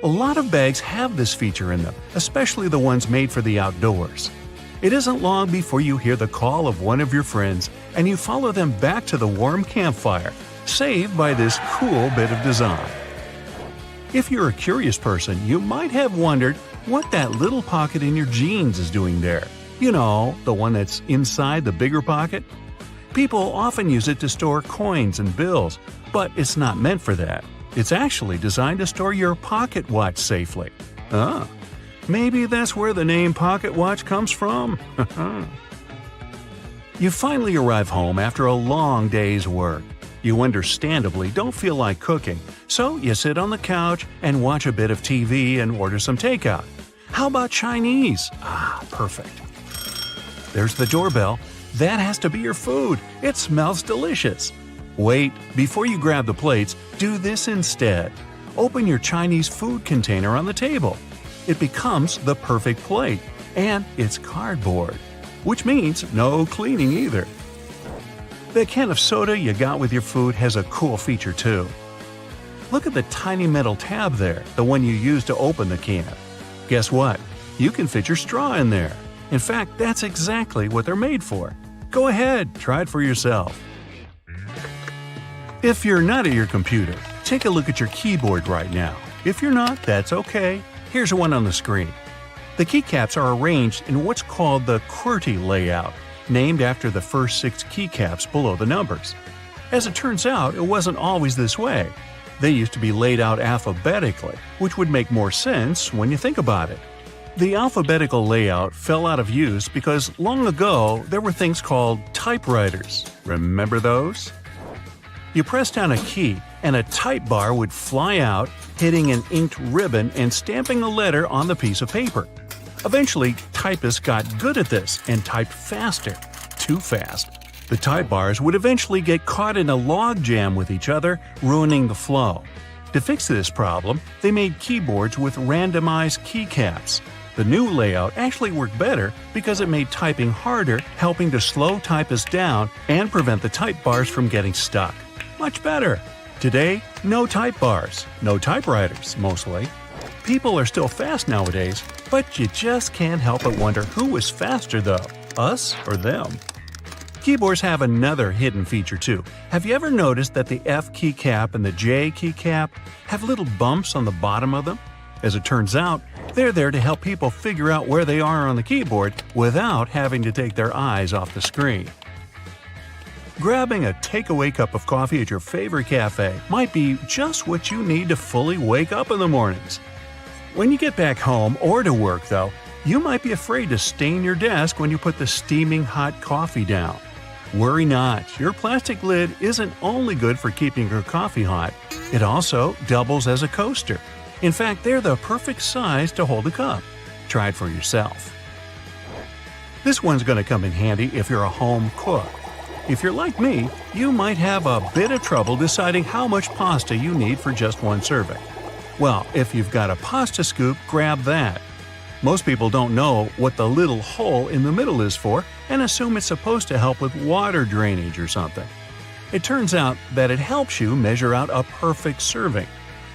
Speaker 2: A lot of bags have this feature in them, especially the ones made for the outdoors. It isn't long before you hear the call of one of your friends and you follow them back to the warm campfire, saved by this cool bit of design. If you're a curious person, you might have wondered what that little pocket in your jeans is doing there. You know, the one that's inside the bigger pocket? People often use it to store coins and bills, but it's not meant for that. It's actually designed to store your pocket watch safely. Maybe that's where the name pocket watch comes from. You finally arrive home after a long day's work. You understandably don't feel like cooking, so you sit on the couch and watch a bit of TV and order some takeout. How about Chinese? Perfect. There's the doorbell. That has to be your food. It smells delicious. Wait, before you grab the plates, do this instead. Open your Chinese food container on the table. It becomes the perfect plate, and it's cardboard, which means no cleaning either. The can of soda you got with your food has a cool feature too. Look at the tiny metal tab there, the one you use to open the can. Guess what? You can fit your straw in there. In fact, that's exactly what they're made for. Go ahead, try it for yourself. If you're not at your computer, take a look at your keyboard right now. If you're not, that's okay. Here's one on the screen. The keycaps are arranged in what's called the QWERTY layout, named after the first 6 keycaps below the numbers. As it turns out, it wasn't always this way. They used to be laid out alphabetically, which would make more sense when you think about it. The alphabetical layout fell out of use because long ago there were things called typewriters. Remember those? You press down a key and a type bar would fly out, hitting an inked ribbon and stamping a letter on the piece of paper. Eventually, typists got good at this and typed faster. Too fast. The type bars would eventually get caught in a log jam with each other, ruining the flow. To fix this problem, they made keyboards with randomized keycaps. The new layout actually worked better because it made typing harder, helping to slow typists down and prevent the type bars from getting stuck. Much better. Today, no type bars, no typewriters, mostly. People are still fast nowadays, but you just can't help but wonder who is faster though, us or them. Keyboards have another hidden feature too. Have you ever noticed that the F keycap and the J keycap have little bumps on the bottom of them? As it turns out, they're there to help people figure out where they are on the keyboard without having to take their eyes off the screen. Grabbing a takeaway cup of coffee at your favorite cafe might be just what you need to fully wake up in the mornings. When you get back home or to work, though, you might be afraid to stain your desk when you put the steaming hot coffee down. Worry not, your plastic lid isn't only good for keeping your coffee hot, it also doubles as a coaster. In fact, they're the perfect size to hold a cup. Try it for yourself. This one's going to come in handy if you're a home cook. If you're like me, you might have a bit of trouble deciding how much pasta you need for just one serving. Well, if you've got a pasta scoop, grab that. Most people don't know what the little hole in the middle is for and assume it's supposed to help with water drainage or something. It turns out that it helps you measure out a perfect serving.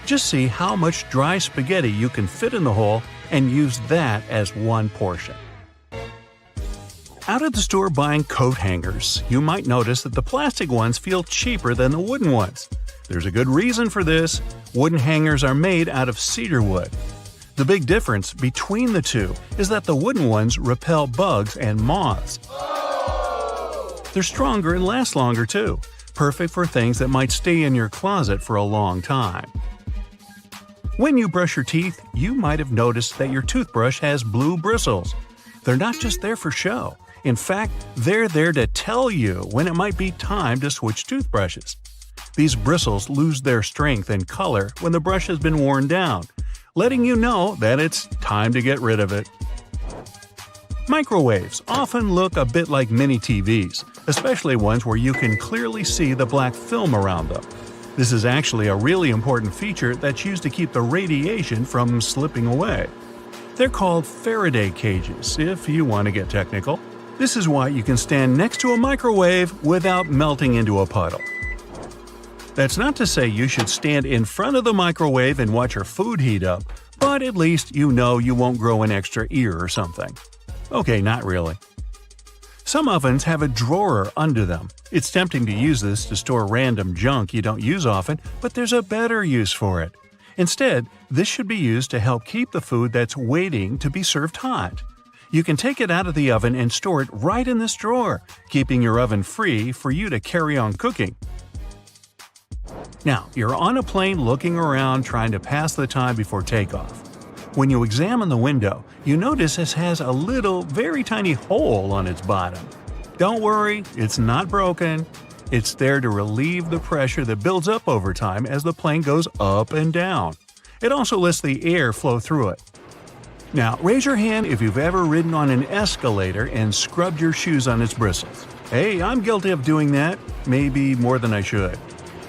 Speaker 2: Just see how much dry spaghetti you can fit in the hole and use that as one portion. Out at the store buying coat hangers, you might notice that the plastic ones feel cheaper than the wooden ones. There's a good reason for this. Wooden hangers are made out of cedar wood. The big difference between the two is that the wooden ones repel bugs and moths. They're stronger and last longer too, perfect for things that might stay in your closet for a long time. When you brush your teeth, you might have noticed that your toothbrush has blue bristles. They're not just there for show. In fact, they're there to tell you when it might be time to switch toothbrushes. These bristles lose their strength and color when the brush has been worn down, letting you know that it's time to get rid of it. Microwaves often look a bit like mini TVs, especially ones where you can clearly see the black film around them. This is actually a really important feature that's used to keep the radiation from slipping away. They're called Faraday cages, if you want to get technical. This is why you can stand next to a microwave without melting into a puddle. That's not to say you should stand in front of the microwave and watch your food heat up, but at least you know you won't grow an extra ear or something. Okay, not really. Some ovens have a drawer under them. It's tempting to use this to store random junk you don't use often, but there's a better use for it. Instead, this should be used to help keep the food that's waiting to be served hot. You can take it out of the oven and store it right in this drawer, keeping your oven free for you to carry on cooking. Now, you're on a plane looking around trying to pass the time before takeoff. When you examine the window, you notice it has a little, very tiny hole on its bottom. Don't worry, it's not broken. It's there to relieve the pressure that builds up over time as the plane goes up and down. It also lets the air flow through it. Now, raise your hand if you've ever ridden on an escalator and scrubbed your shoes on its bristles. Hey, I'm guilty of doing that, maybe more than I should.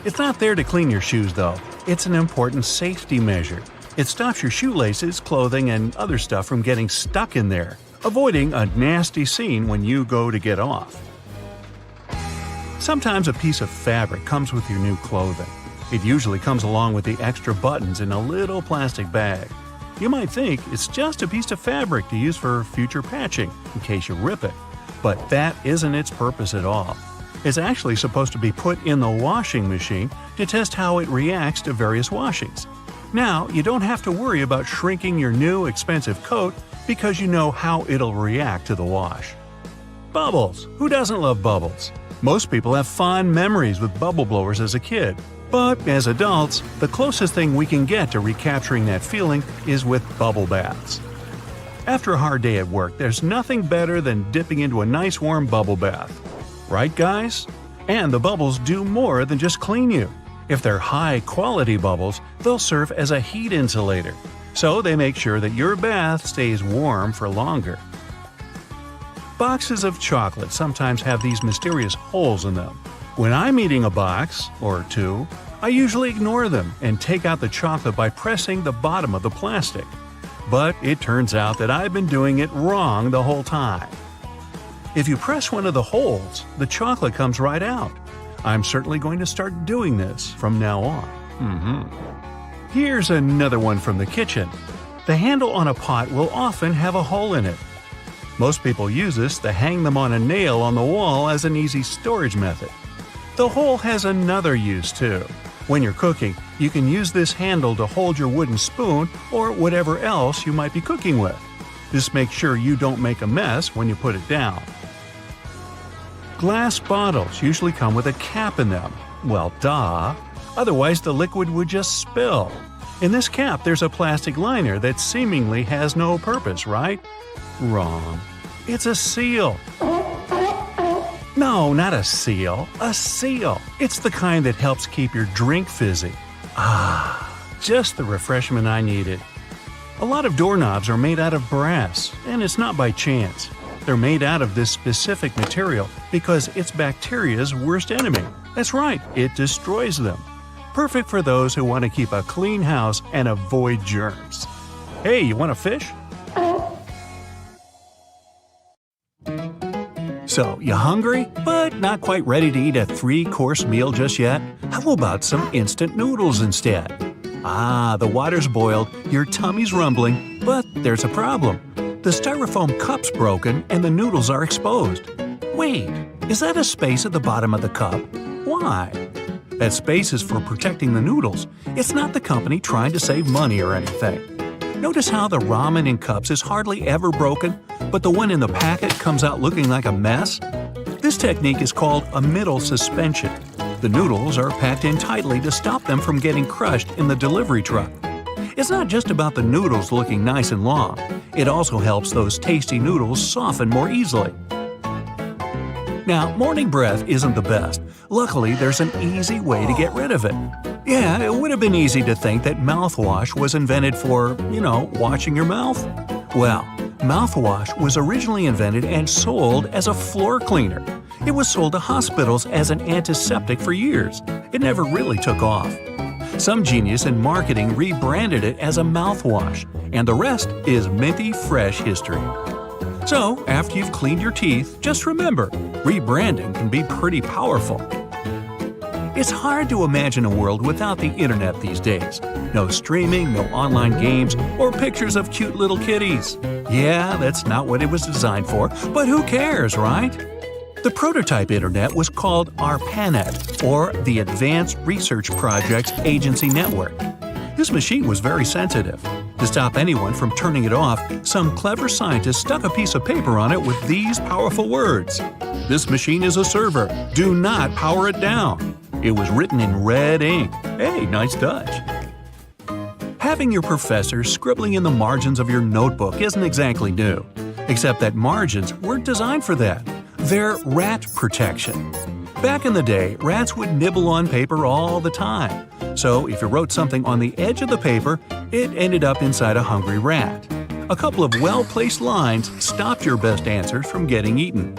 Speaker 2: It's not there to clean your shoes, though. It's an important safety measure. It stops your shoelaces, clothing, and other stuff from getting stuck in there, avoiding a nasty scene when you go to get off. Sometimes a piece of fabric comes with your new clothing. It usually comes along with the extra buttons in a little plastic bag. You might think it's just a piece of fabric to use for future patching, in case you rip it. But that isn't its purpose at all. It's actually supposed to be put in the washing machine to test how it reacts to various washings. Now, you don't have to worry about shrinking your new expensive coat because you know how it'll react to the wash. Bubbles! Who doesn't love bubbles? Most people have fond memories with bubble blowers as a kid. But as adults, the closest thing we can get to recapturing that feeling is with bubble baths. After a hard day at work, there's nothing better than dipping into a nice warm bubble bath. Right, guys? And the bubbles do more than just clean you. If they're high-quality bubbles, they'll serve as a heat insulator, so they make sure that your bath stays warm for longer. Boxes of chocolate sometimes have these mysterious holes in them. When I'm eating a box, or two, I usually ignore them and take out the chocolate by pressing the bottom of the plastic. But it turns out that I've been doing it wrong the whole time. If you press one of the holes, the chocolate comes right out. I'm certainly going to start doing this from now on. Here's another one from the kitchen. The handle on a pot will often have a hole in it. Most people use this to hang them on a nail on the wall as an easy storage method. The hole has another use too. When you're cooking, you can use this handle to hold your wooden spoon or whatever else you might be cooking with. This makes sure you don't make a mess when you put it down. Glass bottles usually come with a cap in them. Well, duh. Otherwise, the liquid would just spill. In this cap, there's a plastic liner that seemingly has no purpose, right? Wrong. It's a seal. No, not a seal. A seal. It's the kind that helps keep your drink fizzy. Just the refreshment I needed. A lot of doorknobs are made out of brass, and it's not by chance. They're made out of this specific material because it's bacteria's worst enemy. That's right, it destroys them. Perfect for those who want to keep a clean house and avoid germs. Hey, you want a fish? So, you hungry, but not quite ready to eat a 3-course meal just yet? How about some instant noodles instead? The water's boiled, your tummy's rumbling, but there's a problem. The styrofoam cup's broken and the noodles are exposed. Wait, is that a space at the bottom of the cup? Why? That space is for protecting the noodles. It's not the company trying to save money or anything. Notice how the ramen in cups is hardly ever broken, but the one in the packet comes out looking like a mess? This technique is called a middle suspension. The noodles are packed in tightly to stop them from getting crushed in the delivery truck. It's not just about the noodles looking nice and long. It also helps those tasty noodles soften more easily. Now, morning breath isn't the best. Luckily, there's an easy way to get rid of it. Yeah, it would have been easy to think that mouthwash was invented for, washing your mouth. Well, mouthwash was originally invented and sold as a floor cleaner. It was sold to hospitals as an antiseptic for years. It never really took off. Some genius in marketing rebranded it as a mouthwash, and the rest is minty fresh history. So, after you've cleaned your teeth, just remember, rebranding can be pretty powerful. It's hard to imagine a world without the internet these days. No streaming, no online games, or pictures of cute little kitties. Yeah, that's not what it was designed for, but who cares, right? The prototype internet was called ARPANET, or the Advanced Research Projects Agency Network. This machine was very sensitive. To stop anyone from turning it off, some clever scientists stuck a piece of paper on it with these powerful words. "This machine is a server. Do not power it down." It was written in red ink. Hey, nice touch. Having your professor scribbling in the margins of your notebook isn't exactly new, except that margins weren't designed for that. They're rat protection. Back in the day, rats would nibble on paper all the time. So if you wrote something on the edge of the paper, it ended up inside a hungry rat. A couple of well-placed lines stopped your best answers from getting eaten.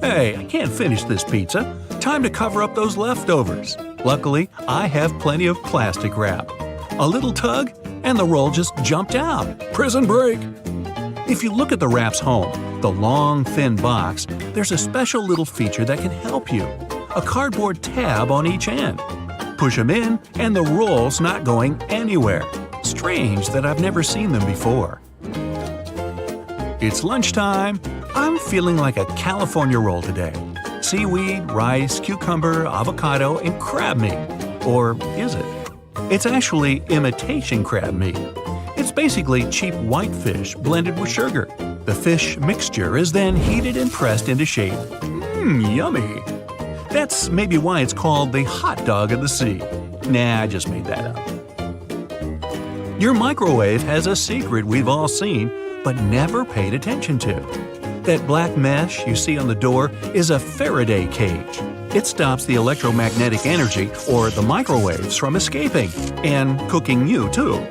Speaker 2: Hey, I can't finish this pizza. Time to cover up those leftovers. Luckily, I have plenty of plastic wrap. A little tug, and the roll just jumped out. Prison break! If you look at the wrap's home, the long, thin box, there's a special little feature that can help you. A cardboard tab on each end. Push them in, and the roll's not going anywhere. Strange that I've never seen them before. It's lunchtime. I'm feeling like a California roll today. Seaweed, rice, cucumber, avocado, and crab meat. Or is it? It's actually imitation crab meat. It's basically cheap white fish blended with sugar. The fish mixture is then heated and pressed into shape. Yummy! That's maybe why it's called the hot dog of the sea. Nah, I just made that up. Your microwave has a secret we've all seen, but never paid attention to. That black mesh you see on the door is a Faraday cage. It stops the electromagnetic energy, or the microwaves, from escaping. And cooking you, too.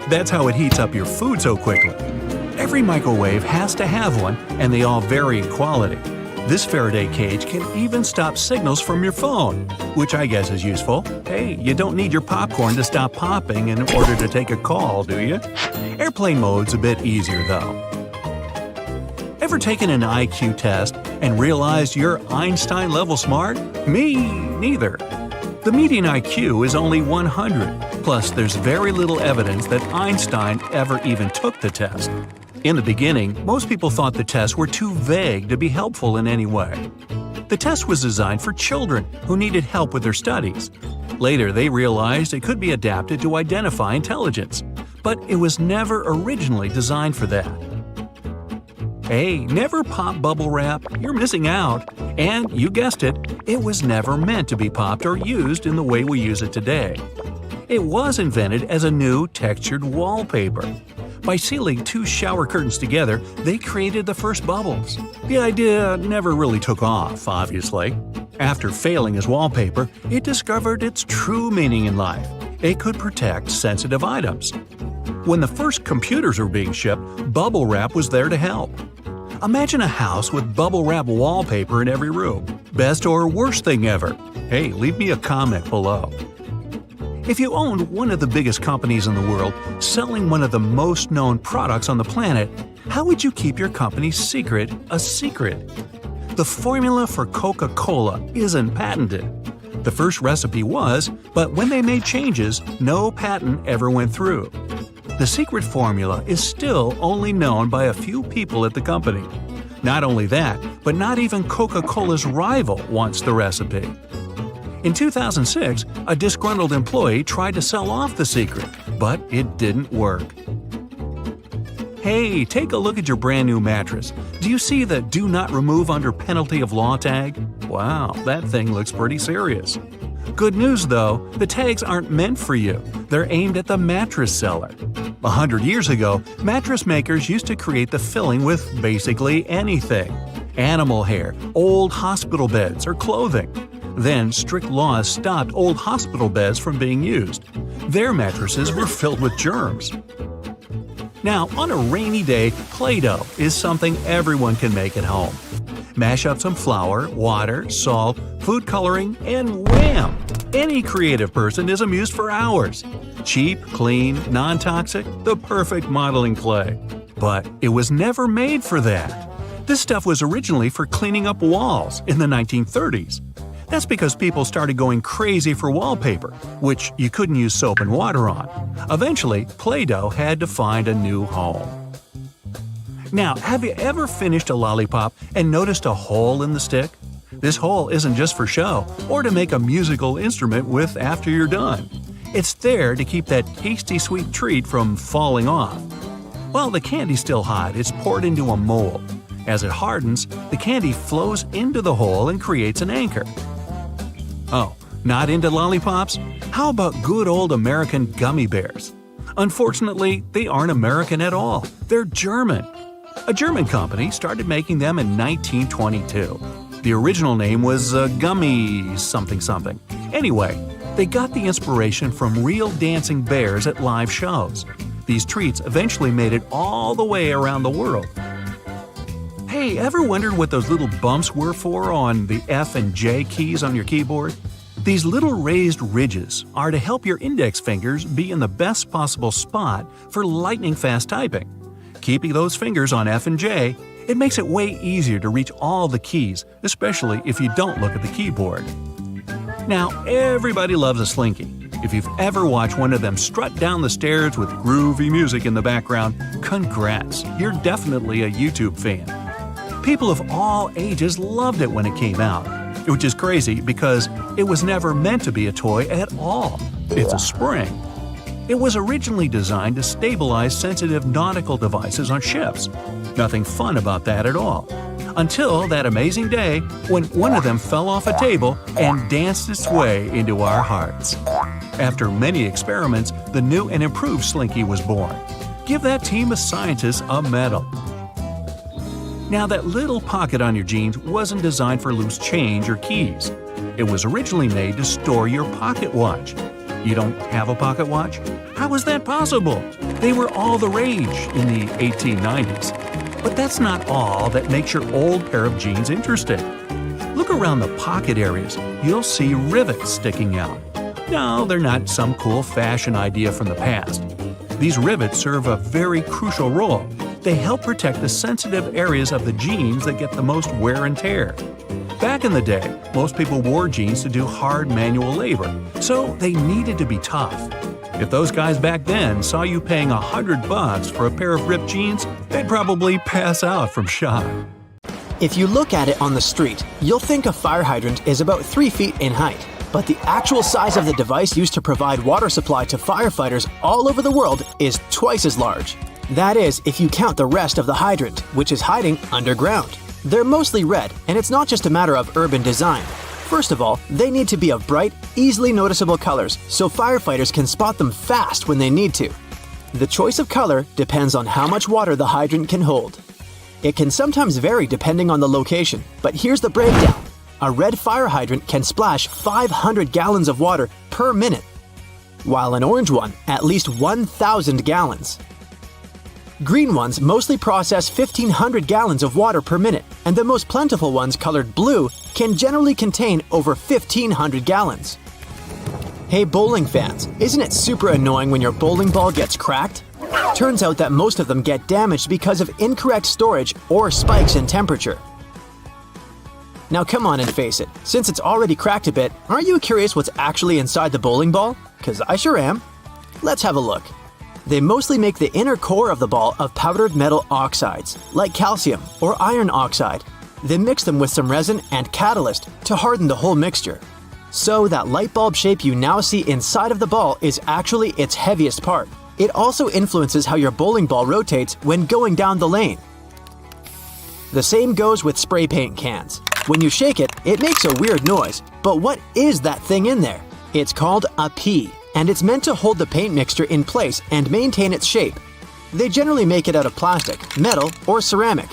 Speaker 2: That's how it heats up your food so quickly. Every microwave has to have one, and they all vary in quality. This Faraday cage can even stop signals from your phone, which I guess is useful. Hey, you don't need your popcorn to stop popping in order to take a call, do you? Airplane mode's a bit easier, though. Ever taken an IQ test and realized you're Einstein-level smart? Me neither. The median IQ is only 100, plus there's very little evidence that Einstein ever even took the test. In the beginning, most people thought the tests were too vague to be helpful in any way. The test was designed for children who needed help with their studies. Later, they realized it could be adapted to identify intelligence, but it was never originally designed for that. Hey, never pop bubble wrap, you're missing out. And, you guessed it, it was never meant to be popped or used in the way we use it today. It was invented as a new textured wallpaper. By sealing two shower curtains together, they created the first bubbles. The idea never really took off, obviously. After failing as wallpaper, it discovered its true meaning in life. It could protect sensitive items. When the first computers were being shipped, bubble wrap was there to help. Imagine a house with bubble wrap wallpaper in every room. Best or worst thing ever? Hey, leave me a comment below. If you owned one of the biggest companies in the world, selling one of the most known products on the planet, how would you keep your company's secret a secret? The formula for Coca-Cola isn't patented. The first recipe was, but when they made changes, no patent ever went through. The secret formula is still only known by a few people at the company. Not only that, but not even Coca-Cola's rival wants the recipe. In 2006, a disgruntled employee tried to sell off the secret, but it didn't work. Hey, take a look at your brand new mattress. Do you see the "Do Not Remove Under Penalty of Law" tag? Wow, that thing looks pretty serious. Good news though, the tags aren't meant for you. They're aimed at the mattress seller. 100 years ago, mattress makers used to create the filling with basically anything. Animal hair, old hospital beds, or clothing. Then strict laws stopped old hospital beds from being used. Their mattresses were filled with germs. Now, on a rainy day, Play-Doh is something everyone can make at home. Mash up some flour, water, salt, food coloring, and wham! Any creative person is amused for hours. Cheap, clean, non-toxic, the perfect modeling clay. But it was never made for that. This stuff was originally for cleaning up walls in the 1930s. That's because people started going crazy for wallpaper, which you couldn't use soap and water on. Eventually, Play-Doh had to find a new home. Now, have you ever finished a lollipop and noticed a hole in the stick? This hole isn't just for show or to make a musical instrument with after you're done. It's there to keep that tasty sweet treat from falling off. While the candy's still hot, it's poured into a mold. As it hardens, the candy flows into the hole and creates an anchor. Oh, not into lollipops? How about good old American gummy bears? Unfortunately, they aren't American at all. They're German. A German company started making them in 1922. The original name was Gummy something something. Anyway, they got the inspiration from real dancing bears at live shows. These treats eventually made it all the way around the world. Hey, ever wondered what those little bumps were for on the F and J keys on your keyboard? These little raised ridges are to help your index fingers be in the best possible spot for lightning-fast typing. Keeping those fingers on F and J, it makes it way easier to reach all the keys, especially if you don't look at the keyboard. Now, everybody loves a Slinky. If you've ever watched one of them strut down the stairs with groovy music in the background, congrats, you're definitely a YouTube fan. People of all ages loved it when it came out, which is crazy because it was never meant to be a toy at all. It's a spring. It was originally designed to stabilize sensitive nautical devices on ships. Nothing fun about that at all. Until that amazing day when one of them fell off a table and danced its way into our hearts. After many experiments, the new and improved Slinky was born. Give that team of scientists a medal. Now, that little pocket on your jeans wasn't designed for loose change or keys. It was originally made to store your pocket watch. You don't have a pocket watch? How is that possible? They were all the rage in the 1890s. But that's not all that makes your old pair of jeans interesting. Look around the pocket areas. You'll see rivets sticking out. No, they're not some cool fashion idea from the past. These rivets serve a very crucial role. They help protect the sensitive areas of the jeans that get the most wear and tear. Back in the day, most people wore jeans to do hard manual labor, so they needed to be tough. If those guys back then saw you paying $100 for a pair of ripped jeans, they'd probably pass out from shock.
Speaker 1: If you look at it on the street, you'll think a fire hydrant is about 3 feet in height. But the actual size of the device used to provide water supply to firefighters all over the world is twice as large. That is, if you count the rest of the hydrant, which is hiding underground. They're mostly red, and it's not just a matter of urban design. First of all, they need to be of bright, easily noticeable colors so firefighters can spot them fast when they need to. The choice of color depends on how much water the hydrant can hold. It can sometimes vary depending on the location, but here's the breakdown. A red fire hydrant can splash 500 gallons of water per minute, while an orange one at least 1,000 gallons. Green ones mostly process 1,500 gallons of water per minute, and the most plentiful ones colored blue can generally contain over 1,500 gallons. Hey bowling fans, isn't it super annoying when your bowling ball gets cracked? Turns out that most of them get damaged because of incorrect storage or spikes in temperature. Now come on and face it, since it's already cracked a bit, aren't you curious what's actually inside the bowling ball? 'Cause I sure am. Let's have a look. They mostly make the inner core of the ball of powdered metal oxides, like calcium or iron oxide. They mix them with some resin and catalyst to harden the whole mixture. So that light bulb shape you now see inside of the ball is actually its heaviest part. It also influences how your bowling ball rotates when going down the lane. The same goes with spray paint cans. When you shake it, it makes a weird noise. But what is that thing in there? It's called a pea, and it's meant to hold the paint mixture in place and maintain its shape. They generally make it out of plastic, metal, or ceramic.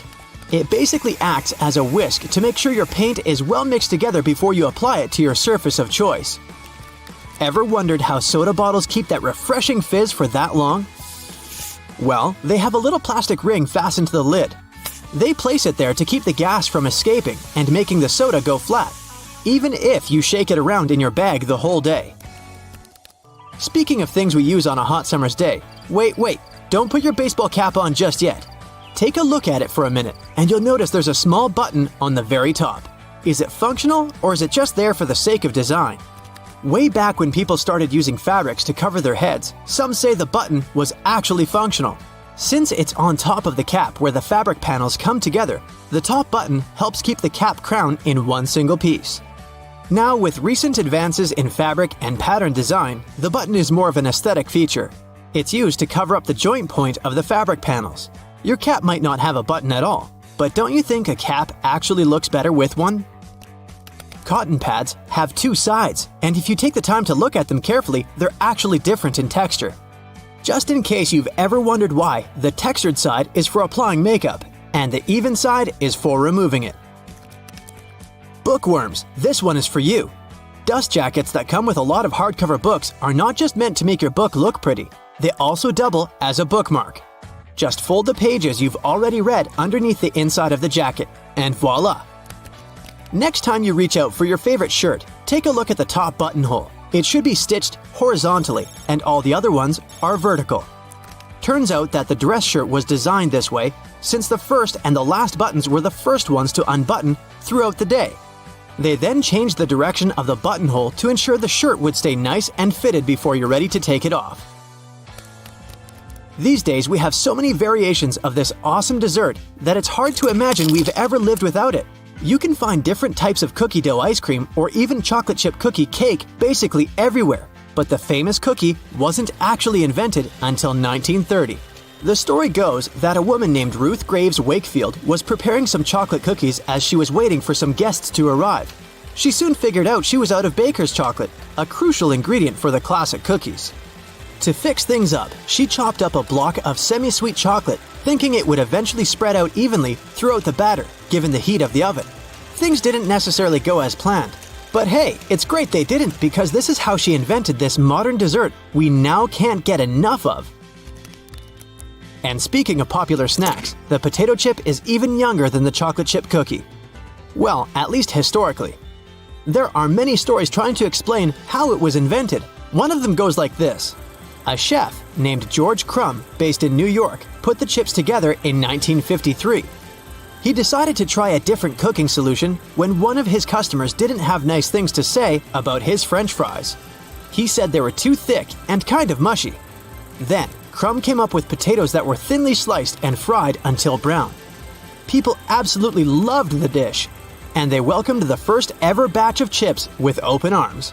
Speaker 1: It basically acts as a whisk to make sure your paint is well mixed together before you apply it to your surface of choice. Ever wondered how soda bottles keep that refreshing fizz for that long? Well, they have a little plastic ring fastened to the lid. They place it there to keep the gas from escaping and making the soda go flat, even if you shake it around in your bag the whole day. Speaking of things we use on a hot summer's day, wait, don't put your baseball cap on just yet. Take a look at it for a minute, and you'll notice there's a small button on the very top. Is it functional, or is it just there for the sake of design? Way back when people started using fabrics to cover their heads, some say the button was actually functional. Since it's on top of the cap where the fabric panels come together, the top button helps keep the cap crown in one single piece. Now, with recent advances in fabric and pattern design, the button is more of an aesthetic feature. It's used to cover up the joint point of the fabric panels. Your cap might not have a button at all, but don't you think a cap actually looks better with one? Cotton pads have two sides, and if you take the time to look at them carefully, they're actually different in texture. Just in case you've ever wondered why, the textured side is for applying makeup, and the even side is for removing it. Bookworms, this one is for you. Dust jackets that come with a lot of hardcover books are not just meant to make your book look pretty, they also double as a bookmark. Just fold the pages you've already read underneath the inside of the jacket, and voila! Next time you reach out for your favorite shirt, take a look at the top buttonhole. It should be stitched horizontally, and all the other ones are vertical. Turns out that the dress shirt was designed this way since the first and the last buttons were the first ones to unbutton throughout the day. They then changed the direction of the buttonhole to ensure the shirt would stay nice and fitted before you're ready to take it off. These days we have so many variations of this awesome dessert that it's hard to imagine we've ever lived without it. You can find different types of cookie dough ice cream or even chocolate chip cookie cake basically everywhere, but the famous cookie wasn't actually invented until 1930. The story goes that a woman named Ruth Graves Wakefield was preparing some chocolate cookies as she was waiting for some guests to arrive. She soon figured out she was out of baker's chocolate, a crucial ingredient for the classic cookies. To fix things up, she chopped up a block of semi-sweet chocolate, thinking it would eventually spread out evenly throughout the batter, given the heat of the oven. Things didn't necessarily go as planned. But hey, it's great they didn't, because this is how she invented this modern dessert we now can't get enough of. And speaking of popular snacks, the potato chip is even younger than the chocolate chip cookie. Well, at least historically. There are many stories trying to explain how it was invented. One of them goes like this. A chef named George Crumb, based in New York, put the chips together in 1953. He decided to try a different cooking solution when one of his customers didn't have nice things to say about his French fries. He said they were too thick and kind of mushy. Then, Crumb came up with potatoes that were thinly sliced and fried until brown. People absolutely loved the dish, and they welcomed the first ever batch of chips with open arms.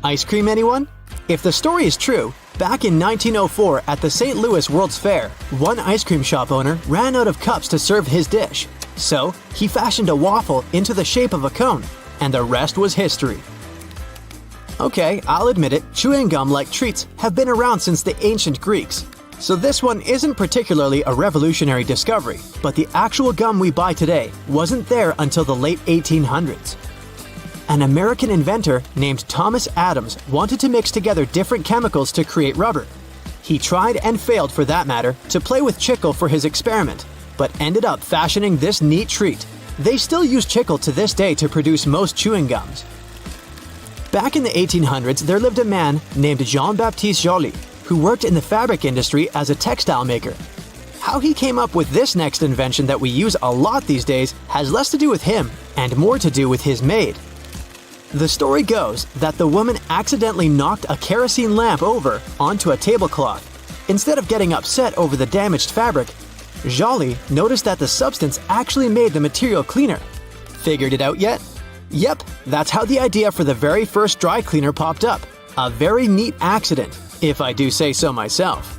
Speaker 1: Ice cream, anyone? If the story is true, back in 1904 at the St. Louis World's Fair, one ice cream shop owner ran out of cups to serve his dish. So, he fashioned a waffle into the shape of a cone, and the rest was history. Okay, I'll admit it, chewing gum-like treats have been around since the ancient Greeks. So this one isn't particularly a revolutionary discovery, but the actual gum we buy today wasn't there until the late 1800s. An American inventor named Thomas Adams wanted to mix together different chemicals to create rubber. He tried and failed, for that matter, to play with chicle for his experiment, but ended up fashioning this neat treat. They still use chicle to this day to produce most chewing gums. Back in the 1800s, there lived a man named Jean-Baptiste Joly, who worked in the fabric industry as a textile maker. How he came up with this next invention that we use a lot these days has less to do with him and more to do with his maid. The story goes that the woman accidentally knocked a kerosene lamp over onto a tablecloth. Instead of getting upset over the damaged fabric, Joly noticed that the substance actually made the material cleaner. Figured it out yet? Yep, that's how the idea for the very first dry cleaner popped up. A very neat accident, if I do say so myself.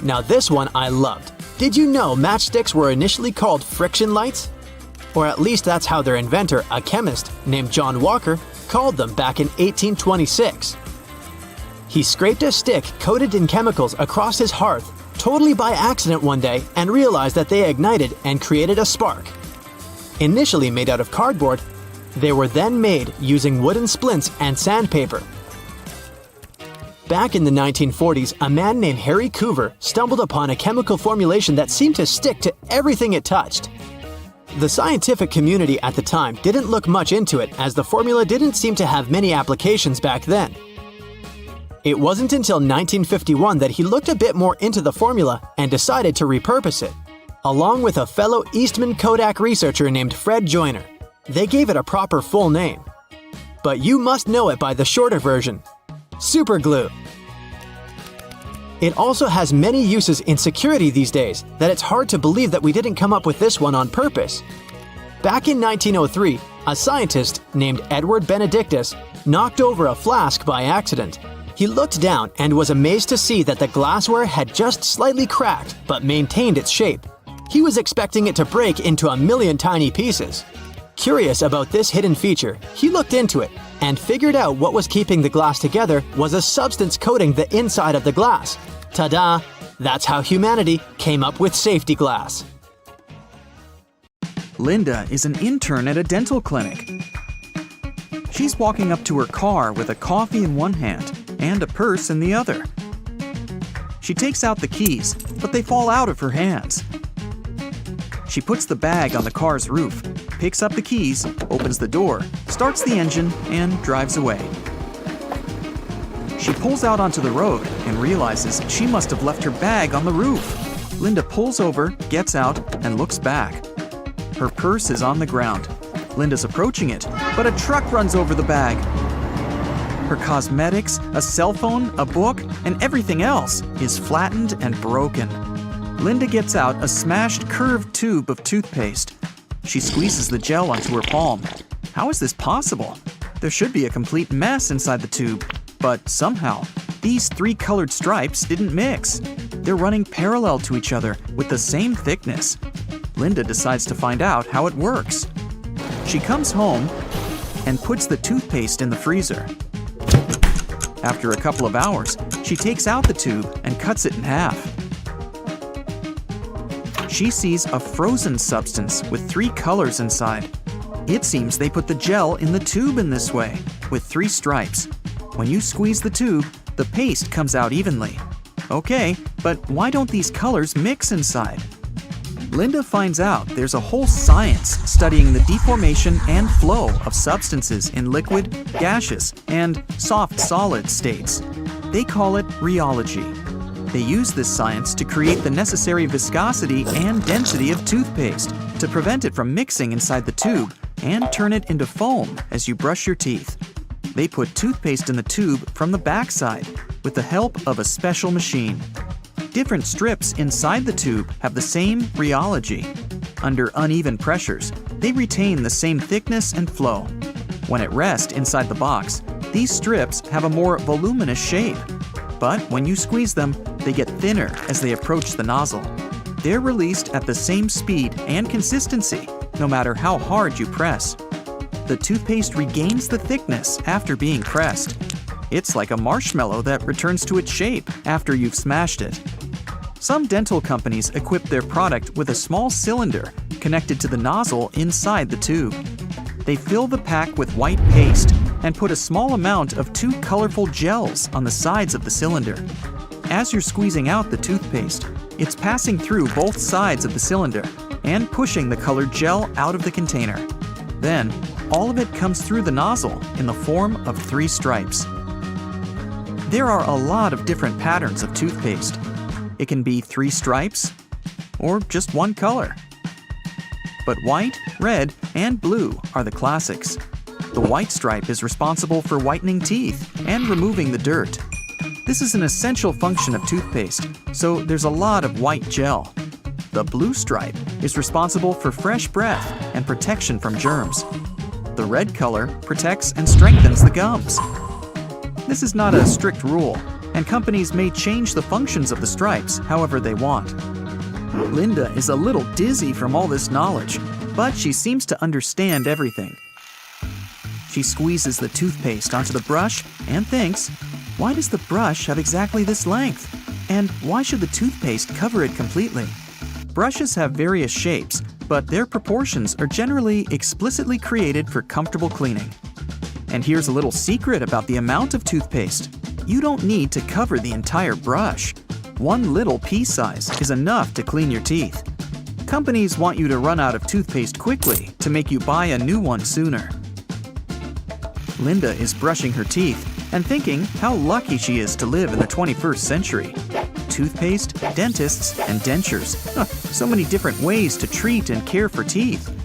Speaker 1: Now this one I loved. Did you know matchsticks were initially called friction lights? Or at least that's how their inventor, a chemist named John Walker, called them back in 1826. He scraped a stick coated in chemicals across his hearth, totally by accident one day, and realized that they ignited and created a spark. Initially made out of cardboard, they were then made using wooden splints and sandpaper. Back in the 1940s, a man named Harry Coover stumbled upon a chemical formulation that seemed to stick to everything it touched. The scientific community at the time didn't look much into it, as the formula didn't seem to have many applications back then. It wasn't until 1951 that he looked a bit more into the formula and decided to repurpose it. Along with a fellow Eastman Kodak researcher named Fred Joyner, they gave it a proper full name. But you must know it by the shorter version: super glue. It also has many uses in security these days that it's hard to believe that we didn't come up with this one on purpose. Back in 1903, a scientist named Edward Benedictus knocked over a flask by accident. He looked down and was amazed to see that the glassware had just slightly cracked but maintained its shape. He was expecting it to break into a million tiny pieces. Curious about this hidden feature, he looked into it and figured out what was keeping the glass together was a substance coating the inside of the glass. Ta-da! That's how humanity came up with safety glass.
Speaker 3: Linda is an intern at a dental clinic. She's walking up to her car with a coffee in one hand and a purse in the other. She takes out the keys, but they fall out of her hands. She puts the bag on the car's roof, picks up the keys, opens the door, starts the engine, and drives away. She pulls out onto the road and realizes she must have left her bag on the roof. Linda pulls over, gets out, and looks back. Her purse is on the ground. Linda's approaching it, but a truck runs over the bag. Her cosmetics, a cell phone, a book, and everything else is flattened and broken. Linda gets out a smashed curved tube of toothpaste. She squeezes the gel onto her palm. How is this possible? There should be a complete mess inside the tube. But somehow, these three colored stripes didn't mix. They're running parallel to each other with the same thickness. Linda decides to find out how it works. She comes home and puts the toothpaste in the freezer. After a couple of hours, she takes out the tube and cuts it in half. She sees a frozen substance with three colors inside. It seems they put the gel in the tube in this way, with three stripes. When you squeeze the tube, the paste comes out evenly. Okay, but why don't these colors mix inside? Linda finds out there's a whole science studying the deformation and flow of substances in liquid, gaseous, and soft solid states. They call it rheology. They use this science to create the necessary viscosity and density of toothpaste to prevent it from mixing inside the tube and turn it into foam as you brush your teeth. They put toothpaste in the tube from the backside with the help of a special machine. Different strips inside the tube have the same rheology. Under uneven pressures, they retain the same thickness and flow. When at rest inside the box, these strips have a more voluminous shape. But when you squeeze them, they get thinner as they approach the nozzle. They're released at the same speed and consistency, no matter how hard you press. The toothpaste regains the thickness after being pressed. It's like a marshmallow that returns to its shape after you've smashed it. Some dental companies equip their product with a small cylinder connected to the nozzle inside the tube. They fill the pack with white paste and put a small amount of two colorful gels on the sides of the cylinder. As you're squeezing out the toothpaste, it's passing through both sides of the cylinder and pushing the colored gel out of the container. Then, all of it comes through the nozzle in the form of 3 stripes. There are a lot of different patterns of toothpaste. It can be 3 stripes or just one color. But white, red, and blue are the classics. The white stripe is responsible for whitening teeth and removing the dirt. This is an essential function of toothpaste, so there's a lot of white gel. The blue stripe is responsible for fresh breath and protection from germs. The red color protects and strengthens the gums. This is not a strict rule, and companies may change the functions of the stripes however they want. Linda is a little dizzy from all this knowledge, but she seems to understand everything. She squeezes the toothpaste onto the brush and thinks, why does the brush have exactly this length? And why should the toothpaste cover it completely? Brushes have various shapes, but their proportions are generally explicitly created for comfortable cleaning. And here's a little secret about the amount of toothpaste. You don't need to cover the entire brush. One little pea size is enough to clean your teeth. Companies want you to run out of toothpaste quickly to make you buy a new one sooner. Linda is brushing her teeth and thinking how lucky she is to live in the 21st century. Toothpaste, dentists, and dentures. So many different ways to treat and care for teeth.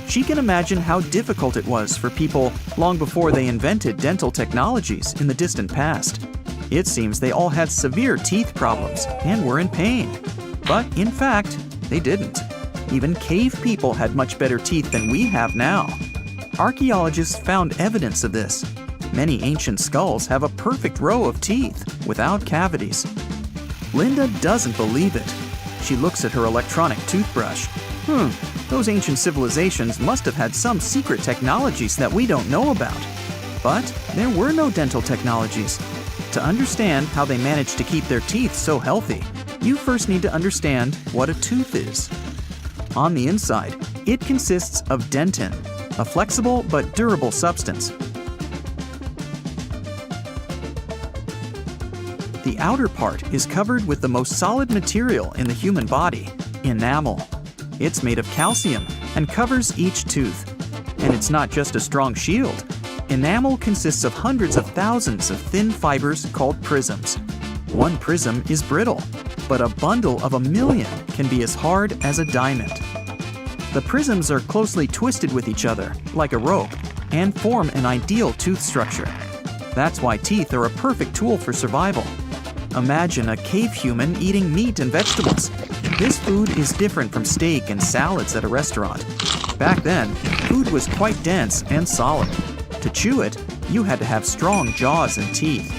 Speaker 3: She can imagine how difficult it was for people long before they invented dental technologies in the distant past. It seems they all had severe teeth problems and were in pain. But in fact, they didn't. Even cave people had much better teeth than we have now. Archaeologists found evidence of this. Many ancient skulls have a perfect row of teeth without cavities. Linda doesn't believe it. She looks at her electronic toothbrush. Those ancient civilizations must have had some secret technologies that we don't know about. But there were no dental technologies. To understand how they managed to keep their teeth so healthy, you first need to understand what a tooth is. On the inside, it consists of dentin, a flexible but durable substance. The outer part is covered with the most solid material in the human body, enamel. It's made of calcium and covers each tooth. And it's not just a strong shield. Enamel consists of hundreds of thousands of thin fibers called prisms. One prism is brittle, but a bundle of 1 million can be as hard as a diamond. The prisms are closely twisted with each other, like a rope, and form an ideal tooth structure. That's why teeth are a perfect tool for survival. Imagine a cave human eating meat and vegetables. This food is different from steak and salads at a restaurant. Back then, food was quite dense and solid. To chew it, you had to have strong jaws and teeth.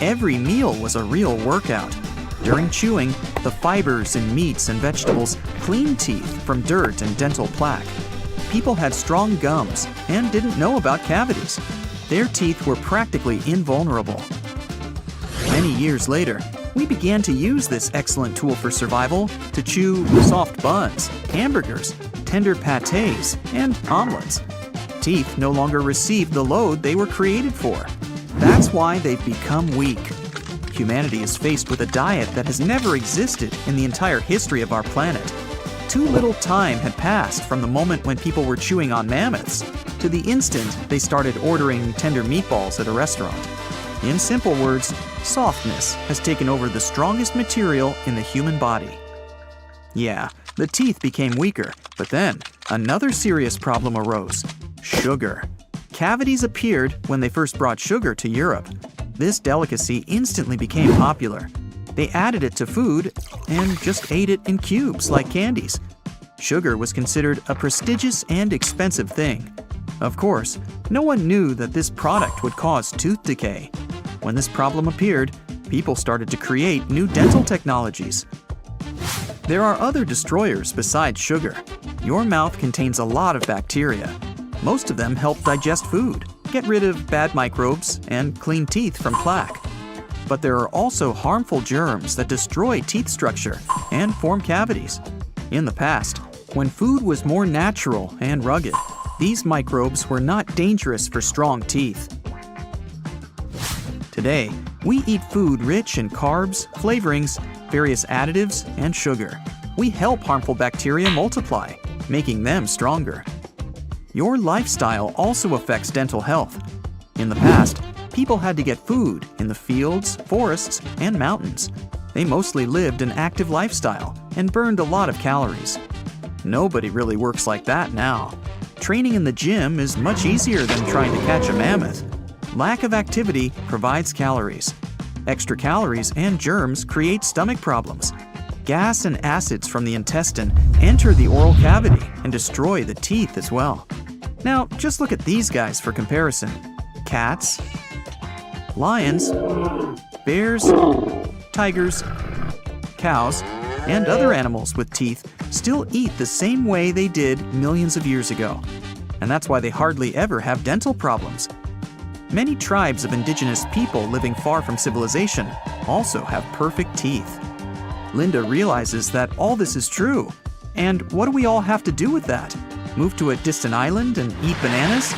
Speaker 3: Every meal was a real workout. During chewing, the fibers in meats and vegetables cleaned teeth from dirt and dental plaque. People had strong gums and didn't know about cavities. Their teeth were practically invulnerable. Many years later, we began to use this excellent tool for survival to chew soft buns, hamburgers, tender pâtés, and omelets. Teeth no longer received the load they were created for. That's why they've become weak. Humanity is faced with a diet that has never existed in the entire history of our planet. Too little time had passed from the moment when people were chewing on mammoths to the instant they started ordering tender meatballs at a restaurant. In simple words, softness has taken over the strongest material in the human body. Yeah, the teeth became weaker, but then another serious problem arose: sugar. Cavities appeared when they first brought sugar to Europe. This delicacy instantly became popular. They added it to food and just ate it in cubes like candies. Sugar was considered a prestigious and expensive thing. Of course, no one knew that this product would cause tooth decay. When this problem appeared, people started to create new dental technologies. There are other destroyers besides sugar. Your mouth contains a lot of bacteria. Most of them help digest food, get rid of bad microbes, and clean teeth from plaque. But there are also harmful germs that destroy teeth structure and form cavities. In the past, when food was more natural and rugged, these microbes were not dangerous for strong teeth. Today, we eat food rich in carbs, flavorings, various additives, and sugar. We help harmful bacteria multiply, making them stronger. Your lifestyle also affects dental health. In the past, people had to get food in the fields, forests, and mountains. They mostly lived an active lifestyle and burned a lot of calories. Nobody really works like that now. Training in the gym is much easier than trying to catch a mammoth. Lack of activity provides calories. Extra calories and germs create stomach problems. Gas and acids from the intestine enter the oral cavity and destroy the teeth as well. Now, just look at these guys for comparison. Cats, lions, bears, tigers, cows, and other animals with teeth still eat the same way they did millions of years ago. And that's why they hardly ever have dental problems. Many tribes of indigenous people living far from civilization also have perfect teeth. Linda realizes that all this is true. And what do we all have to do with that? Move to a distant island and eat bananas?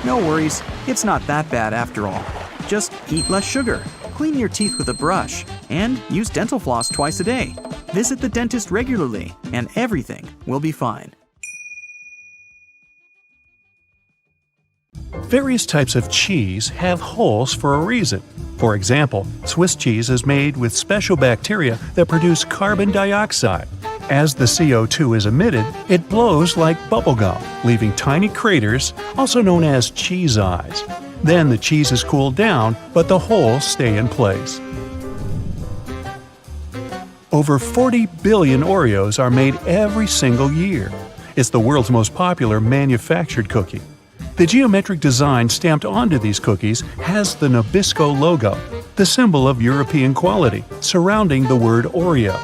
Speaker 3: No worries, it's not that bad after all. Just eat less sugar, clean your teeth with a brush, and use dental floss twice a day. Visit the dentist regularly, and everything will be fine.
Speaker 2: Various types of cheese have holes for a reason. For example, Swiss cheese is made with special bacteria that produce carbon dioxide. As the CO2 is emitted, it blows like bubblegum, leaving tiny craters, also known as cheese eyes. Then the cheese is cooled down, but the holes stay in place. Over 40 billion Oreos are made every single year. It's the world's most popular manufactured cookie. The geometric design stamped onto these cookies has the Nabisco logo, the symbol of European quality, surrounding the word Oreo.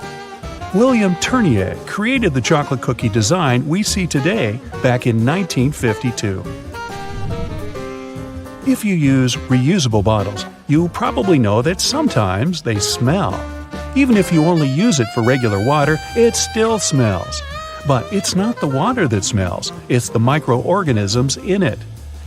Speaker 2: William Tournier created the chocolate cookie design we see today back in 1952. If you use reusable bottles, you probably know that sometimes they smell. Even if you only use it for regular water, it still smells. But it's not the water that smells, it's the microorganisms in it.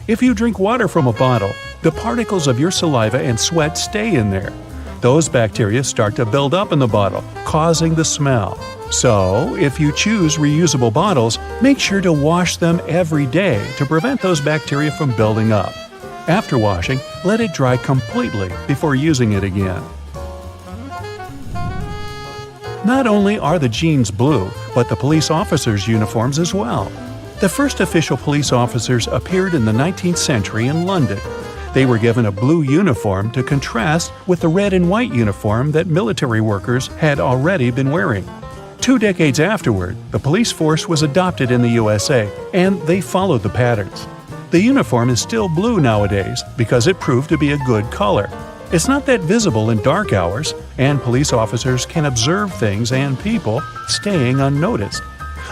Speaker 2: If you drink water from a bottle, the particles of your saliva and sweat stay in there. Those bacteria start to build up in the bottle, causing the smell. So, if you choose reusable bottles, make sure to wash them every day to prevent those bacteria from building up. After washing, let it dry completely before using it again. Not only are the jeans blue, but the police officers' uniforms as well. The first official police officers appeared in the 19th century in London. They were given a blue uniform to contrast with the red and white uniform that military workers had already been wearing. 2 decades afterward, the police force was adopted in the USA, and they followed the patterns. The uniform is still blue nowadays because it proved to be a good color. It's not that visible in dark hours, and police officers can observe things and people staying unnoticed.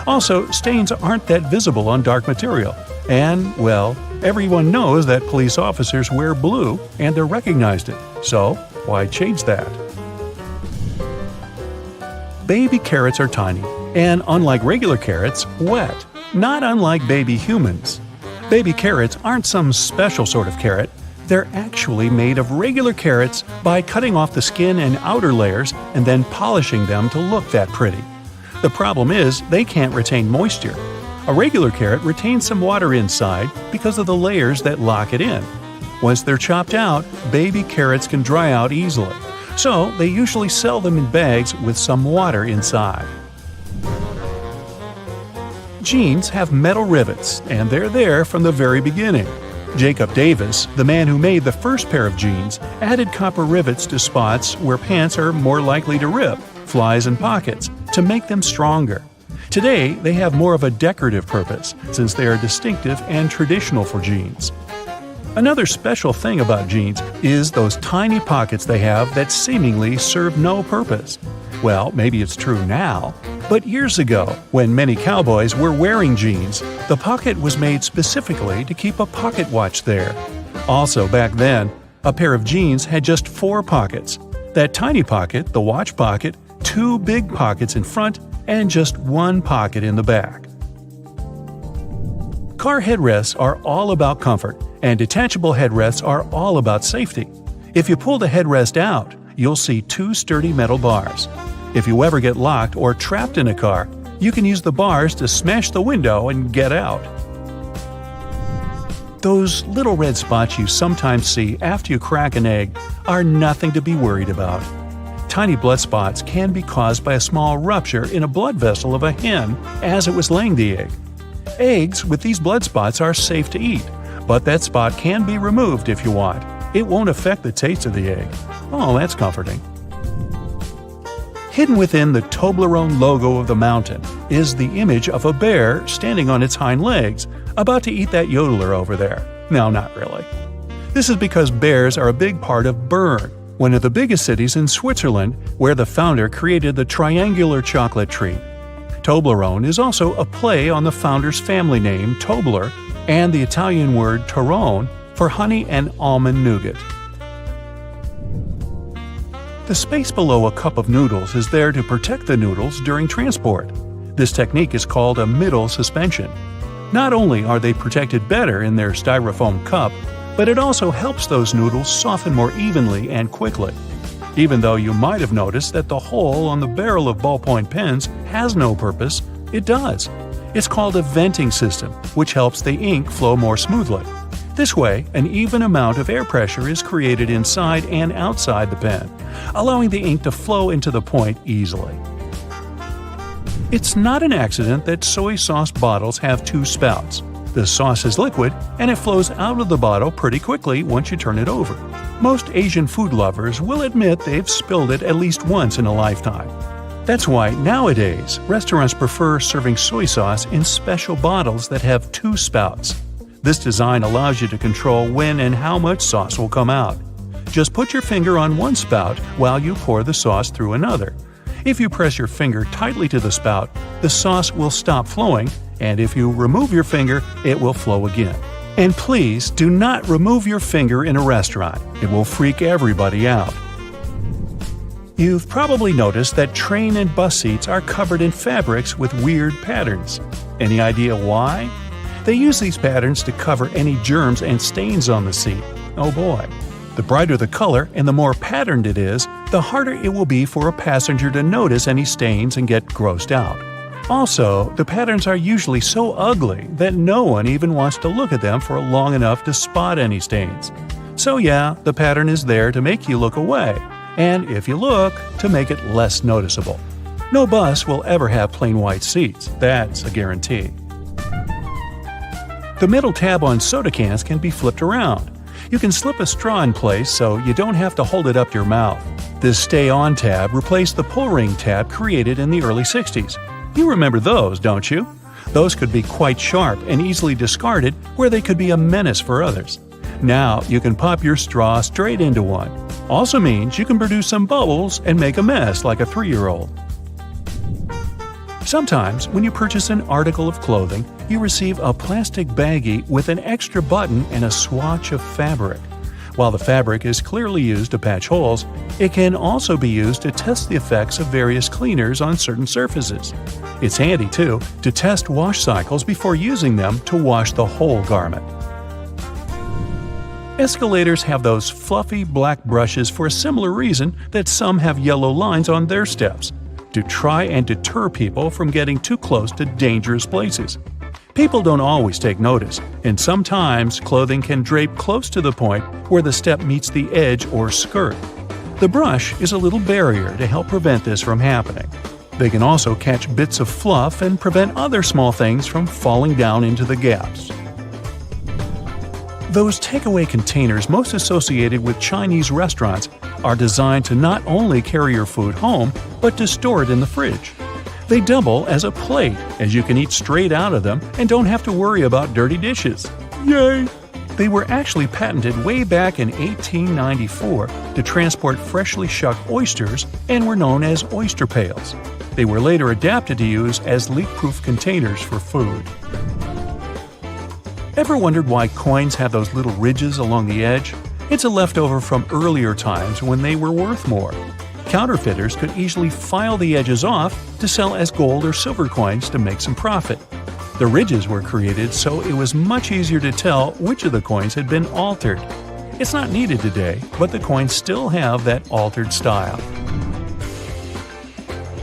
Speaker 2: Also, stains aren't that visible on dark material. And, well, everyone knows that police officers wear blue and they're recognized it. So, why change that? Baby carrots are tiny, and unlike regular carrots, wet, not unlike baby humans. Baby carrots aren't some special sort of carrot. They're actually made of regular carrots by cutting off the skin and outer layers and then polishing them to look that pretty. The problem is they can't retain moisture. A regular carrot retains some water inside because of the layers that lock it in. Once they're chopped out, baby carrots can dry out easily, so they usually sell them in bags with some water inside. Jeans have metal rivets, and they're there from the very beginning. Jacob Davis, the man who made the first pair of jeans, added copper rivets to spots where pants are more likely to rip, flies and pockets, to make them stronger. Today, they have more of a decorative purpose, since they are distinctive and traditional for jeans. Another special thing about jeans is those tiny pockets they have that seemingly serve no purpose. Well, maybe it's true now, but years ago, when many cowboys were wearing jeans, the pocket was made specifically to keep a pocket watch there. Also, back then, a pair of jeans had just 4 pockets. That tiny pocket, the watch pocket, 2 big pockets in front, and just 1 pocket in the back. Car headrests are all about comfort, and detachable headrests are all about safety. If you pull the headrest out, you'll see 2 sturdy metal bars. If you ever get locked or trapped in a car, you can use the bars to smash the window and get out. Those little red spots you sometimes see after you crack an egg are nothing to be worried about. Tiny blood spots can be caused by a small rupture in a blood vessel of a hen as it was laying the egg. Eggs with these blood spots are safe to eat, but that spot can be removed if you want. It won't affect the taste of the egg. Oh, that's comforting. Hidden within the Toblerone logo of the mountain is the image of a bear standing on its hind legs, about to eat that yodeler over there. No, not really. This is because bears are a big part of Bern, one of the biggest cities in Switzerland, where the founder created the triangular chocolate treat. Toblerone is also a play on the founder's family name, Tobler, and the Italian word Torrone for honey and almond nougat. The space below a cup of noodles is there to protect the noodles during transport. This technique is called a middle suspension. Not only are they protected better in their styrofoam cup, but it also helps those noodles soften more evenly and quickly. Even though you might have noticed that the hole on the barrel of ballpoint pens has no purpose, it does. It's called a venting system, which helps the ink flow more smoothly. This way, an even amount of air pressure is created inside and outside the pen, allowing the ink to flow into the point easily. It's not an accident that soy sauce bottles have 2 spouts. The sauce is liquid, and it flows out of the bottle pretty quickly once you turn it over. Most Asian food lovers will admit they've spilled it at least once in a lifetime. That's why nowadays, restaurants prefer serving soy sauce in special bottles that have 2 spouts. This design allows you to control when and how much sauce will come out. Just put your finger on one spout while you pour the sauce through another. If you press your finger tightly to the spout, the sauce will stop flowing, and if you remove your finger, it will flow again. And please do not remove your finger in a restaurant. It will freak everybody out. You've probably noticed that train and bus seats are covered in fabrics with weird patterns. Any idea why? They use these patterns to cover any germs and stains on the seat. Oh boy. The brighter the color and the more patterned it is, the harder it will be for a passenger to notice any stains and get grossed out. Also, the patterns are usually so ugly that no one even wants to look at them for long enough to spot any stains. So yeah, the pattern is there to make you look away, and if you look, to make it less noticeable. No bus will ever have plain white seats, that's a guarantee. The middle tab on soda cans can be flipped around. You can slip a straw in place so you don't have to hold it up your mouth. This Stay On tab replaced the pull ring tab created in the early 60s. You remember those, don't you? Those could be quite sharp and easily discarded where they could be a menace for others. Now you can pop your straw straight into one. Also means you can produce some bubbles and make a mess like a 3-year-old. Sometimes, when you purchase an article of clothing, you receive a plastic baggie with an extra button and a swatch of fabric. While the fabric is clearly used to patch holes, it can also be used to test the effects of various cleaners on certain surfaces. It's handy, too, to test wash cycles before using them to wash the whole garment. Escalators have those fluffy black brushes for a similar reason that some have yellow lines on their steps, to try and deter people from getting too close to dangerous places. People don't always take notice, and sometimes clothing can drape close to the point where the step meets the edge or skirt. The brush is a little barrier to help prevent this from happening. They can also catch bits of fluff and prevent other small things from falling down into the gaps. Those takeaway containers most associated with Chinese restaurants are designed to not only carry your food home, but to store it in the fridge. They double as a plate, as you can eat straight out of them and don't have to worry about dirty dishes. Yay! They were actually patented way back in 1894 to transport freshly shucked oysters and were known as oyster pails. They were later adapted to use as leak-proof containers for food. Ever wondered why coins have those little ridges along the edge? It's a leftover from earlier times when they were worth more. Counterfeiters could easily file the edges off to sell as gold or silver coins to make some profit. The ridges were created so it was much easier to tell which of the coins had been altered. It's not needed today, but the coins still have that altered style.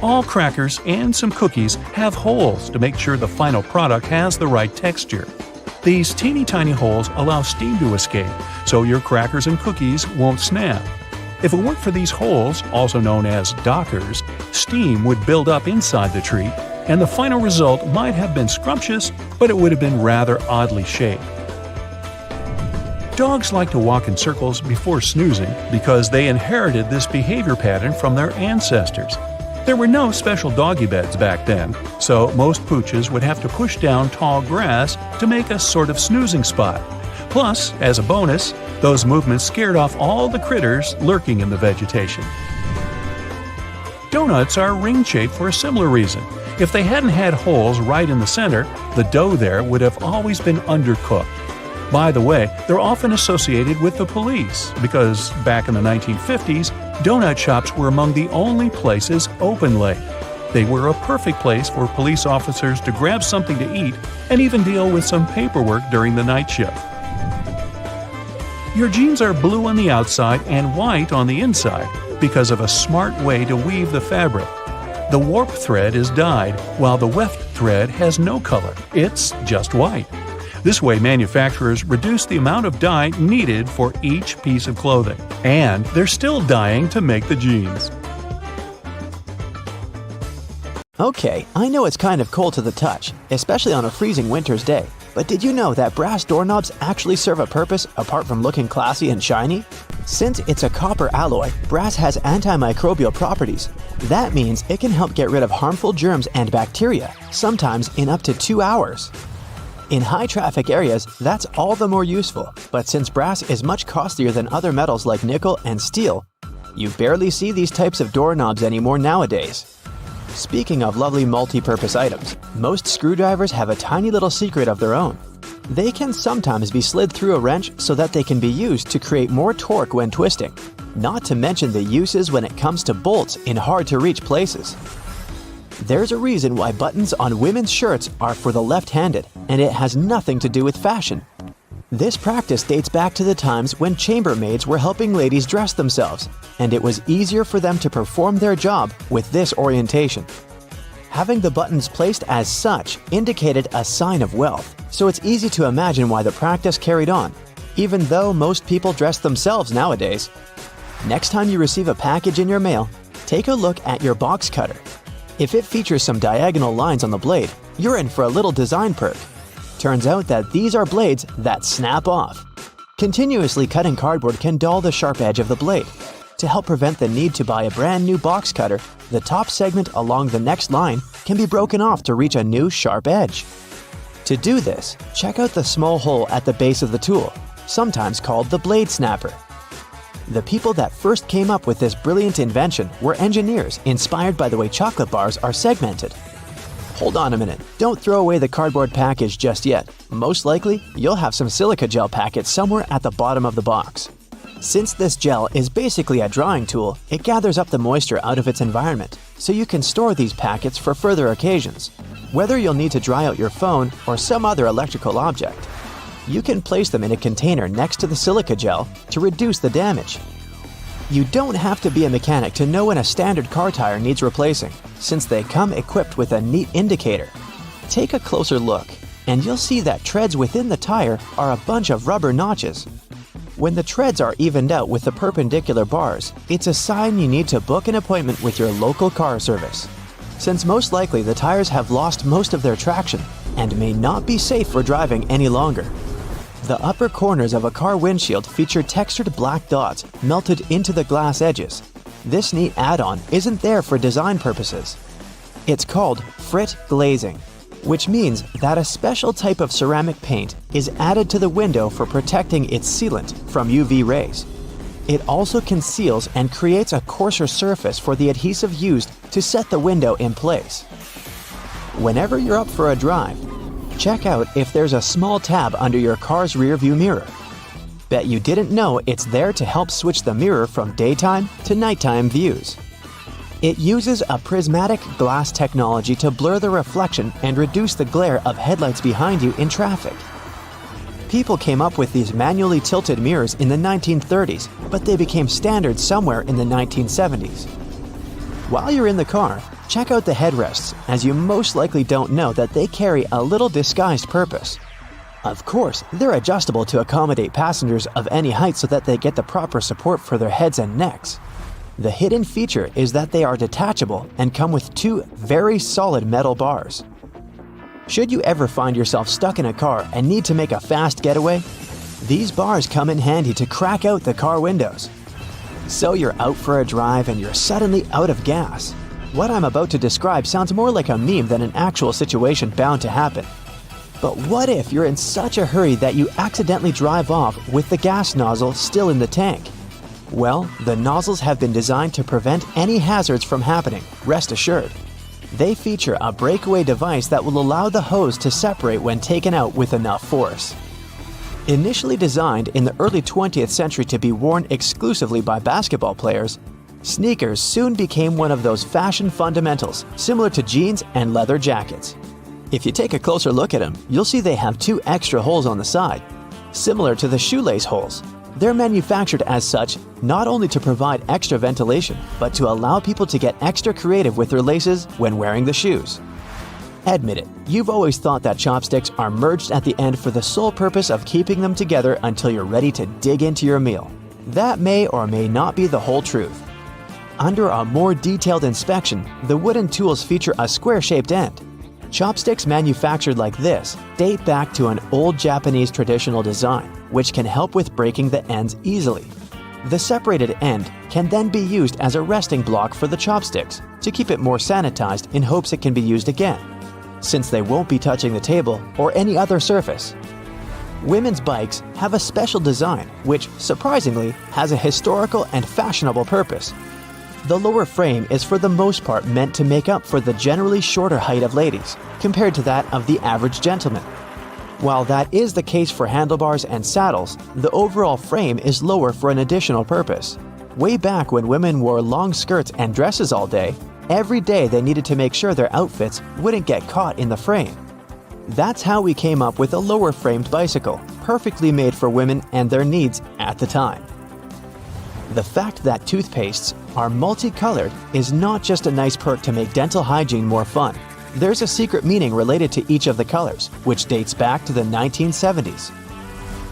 Speaker 2: All crackers and some cookies have holes to make sure the final product has the right texture. These teeny tiny holes allow steam to escape, so your crackers and cookies won't snap. If it weren't for these holes, also known as dockers, steam would build up inside the treat, and the final result might have been scrumptious, but it would have been rather oddly shaped. Dogs like to walk in circles before snoozing because they inherited this behavior pattern from their ancestors. There were no special doggy beds back then, so most pooches would have to push down tall grass to make a sort of snoozing spot. Plus, as a bonus, those movements scared off all the critters lurking in the vegetation. Donuts are ring-shaped for a similar reason. If they hadn't had holes right in the center, the dough there would have always been undercooked. By the way, they're often associated with the police because back in the 1950s, donut shops were among the only places open late. They were a perfect place for police officers to grab something to eat and even deal with some paperwork during the night shift. Your jeans are blue on the outside and white on the inside because of a smart way to weave the fabric. The warp thread is dyed, while the weft thread has no color. It's just white. This way, manufacturers reduce the amount of dye needed for each piece of clothing. And they're still dyeing to make the jeans.
Speaker 1: Okay, I know it's kind of cold to the touch, especially on a freezing winter's day. But did you know that brass doorknobs actually serve a purpose apart from looking classy and shiny? Since it's a copper alloy, brass has antimicrobial properties. That means it can help get rid of harmful germs and bacteria, sometimes in up to 2 hours. In high-traffic areas, that's all the more useful, but since brass is much costlier than other metals like nickel and steel, you barely see these types of doorknobs anymore nowadays. Speaking of lovely multi-purpose items, most screwdrivers have a tiny little secret of their own. They can sometimes be slid through a wrench so that they can be used to create more torque when twisting, not to mention the uses when it comes to bolts in hard-to-reach places. There's a reason why buttons on women's shirts are for the left-handed, and it has nothing to do with fashion. This practice dates back to the times when chambermaids were helping ladies dress themselves, and it was easier for them to perform their job with this orientation. Having the buttons placed as such indicated a sign of wealth, so it's easy to imagine why the practice carried on, even though most people dress themselves nowadays. Next time you receive a package in your mail, take a look at your box cutter. If it features some diagonal lines on the blade, you're in for a little design perk. Turns out that these are blades that snap off. Continuously cutting cardboard can dull the sharp edge of the blade. To help prevent the need to buy a brand new box cutter, the top segment along the next line can be broken off to reach a new sharp edge. To do this, check out the small hole at the base of the tool, sometimes called the blade snapper. The people that first came up with this brilliant invention were engineers inspired by the way chocolate bars are segmented. Hold on a minute, don't throw away the cardboard package just yet. Most likely, you'll have some silica gel packets somewhere at the bottom of the box. Since this gel is basically a drawing tool, it gathers up the moisture out of its environment, so you can store these packets for further occasions. Whether you'll need to dry out your phone or some other electrical object, you can place them in a container next to the silica gel to reduce the damage. You don't have to be a mechanic to know when a standard car tire needs replacing, since they come equipped with a neat indicator. Take a closer look, and you'll see that treads within the tire are a bunch of rubber notches. When the treads are evened out with the perpendicular bars, it's a sign you need to book an appointment with your local car service, since most likely the tires have lost most of their traction and may not be safe for driving any longer. The upper corners of a car windshield feature textured black dots melted into the glass edges. This neat add-on isn't there for design purposes. It's called frit glazing, which means that a special type of ceramic paint is added to the window for protecting its sealant from UV rays. It also conceals and creates a coarser surface for the adhesive used to set the window in place. Whenever you're up for a drive, check out if there's a small tab under your car's rearview mirror. Bet you didn't know it's there to help switch the mirror from daytime to nighttime views. It uses a prismatic glass technology to blur the reflection and reduce the glare of headlights behind you in traffic. People came up with these manually tilted mirrors in the 1930s, but they became standard somewhere in the 1970s. While you're in the car, check out the headrests, as you most likely don't know that they carry a little disguised purpose. Of course, they're adjustable to accommodate passengers of any height so that they get the proper support for their heads and necks. The hidden feature is that they are detachable and come with two very solid metal bars. Should you ever find yourself stuck in a car and need to make a fast getaway, these bars come in handy to crack out the car windows. So you're out for a drive and you're suddenly out of gas. What I'm about to describe sounds more like a meme than an actual situation bound to happen. But what if you're in such a hurry that you accidentally drive off with the gas nozzle still in the tank? Well, the nozzles have been designed to prevent any hazards from happening, rest assured. They feature a breakaway device that will allow the hose to separate when taken out with enough force. Initially designed in the early 20th century to be worn exclusively by basketball players, sneakers soon became one of those fashion fundamentals, similar to jeans and leather jackets. If you take a closer look at them, you'll see they have two extra holes on the side, similar to the shoelace holes. They're manufactured as such not only to provide extra ventilation, but to allow people to get extra creative with their laces when wearing the shoes. Admit it, you've always thought that chopsticks are merged at the end for the sole purpose of keeping them together until you're ready to dig into your meal. That may or may not be the whole truth. Under a more detailed inspection, the wooden tools feature a square-shaped end. Chopsticks manufactured like this date back to an old Japanese traditional design, which can help with breaking the ends easily. The separated end can then be used as a resting block for the chopsticks to keep it more sanitized in hopes it can be used again, since they won't be touching the table or any other surface. Women's bikes have a special design which, surprisingly, has a historical and fashionable purpose. The lower frame is for the most part meant to make up for the generally shorter height of ladies, compared to that of the average gentleman. While that is the case for handlebars and saddles, the overall frame is lower for an additional purpose. Way back when women wore long skirts and dresses all day, every day they needed to make sure their outfits wouldn't get caught in the frame. That's how we came up with a lower framed bicycle, perfectly made for women and their needs at the time. The fact that toothpastes are multicolored is not just a nice perk to make dental hygiene more fun. There's a secret meaning related to each of the colors, which dates back to the 1970s.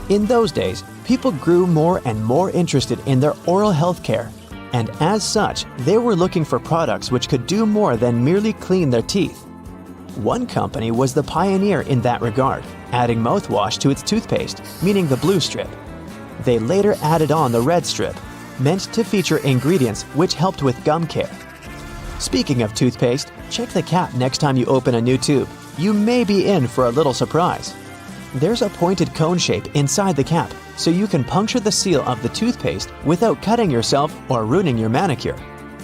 Speaker 1: In those days, people grew more and more interested in their oral health care, and as such, they were looking for products which could do more than merely clean their teeth. One company was the pioneer in that regard, adding mouthwash to its toothpaste, meaning the blue strip. They later added on the red strip, meant to feature ingredients which helped with gum care. Speaking of toothpaste, check the cap next time you open a new tube. You may be in for a little surprise. There's a pointed cone shape inside the cap, so you can puncture the seal of the toothpaste without cutting yourself or ruining your manicure.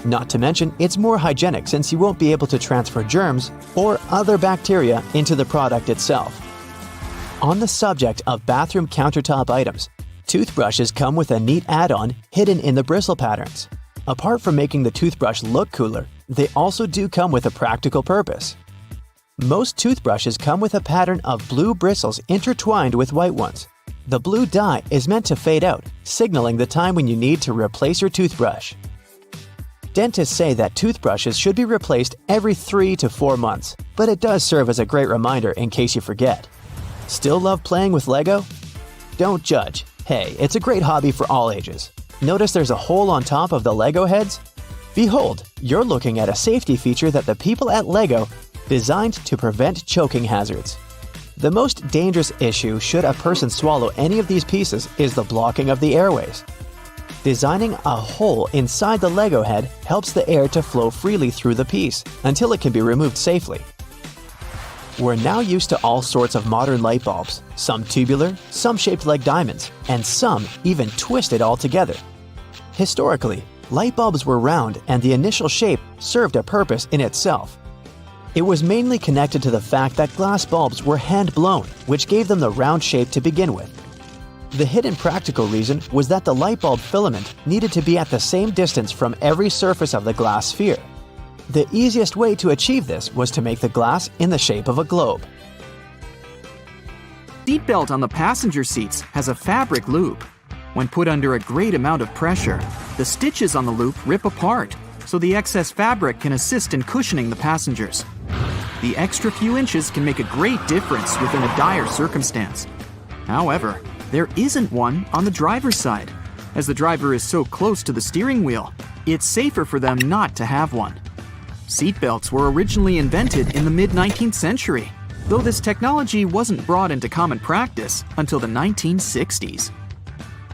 Speaker 1: Not to mention, it's more hygienic since you won't be able to transfer germs or other bacteria into the product itself. On the subject of bathroom countertop items, toothbrushes come with a neat add-on hidden in the bristle patterns. Apart from making the toothbrush look cooler, they also do come with a practical purpose. Most toothbrushes come with a pattern of blue bristles intertwined with white ones. The blue dye is meant to fade out, signaling the time when you need to replace your toothbrush. Dentists say that toothbrushes should be replaced every 3 to 4 months, but it does serve as a great reminder in case you forget. Still love playing with Lego? Don't judge. Hey, it's a great hobby for all ages. Notice there's a hole on top of the Lego heads? Behold, you're looking at a safety feature that the people at Lego designed to prevent choking hazards. The most dangerous issue should a person swallow any of these pieces is the blocking of the airways. Designing a hole inside the Lego head helps the air to flow freely through the piece until it can be removed safely. We're now used to all sorts of modern light bulbs, some tubular, some shaped like diamonds, and some even twisted altogether. Historically, light bulbs were round and the initial shape served a purpose in itself. It was mainly connected to the fact that glass bulbs were hand-blown, which gave them the round shape to begin with. The hidden practical reason was that the light bulb filament needed to be at the same distance from every surface of the glass sphere. The easiest way to achieve this was to make the glass in the shape of a globe.
Speaker 3: Seatbelt on the passenger seats has a fabric loop. When put under a great amount of pressure, the stitches on the loop rip apart, so the excess fabric can assist in cushioning the passengers. The extra few inches can make a great difference within a dire circumstance. However, there isn't one on the driver's side. As the driver is so close to the steering wheel, it's safer for them not to have one. Seatbelts were originally invented in the mid-19th century, though this technology wasn't brought into common practice until the 1960s.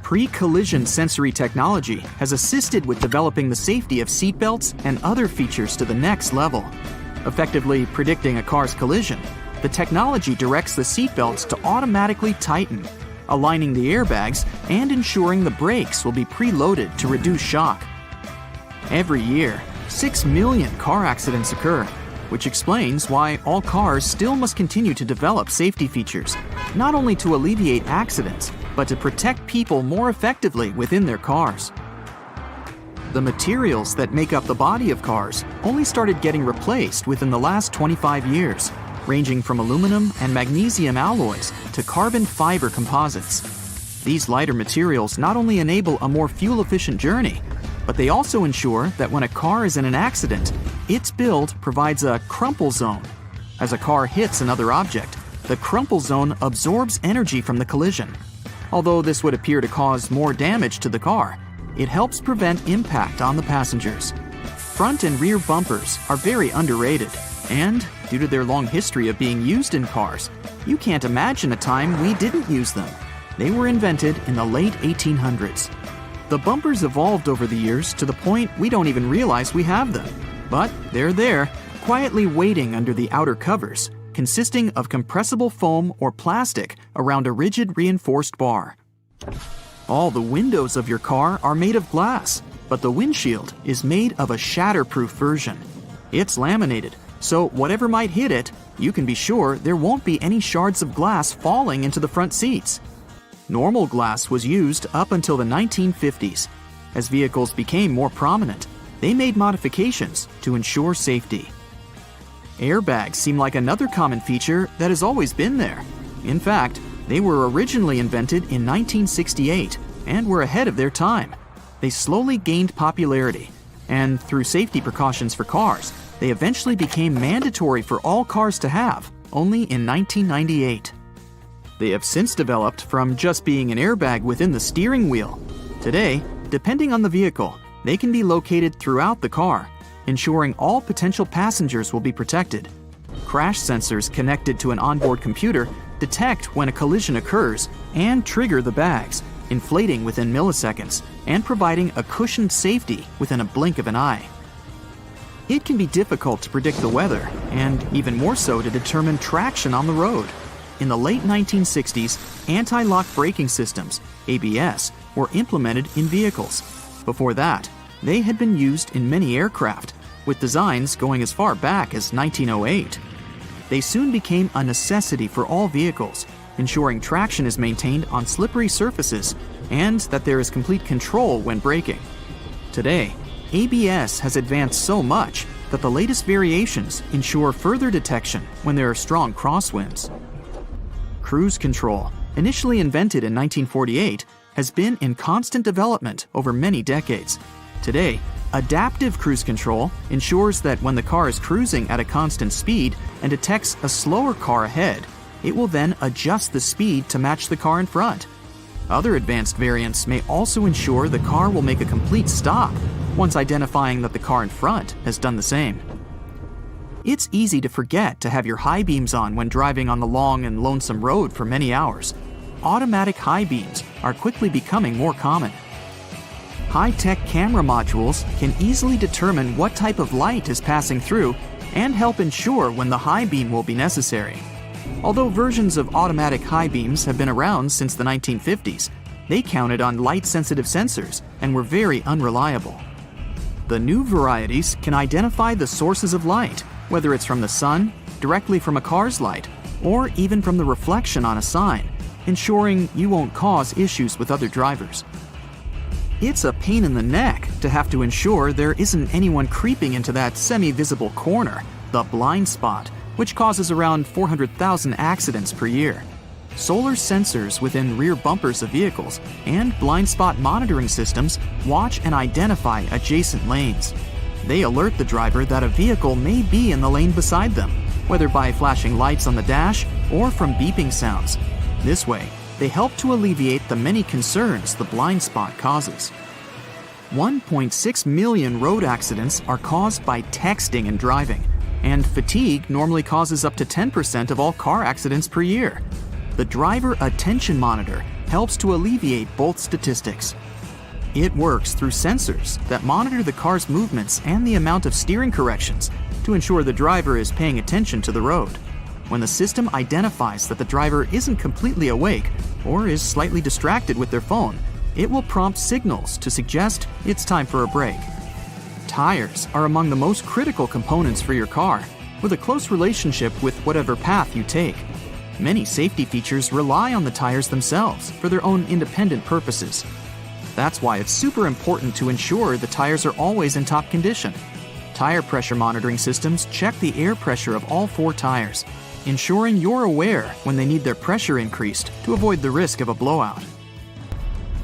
Speaker 3: Pre-collision sensory technology has assisted with developing the safety of seatbelts and other features to the next level. Effectively predicting a car's collision, the technology directs the seatbelts to automatically tighten, aligning the airbags and ensuring the brakes will be preloaded to reduce shock. Every year, 6 million car accidents occur, which explains why all cars still must continue to develop safety features, not only to alleviate accidents, but to protect people more effectively within their cars. The materials that make up the body of cars only started getting replaced within the last 25 years, ranging from aluminum and magnesium alloys to carbon fiber composites. These lighter materials not only enable a more fuel-efficient journey, but they also ensure that when a car is in an accident, its build provides a crumple zone. As a car hits another object, the crumple zone absorbs energy from the collision. Although this would appear to cause more damage to the car, it helps prevent impact on the passengers. Front and rear bumpers are very underrated, and due to their long history of being used in cars, you can't imagine a time we didn't use them. They were invented in the late 1800s. The bumpers evolved over the years to the point we don't even realize we have them. But they're there, quietly waiting under the outer covers, consisting of compressible foam or plastic around a rigid reinforced bar. All the windows of your car are made of glass, but the windshield is made of a shatterproof version. It's laminated, so whatever might hit it, you can be sure there won't be any shards of glass falling into the front seats. Normal glass was used up until the 1950s. As vehicles became more prominent, they made modifications to ensure safety. Airbags seem like another common feature that has always been there. In fact, they were originally invented in 1968 and were ahead of their time. They slowly gained popularity, and through safety precautions for cars, they eventually became mandatory for all cars to have, only in 1998. They have since developed from just being an airbag within the steering wheel. Today, depending on the vehicle, they can be located throughout the car, ensuring all potential passengers will be protected. Crash sensors connected to an onboard computer detect when a collision occurs and trigger the bags, inflating within milliseconds and providing a cushioned safety within a blink of an eye. It can be difficult to predict the weather, and even more so to determine traction on the road. In the late 1960s, anti-lock braking systems, ABS, were implemented in vehicles. Before that, they had been used in many aircraft, with designs going as far back as 1908. They soon became a necessity for all vehicles, ensuring traction is maintained on slippery surfaces and that there is complete control when braking. Today, ABS has advanced so much that the latest variations ensure further detection when there are strong crosswinds. Cruise control, initially invented in 1948, has been in constant development over many decades. Today, adaptive cruise control ensures that when the car is cruising at a constant speed and detects a slower car ahead, It will then adjust the speed to match the car in front. Other advanced variants may also ensure the car will make a complete stop once identifying that the car in front has done the same. It's easy to forget to have your high beams on when driving on the long and lonesome road for many hours. Automatic high beams are quickly becoming more common. High-tech camera modules can easily determine what type of light is passing through and help ensure when the high beam will be necessary. Although versions of automatic high beams have been around since the 1950s, they counted on light-sensitive sensors and were very unreliable. The new varieties can identify the sources of light, whether it's from the sun, directly from a car's light, or even from the reflection on a sign, ensuring you won't cause issues with other drivers. It's a pain in the neck to have to ensure there isn't anyone creeping into that semi-visible corner, the blind spot, which causes around 400,000 accidents per year. Solar sensors within rear bumpers of vehicles and blind spot monitoring systems watch and identify adjacent lanes. They alert the driver that a vehicle may be in the lane beside them, whether by flashing lights on the dash or from beeping sounds. This way, they help to alleviate the many concerns the blind spot causes. 1.6 million road accidents are caused by texting and driving, and fatigue normally causes up to 10% of all car accidents per year. The Driver Attention Monitor helps to alleviate both statistics. It works through sensors that monitor the car's movements and the amount of steering corrections to ensure the driver is paying attention to the road. When the system identifies that the driver isn't completely awake or is slightly distracted with their phone, it will prompt signals to suggest it's time for a break. Tires are among the most critical components for your car, with a close relationship with whatever path you take. Many safety features rely on the tires themselves for their own independent purposes. That's why it's super important to ensure the tires are always in top condition. Tire pressure monitoring systems check the air pressure of all 4 tires, ensuring you're aware when they need their pressure increased to avoid the risk of a blowout.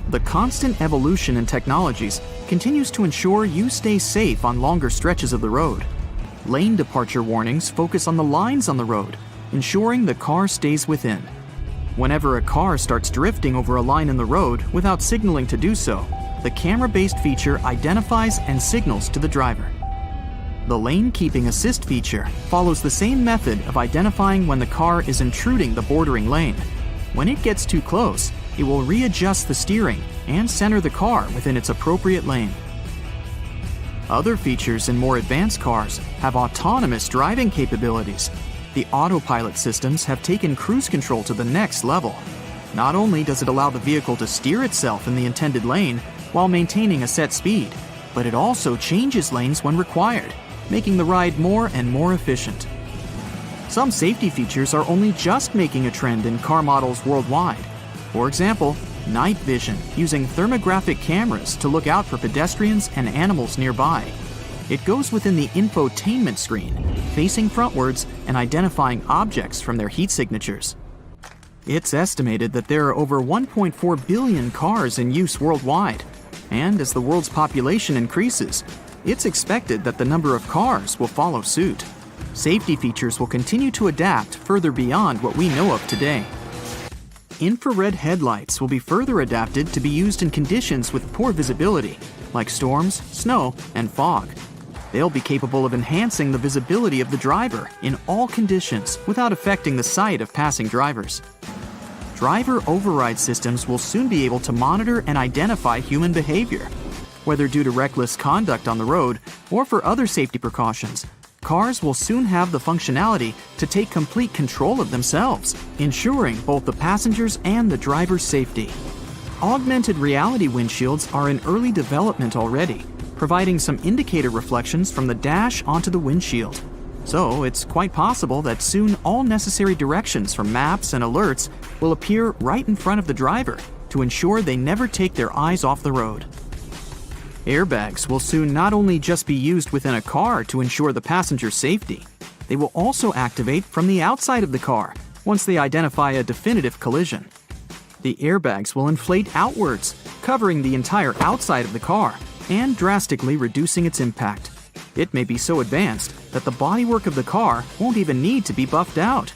Speaker 3: The constant evolution in technologies continues to ensure you stay safe on longer stretches of the road. Lane departure warnings focus on the lines on the road, ensuring the car stays within. Whenever a car starts drifting over a line in the road without signaling to do so, the camera-based feature identifies and signals to the driver. The Lane Keeping Assist feature follows the same method of identifying when the car is intruding the bordering lane. When it gets too close, it will readjust the steering and center the car within its appropriate lane. Other features in more advanced cars have autonomous driving capabilities. The autopilot systems have taken cruise control to the next level. Not only does it allow the vehicle to steer itself in the intended lane while maintaining a set speed, but it also changes lanes when required, making the ride more and more efficient. Some safety features are only just making a trend in car models worldwide. For example, night vision using thermographic cameras to look out for pedestrians and animals nearby. It goes within the infotainment screen, facing frontwards and identifying objects from their heat signatures. It's estimated that there are over 1.4 billion cars in use worldwide, and as the world's population increases, it's expected that the number of cars will follow suit. Safety features will continue to adapt further beyond what we know of today. Infrared headlights will be further adapted to be used in conditions with poor visibility, like storms, snow, and fog. They'll be capable of enhancing the visibility of the driver in all conditions without affecting the sight of passing drivers. Driver override systems will soon be able to monitor and identify human behavior. Whether due to reckless conduct on the road or for other safety precautions, cars will soon have the functionality to take complete control of themselves, ensuring both the passengers and the driver's safety. Augmented reality windshields are in early development already, providing some indicator reflections from the dash onto the windshield. So it's quite possible that soon all necessary directions from maps and alerts will appear right in front of the driver to ensure they never take their eyes off the road. Airbags will soon not only just be used within a car to ensure the passenger's safety, they will also activate from the outside of the car once they identify a definitive collision. The airbags will inflate outwards, covering the entire outside of the car and drastically reducing its impact. It may be so advanced that the bodywork of the car won't even need to be buffed out.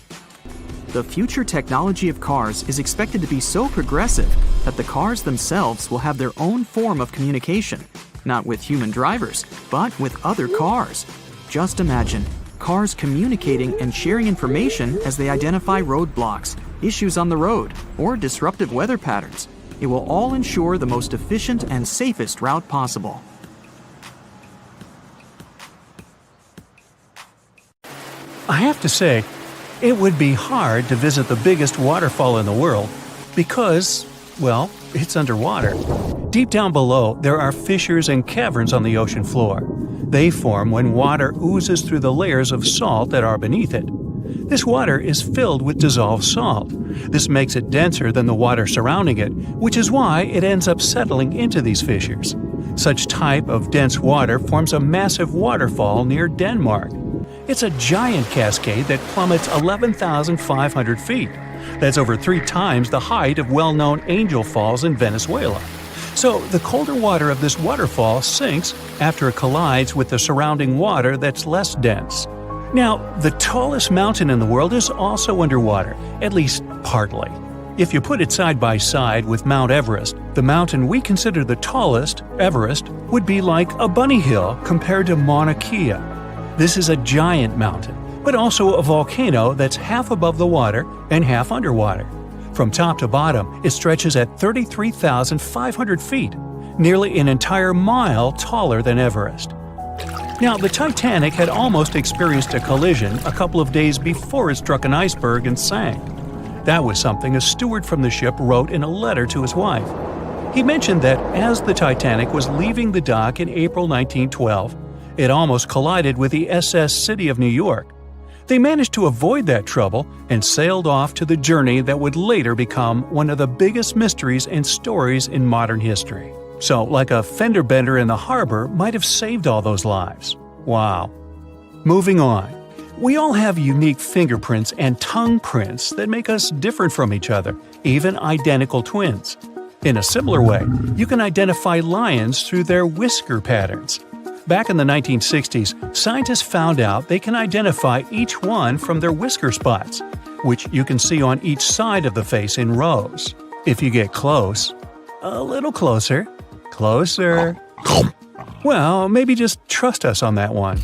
Speaker 3: The future technology of cars is expected to be so progressive that the cars themselves will have their own form of communication, not with human drivers, but with other cars. Just imagine cars communicating and sharing information as they identify roadblocks, issues on the road, or disruptive weather patterns. It will all ensure the most efficient and safest route possible.
Speaker 2: I have to say, it would be hard to visit the biggest waterfall in the world because, well, it's underwater. Deep down below, there are fissures and caverns on the ocean floor. They form when water oozes through the layers of salt that are beneath it. This water is filled with dissolved salt. This makes it denser than the water surrounding it, which is why it ends up settling into these fissures. Such type of dense water forms a massive waterfall near Denmark. It's a giant cascade that plummets 11,500 feet. That's over 3 times the height of well-known Angel Falls in Venezuela. So the colder water of this waterfall sinks after it collides with the surrounding water that's less dense. Now, the tallest mountain in the world is also underwater, at least partly. If you put it side by side with Mount Everest, the mountain we consider the tallest, Everest, would be like a bunny hill compared to Mauna Kea. This is a giant mountain, but also a volcano that's half above the water and half underwater. From top to bottom, it stretches at 33,500 feet, nearly an entire mile taller than Everest. Now, the Titanic had almost experienced a collision a couple of days before it struck an iceberg and sank. That was something a steward from the ship wrote in a letter to his wife. He mentioned that as the Titanic was leaving the dock in April 1912, it almost collided with the SS City of New York. They managed to avoid that trouble and sailed off to the journey that would later become one of the biggest mysteries and stories in modern history. So, like a fender bender in the harbor might have saved all those lives. Wow. Moving on. We all have unique fingerprints and tongue prints that make us different from each other, even identical twins. In a similar way, you can identify lions through their whisker patterns. Back in the 1960s, scientists found out they can identify each one from their whisker spots, which you can see on each side of the face in rows. If you get close, a little closer, well, maybe just trust us on that one.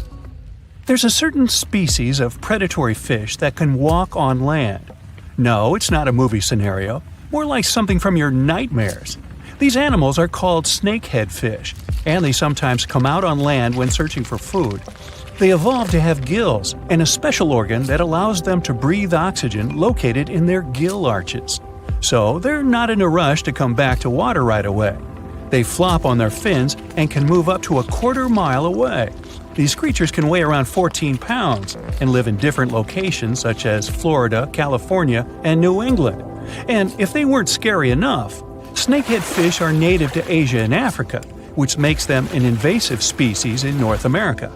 Speaker 2: There's a certain species of predatory fish that can walk on land. No, it's not a movie scenario, more like something from your nightmares. These animals are called snakehead fish, and they sometimes come out on land when searching for food. They evolved to have gills and a special organ that allows them to breathe oxygen located in their gill arches. So they're not in a rush to come back to water right away. They flop on their fins and can move up to a quarter mile away. These creatures can weigh around 14 pounds and live in different locations such as Florida, California, and New England. And if they weren't scary enough, snakehead fish are native to Asia and Africa, which makes them an invasive species in North America.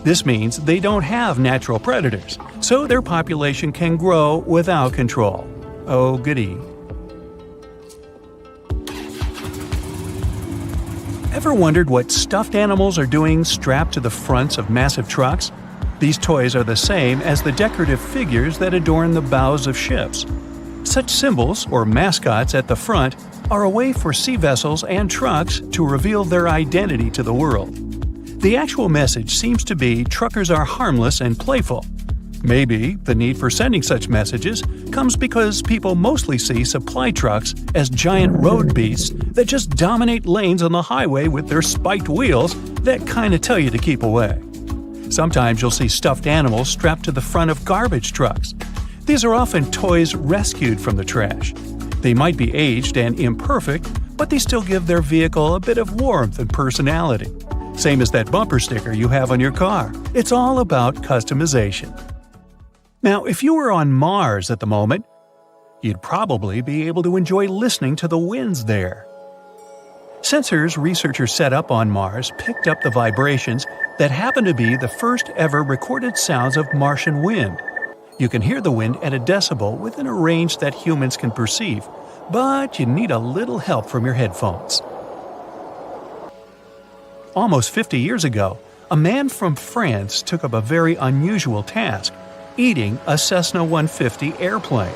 Speaker 2: This means they don't have natural predators, so their population can grow without control. Oh, goody. Ever wondered what stuffed animals are doing strapped to the fronts of massive trucks? These toys are the same as the decorative figures that adorn the bows of ships. Such symbols, or mascots at the front, are a way for sea vessels and trucks to reveal their identity to the world. The actual message seems to be truckers are harmless and playful. Maybe the need for sending such messages comes because people mostly see supply trucks as giant road beasts that just dominate lanes on the highway with their spiked wheels that kinda tell you to keep away. Sometimes you'll see stuffed animals strapped to the front of garbage trucks. These are often toys rescued from the trash. They might be aged and imperfect, but they still give their vehicle a bit of warmth and personality. Same as that bumper sticker you have on your car. It's all about customization. Now, if you were on Mars at the moment, you'd probably be able to enjoy listening to the winds there. Sensors researchers set up on Mars picked up the vibrations that happen to be the first ever recorded sounds of Martian wind. You can hear the wind at a decibel within a range that humans can perceive, but you need a little help from your headphones. Almost 50 years ago, a man from France took up a very unusual task. eating a Cessna 150 airplane.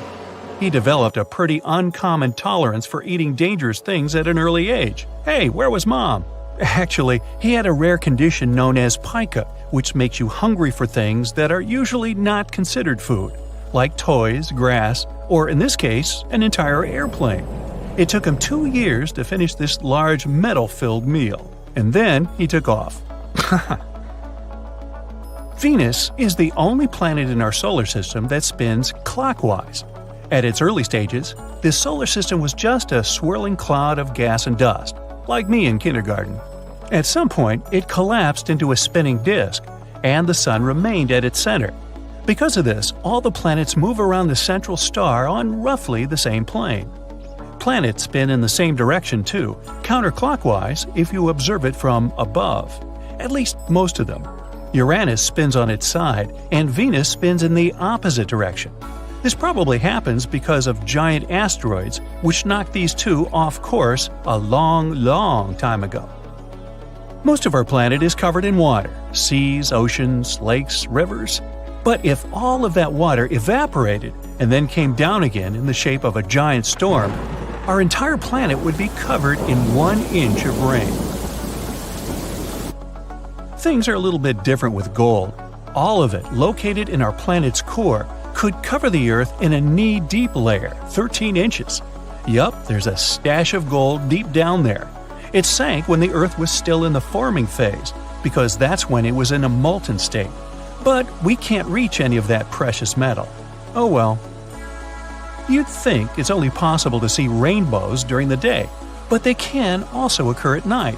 Speaker 2: He developed a pretty uncommon tolerance for eating dangerous things at an early age. Hey, where was Mom? Actually, he had a rare condition known as pica, which makes you hungry for things that are usually not considered food, like toys, grass, or in this case, an entire airplane. It took him 2 years to finish this large metal-filled meal, and then he took off. Venus is the only planet in our solar system that spins clockwise. At its early stages, this solar system was just a swirling cloud of gas and dust, like me in kindergarten. At some point, it collapsed into a spinning disk, and the Sun remained at its center. Because of this, all the planets move around the central star on roughly the same plane. Planets spin in the same direction too, counterclockwise if you observe it from above. At least most of them. Uranus spins on its side, and Venus spins in the opposite direction. This probably happens because of giant asteroids which knocked these two off course a long time ago. Most of our planet is covered in water – seas, oceans, lakes, rivers. But if all of that water evaporated and then came down again in the shape of a giant storm, our entire planet would be covered in 1 inch of rain. Things are a little bit different with gold. All of it, located in our planet's core, could cover the Earth in a knee-deep layer, 13 inches. Yup, there's a stash of gold deep down there. It sank when the Earth was still in the forming phase, because that's when it was in a molten state. But we can't reach any of that precious metal. Oh well. You'd think it's only possible to see rainbows during the day, but they can also occur at night.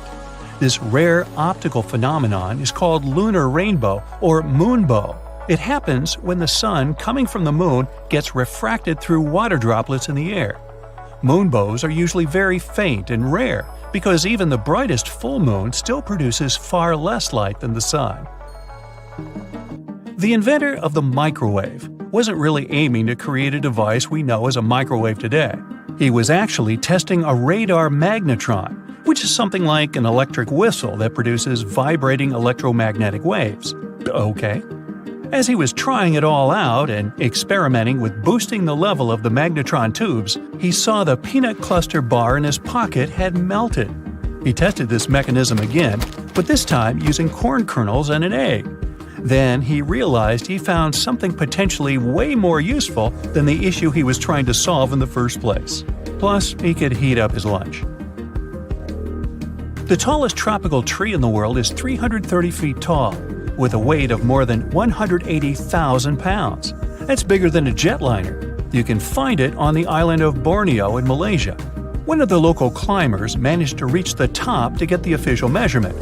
Speaker 2: This rare optical phenomenon is called lunar rainbow or moonbow. It happens when the sun coming from the moon gets refracted through water droplets in the air. Moonbows are usually very faint and rare because even the brightest full moon still produces far less light than the sun. The inventor of the microwave wasn't really aiming to create a device we know as a microwave today. He was actually testing a radar magnetron, which is something like an electric whistle that produces vibrating electromagnetic waves. Okay. As he was trying it all out and experimenting with boosting the level of the magnetron tubes, he saw the peanut cluster bar in his pocket had melted. He tested this mechanism again, but this time using corn kernels and an egg. Then he realized he found something potentially way more useful than the issue he was trying to solve in the first place. Plus, he could heat up his lunch. The tallest tropical tree in the world is 330 feet tall, with a weight of more than 180,000 pounds. That's bigger than a jetliner. You can find it on the island of Borneo in Malaysia. One of the local climbers managed to reach the top to get the official measurement.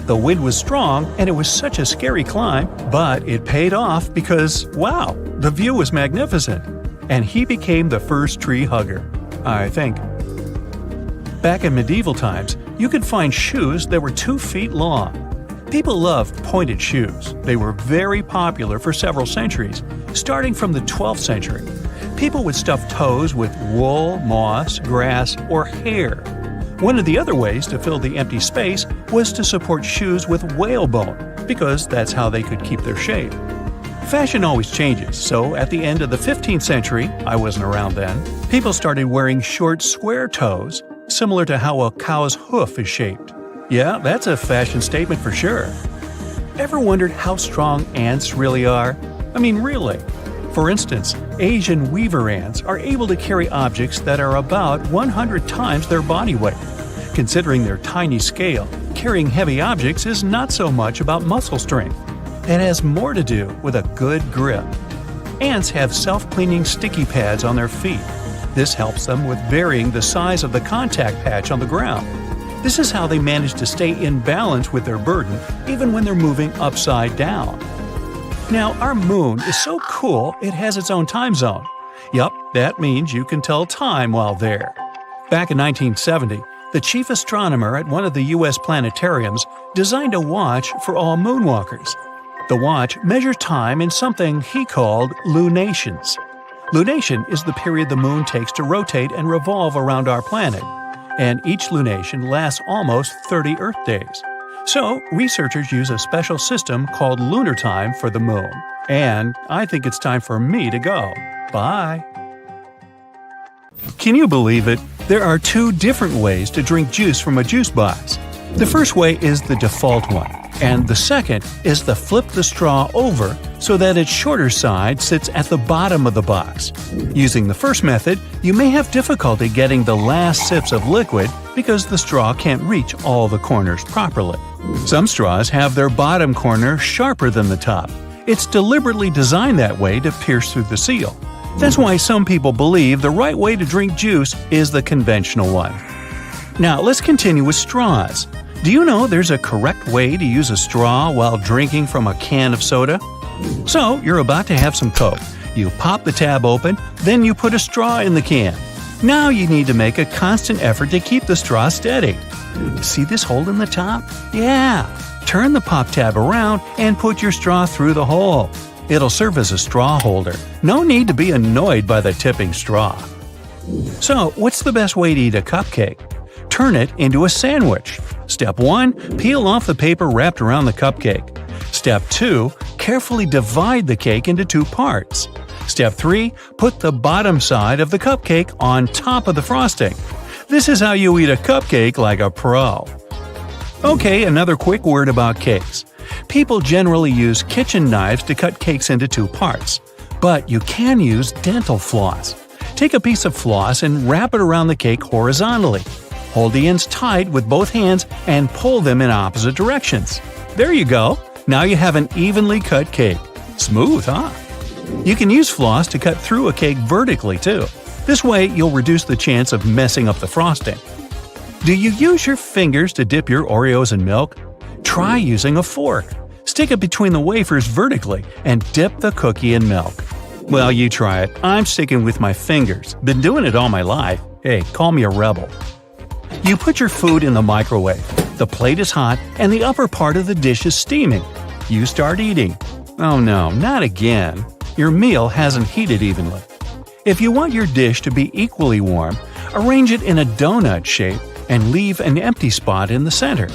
Speaker 2: The wind was strong and it was such a scary climb, but it paid off because, wow, the view was magnificent. And he became the first tree hugger, I think. Back in medieval times, you could find shoes that were 2 feet long. People loved pointed shoes. They were very popular for several centuries, starting from the 12th century. People would stuff toes with wool, moss, grass, or hair. One of the other ways to fill the empty space was to support shoes with whalebone, because that's how they could keep their shape. Fashion always changes, so at the end of the 15th century, I wasn't around then, people started wearing short square toes, similar to how a cow's hoof is shaped. Yeah, that's a fashion statement for sure. Ever wondered how strong ants really are? I mean, really. For instance, Asian weaver ants are able to carry objects that are about 100 times their body weight. Considering their tiny scale, carrying heavy objects is not so much about muscle strength. It has more to do with a good grip. Ants have self-cleaning sticky pads on their feet. This helps them with varying the size of the contact patch on the ground. This is how they manage to stay in balance with their burden even when they're moving upside down. Now, our moon is so cool it has its own time zone. Yup, that means you can tell time while there. Back in 1970, the chief astronomer at one of the U.S. planetariums designed a watch for all moonwalkers. The watch measures time in something he called lunations. Lunation is the period the moon takes to rotate and revolve around our planet, and each lunation lasts almost 30 Earth days. So, researchers use a special system called lunar time for the moon. And I think it's time for me to go. Bye. Can you believe it? There are 2 different ways to drink juice from a juice box. The first way is the default one, and the second is to flip the straw over so that its shorter side sits at the bottom of the box. Using the first method, you may have difficulty getting the last sips of liquid because the straw can't reach all the corners properly. Some straws have their bottom corner sharper than the top. It's deliberately designed that way to pierce through the seal. That's why some people believe the right way to drink juice is the conventional one. Now let's continue with straws. Do you know there's a correct way to use a straw while drinking from a can of soda? So, you're about to have some Coke. You pop the tab open, then you put a straw in the can. Now you need to make a constant effort to keep the straw steady. See this hole in the top? Yeah! Turn the pop tab around and put your straw through the hole. It'll serve as a straw holder. No need to be annoyed by the tipping straw. So, what's the best way to eat a cupcake? Turn it into a sandwich. Step 1. Peel off the paper wrapped around the cupcake. Step 2. Carefully divide the cake into 2 parts. Step 3. Put the bottom side of the cupcake on top of the frosting. This is how you eat a cupcake like a pro. Okay, another quick word about cakes. People generally use kitchen knives to cut cakes into 2 parts. But you can use dental floss. Take a piece of floss and wrap it around the cake horizontally. Hold the ends tight with both hands and pull them in opposite directions. There you go! Now you have an evenly cut cake. Smooth, huh? You can use floss to cut through a cake vertically, too. This way, you'll reduce the chance of messing up the frosting. Do you use your fingers to dip your Oreos in milk? Try using a fork. Stick it between the wafers vertically and dip the cookie in milk. Well, you try it. I'm sticking with my fingers. Been doing it all my life. Hey, call me a rebel. You put your food in the microwave. The plate is hot and the upper part of the dish is steaming. You start eating. Oh no, not again. Your meal hasn't heated evenly. If you want your dish to be equally warm, arrange it in a donut shape and leave an empty spot in the center.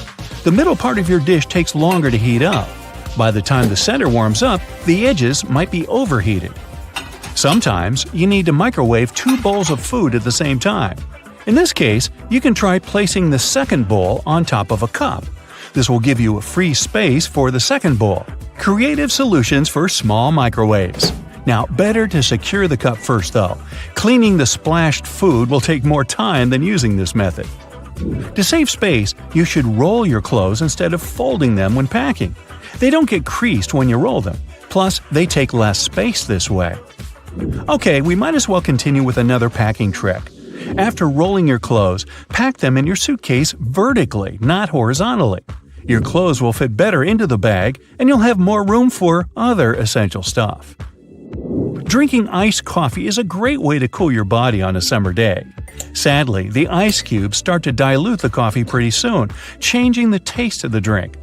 Speaker 2: The middle part of your dish takes longer to heat up. By the time the center warms up, the edges might be overheated. Sometimes you need to microwave 2 bowls of food at the same time. In this case, you can try placing the second bowl on top of a cup. This will give you a free space for the second bowl. Creative solutions for small microwaves. Now, better to secure the cup first though. Cleaning the splashed food will take more time than using this method. To save space, you should roll your clothes instead of folding them when packing. They don't get creased when you roll them. Plus, they take less space this way. Okay, we might as well continue with another packing trick. After rolling your clothes, pack them in your suitcase vertically, not horizontally. Your clothes will fit better into the bag, and you'll have more room for other essential stuff. Drinking iced coffee is a great way to cool your body on a summer day. Sadly, the ice cubes start to dilute the coffee pretty soon, changing the taste of the drink.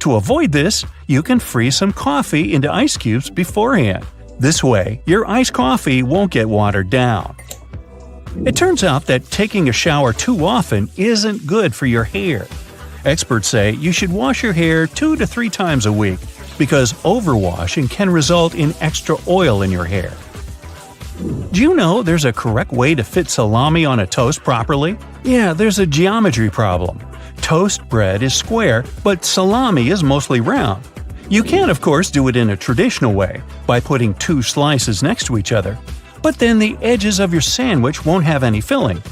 Speaker 2: To avoid this, you can freeze some coffee into ice cubes beforehand. This way, your iced coffee won't get watered down. It turns out that taking a shower too often isn't good for your hair. Experts say you should wash your hair 2 to 3 times a week because overwashing can result in extra oil in your hair. Do you know there's a correct way to fit salami on a toast properly? Yeah, there's a geometry problem. Toast bread is square, but salami is mostly round. You can, of course, do it in a traditional way, by putting 2 slices next to each other. But then the edges of your sandwich won't have any filling.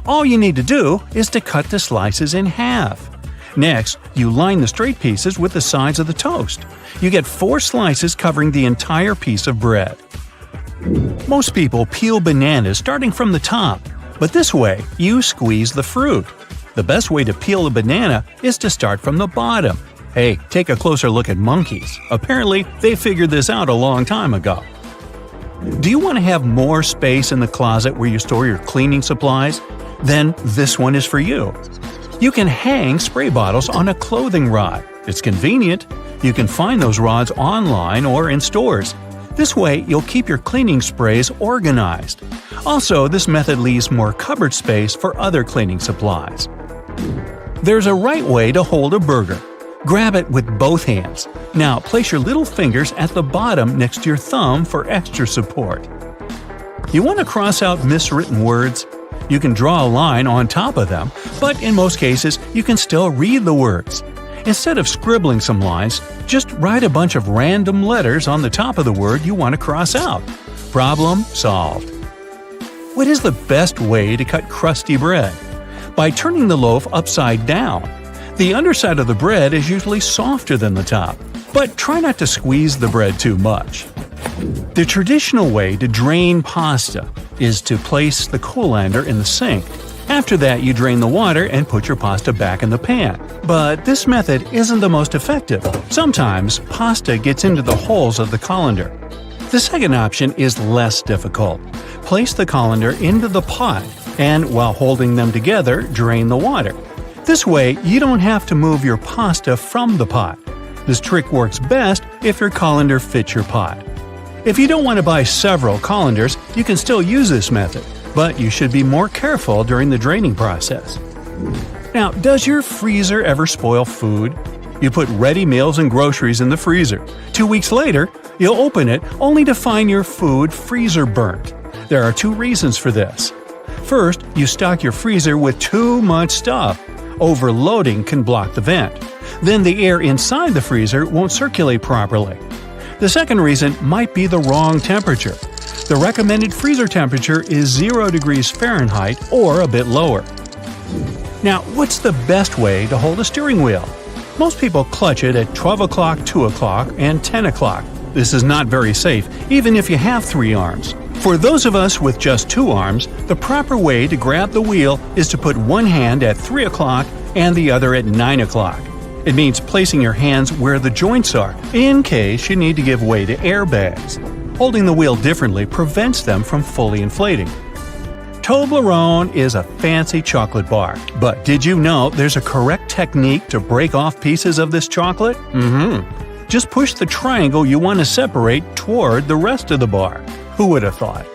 Speaker 2: All you need to do is to cut the slices in half. Next, you line the straight pieces with the sides of the toast. You get 4 slices covering the entire piece of bread. Most people peel bananas starting from the top, but this way you squeeze the fruit. The best way to peel a banana is to start from the bottom. Hey, take a closer look at monkeys. Apparently, they figured this out a long time ago. Do you want to have more space in the closet where you store your cleaning supplies? Then this one is for you. You can hang spray bottles on a clothing rod. It's convenient. You can find those rods online or in stores. This way, you'll keep your cleaning sprays organized. Also, this method leaves more cupboard space for other cleaning supplies. There's a right way to hold a burger. Grab it with both hands. Now place your little fingers at the bottom next to your thumb for extra support. You want to cross out miswritten words? You can draw a line on top of them, but in most cases you can still read the words. Instead of scribbling some lines, just write a bunch of random letters on the top of the word you want to cross out. Problem solved. What is the best way to cut crusty bread? By turning the loaf upside down. The underside of the bread is usually softer than the top, but try not to squeeze the bread too much. The traditional way to drain pasta is to place the colander in the sink. After that, you drain the water and put your pasta back in the pan. But this method isn't the most effective. Sometimes, pasta gets into the holes of the colander. The second option is less difficult. Place the colander into the pot, and while holding them together, drain the water. This way, you don't have to move your pasta from the pot. This trick works best if your colander fits your pot. If you don't want to buy several colanders, you can still use this method, but you should be more careful during the draining process. Now, does your freezer ever spoil food? You put ready meals and groceries in the freezer. 2 weeks later, you'll open it only to find your food freezer burnt. There are 2 reasons for this. First, you stock your freezer with too much stuff. Overloading can block the vent. Then the air inside the freezer won't circulate properly. The second reason might be the wrong temperature. The recommended freezer temperature is 0 degrees Fahrenheit or a bit lower. Now, what's the best way to hold a steering wheel? Most people clutch it at 12 o'clock, 2 o'clock, and 10 o'clock. This is not very safe, even if you have 3 arms. For those of us with just 2 arms, the proper way to grab the wheel is to put one hand at 3 o'clock and the other at 9 o'clock. It means placing your hands where the joints are, in case you need to give way to airbags. Holding the wheel differently prevents them from fully inflating. Toblerone is a fancy chocolate bar, but did you know there's a correct technique to break off pieces of this chocolate? Just push the triangle you want to separate toward the rest of the bar. Who would have thought?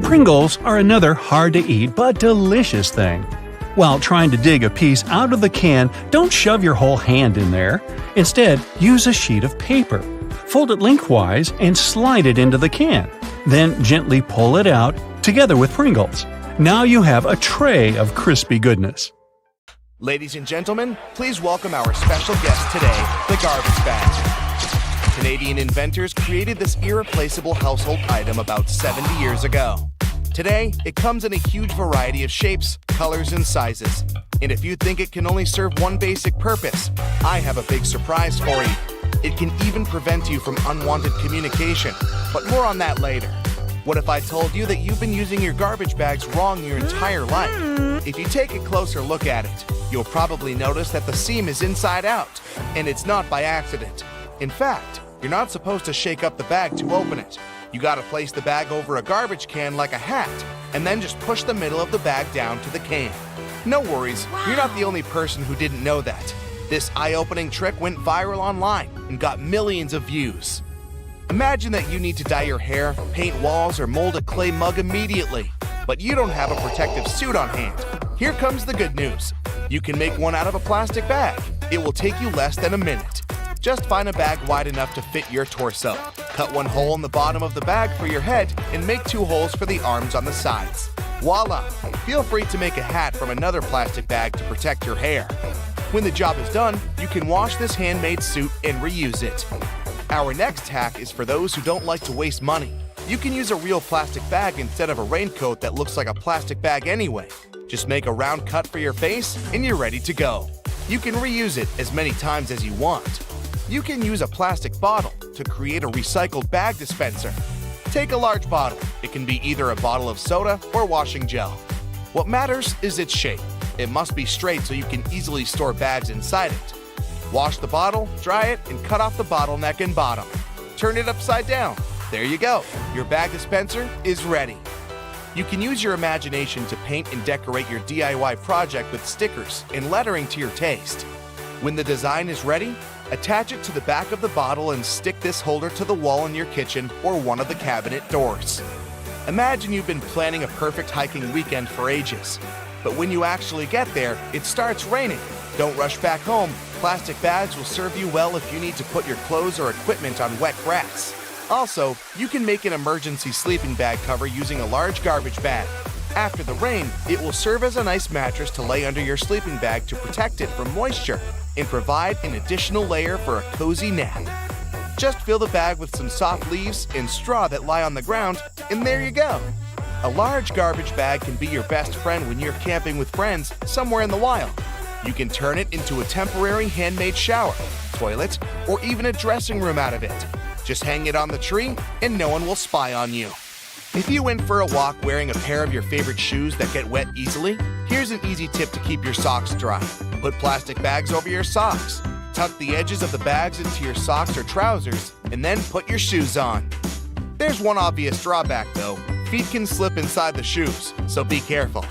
Speaker 2: Pringles are another hard-to-eat but delicious thing. While trying to dig a piece out of the can, don't shove your whole hand in there. Instead, use a sheet of paper. Fold it lengthwise and slide it into the can. Then gently pull it out, together with Pringles. Now you have a tray of crispy goodness.
Speaker 5: Ladies and gentlemen, please welcome our special guest today, the garbage bag. Canadian inventors created this irreplaceable household item about 70 years ago. Today, it comes in a huge variety of shapes, colors, and sizes. And if you think it can only serve one basic purpose, I have a big surprise for you. It can even prevent you from unwanted communication, but more on that later. What if I told you that you've been using your garbage bags wrong your entire life? If you take a closer look at it, you'll probably notice that the seam is inside out, and it's not by accident. In fact, you're not supposed to shake up the bag to open it. You gotta place the bag over a garbage can like a hat, and then just push the middle of the bag down to the can. No worries, you're not the only person who didn't know that. This eye-opening trick went viral online and got millions of views. Imagine that you need to dye your hair, paint walls, or mold a clay mug immediately, but you don't have a protective suit on hand. Here comes the good news. You can make one out of a plastic bag. It will take you less than a minute. Just find a bag wide enough to fit your torso. Cut one hole in the bottom of the bag for your head and make 2 holes for the arms on the sides. Voila! Feel free to make a hat from another plastic bag to protect your hair. When the job is done, you can wash this handmade suit and reuse it. Our next hack is for those who don't like to waste money. You can use a real plastic bag instead of a raincoat that looks like a plastic bag anyway. Just make a round cut for your face and you're ready to go. You can reuse it as many times as you want. You can use a plastic bottle to create a recycled bag dispenser. Take a large bottle. It can be either a bottle of soda or washing gel. What matters is its shape. It must be straight so you can easily store bags inside it. Wash the bottle, dry it, and cut off the bottleneck and bottom. Turn it upside down. There you go. Your bag dispenser is ready. You can use your imagination to paint and decorate your DIY project with stickers and lettering to your taste. When the design is ready, attach it to the back of the bottle and stick this holder to the wall in your kitchen or one of the cabinet doors. Imagine you've been planning a perfect hiking weekend for ages. But when you actually get there, it starts raining. Don't rush back home. Plastic bags will serve you well if you need to put your clothes or equipment on wet grass. Also, you can make an emergency sleeping bag cover using a large garbage bag. After the rain, it will serve as a nice mattress to lay under your sleeping bag to protect it from moisture and provide an additional layer for a cozy nap. Just fill the bag with some soft leaves and straw that lie on the ground, and there you go. A large garbage bag can be your best friend when you're camping with friends somewhere in the wild. You can turn it into a temporary handmade shower, toilet, or even a dressing room out of it. Just hang it on the tree and no one will spy on you. If you went for a walk wearing a pair of your favorite shoes that get wet easily, here's an easy tip to keep your socks dry. Put plastic bags over your socks. Tuck the edges of the bags into your socks or trousers, and then put your shoes on. There's one obvious drawback though. Feet can slip inside the shoes, so be careful.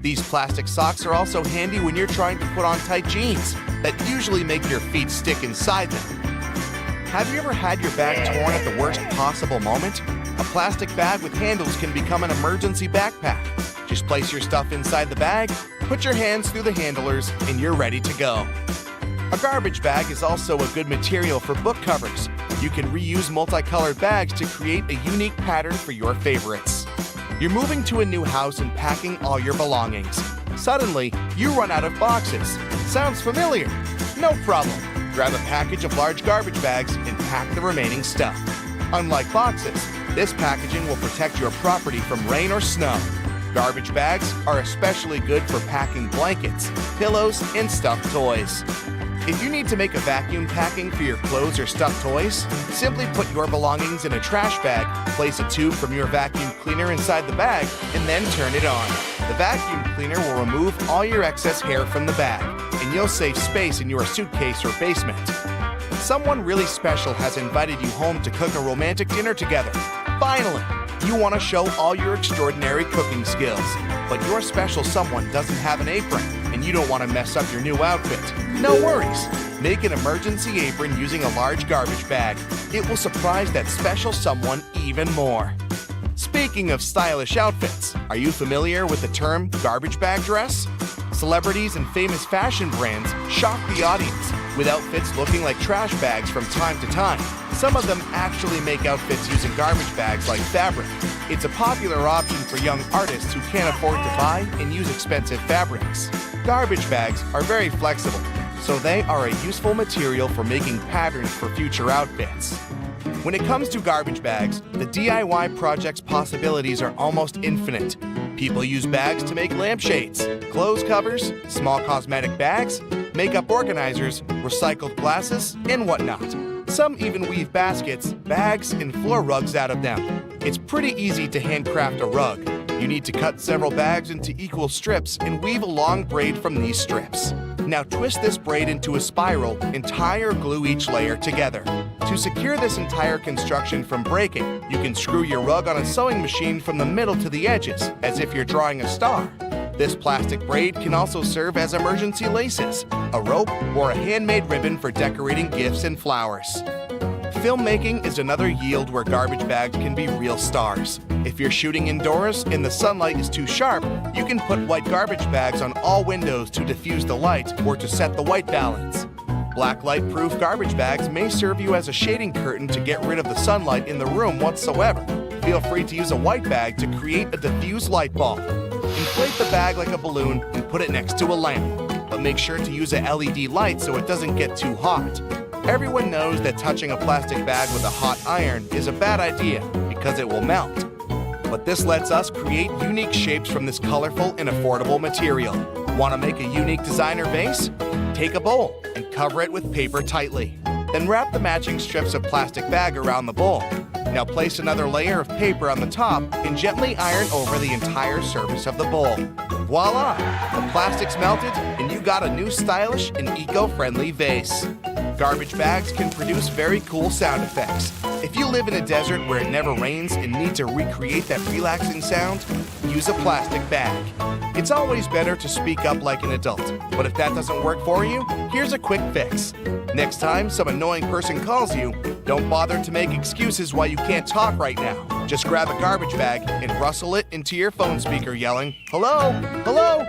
Speaker 5: These plastic socks are also handy when you're trying to put on tight jeans that usually make your feet stick inside them. Have you ever had your bag torn at the worst possible moment? A plastic bag with handles can become an emergency backpack. Just place your stuff inside the bag, put your hands through the handlers, and you're ready to go. A garbage bag is also a good material for book covers. You can reuse multicolored bags to create a unique pattern for your favorites. You're moving to a new house and packing all your belongings. Suddenly, you run out of boxes. Sounds familiar? No problem. Grab a package of large garbage bags and pack the remaining stuff. Unlike boxes, this packaging will protect your property from rain or snow. Garbage bags are especially good for packing blankets, pillows, and stuffed toys. If you need to make a vacuum packing for your clothes or stuffed toys, simply put your belongings in a trash bag, place a tube from your vacuum cleaner inside the bag, and then turn it on. The vacuum cleaner will remove all your excess hair from the bag, and you'll save space in your suitcase or basement. Someone really special has invited you home to cook a romantic dinner together. Finally, you want to show all your extraordinary cooking skills, but your special someone doesn't have an apron, and you don't want to mess up your new outfit. No worries. Make an emergency apron using a large garbage bag. It will surprise that special someone even more. Speaking of stylish outfits, are you familiar with the term garbage bag dress? Celebrities and famous fashion brands shock the audience with outfits looking like trash bags from time to time. Some of them actually make outfits using garbage bags like fabric. It's a popular option for young artists who can't afford to buy and use expensive fabrics. Garbage bags are very flexible, so they are a useful material for making patterns for future outfits. When it comes to garbage bags, the DIY project's possibilities are almost infinite. People use bags to make lampshades, clothes covers, small cosmetic bags, makeup organizers, recycled glasses, and whatnot. Some even weave baskets, bags, and floor rugs out of them. It's pretty easy to handcraft a rug. You need to cut several bags into equal strips and weave a long braid from these strips. Now twist this braid into a spiral and tie or glue each layer together. To secure this entire construction from breaking, you can screw your rug on a sewing machine from the middle to the edges, as if you're drawing a star. This plastic braid can also serve as emergency laces, a rope, or a handmade ribbon for decorating gifts and flowers. Filmmaking is another yield where garbage bags can be real stars. If you're shooting indoors and the sunlight is too sharp, you can put white garbage bags on all windows to diffuse the light or to set the white balance. Black light-proof garbage bags may serve you as a shading curtain to get rid of the sunlight in the room whatsoever. Feel free to use a white bag to create a diffused light bulb. Inflate the bag like a balloon and put it next to a lamp, but make sure to use a LED light so it doesn't get too hot. Everyone knows that touching a plastic bag with a hot iron is a bad idea because it will melt. But this lets us create unique shapes from this colorful and affordable material. Want to make a unique designer vase? Take a bowl and cover it with paper tightly. Then wrap the matching strips of plastic bag around the bowl. Now place another layer of paper on the top and gently iron over the entire surface of the bowl. Voila! The plastic's melted and you got a new stylish and eco-friendly vase. Garbage bags can produce very cool sound effects. If you live in a desert where it never rains and need to recreate that relaxing sound, use a plastic bag. It's always better to speak up like an adult, but if that doesn't work for you, here's a quick fix. Next time some annoying person calls you, don't bother to make excuses why you can't talk right now. Just grab a garbage bag and rustle it into your phone speaker yelling, "Hello? Hello?"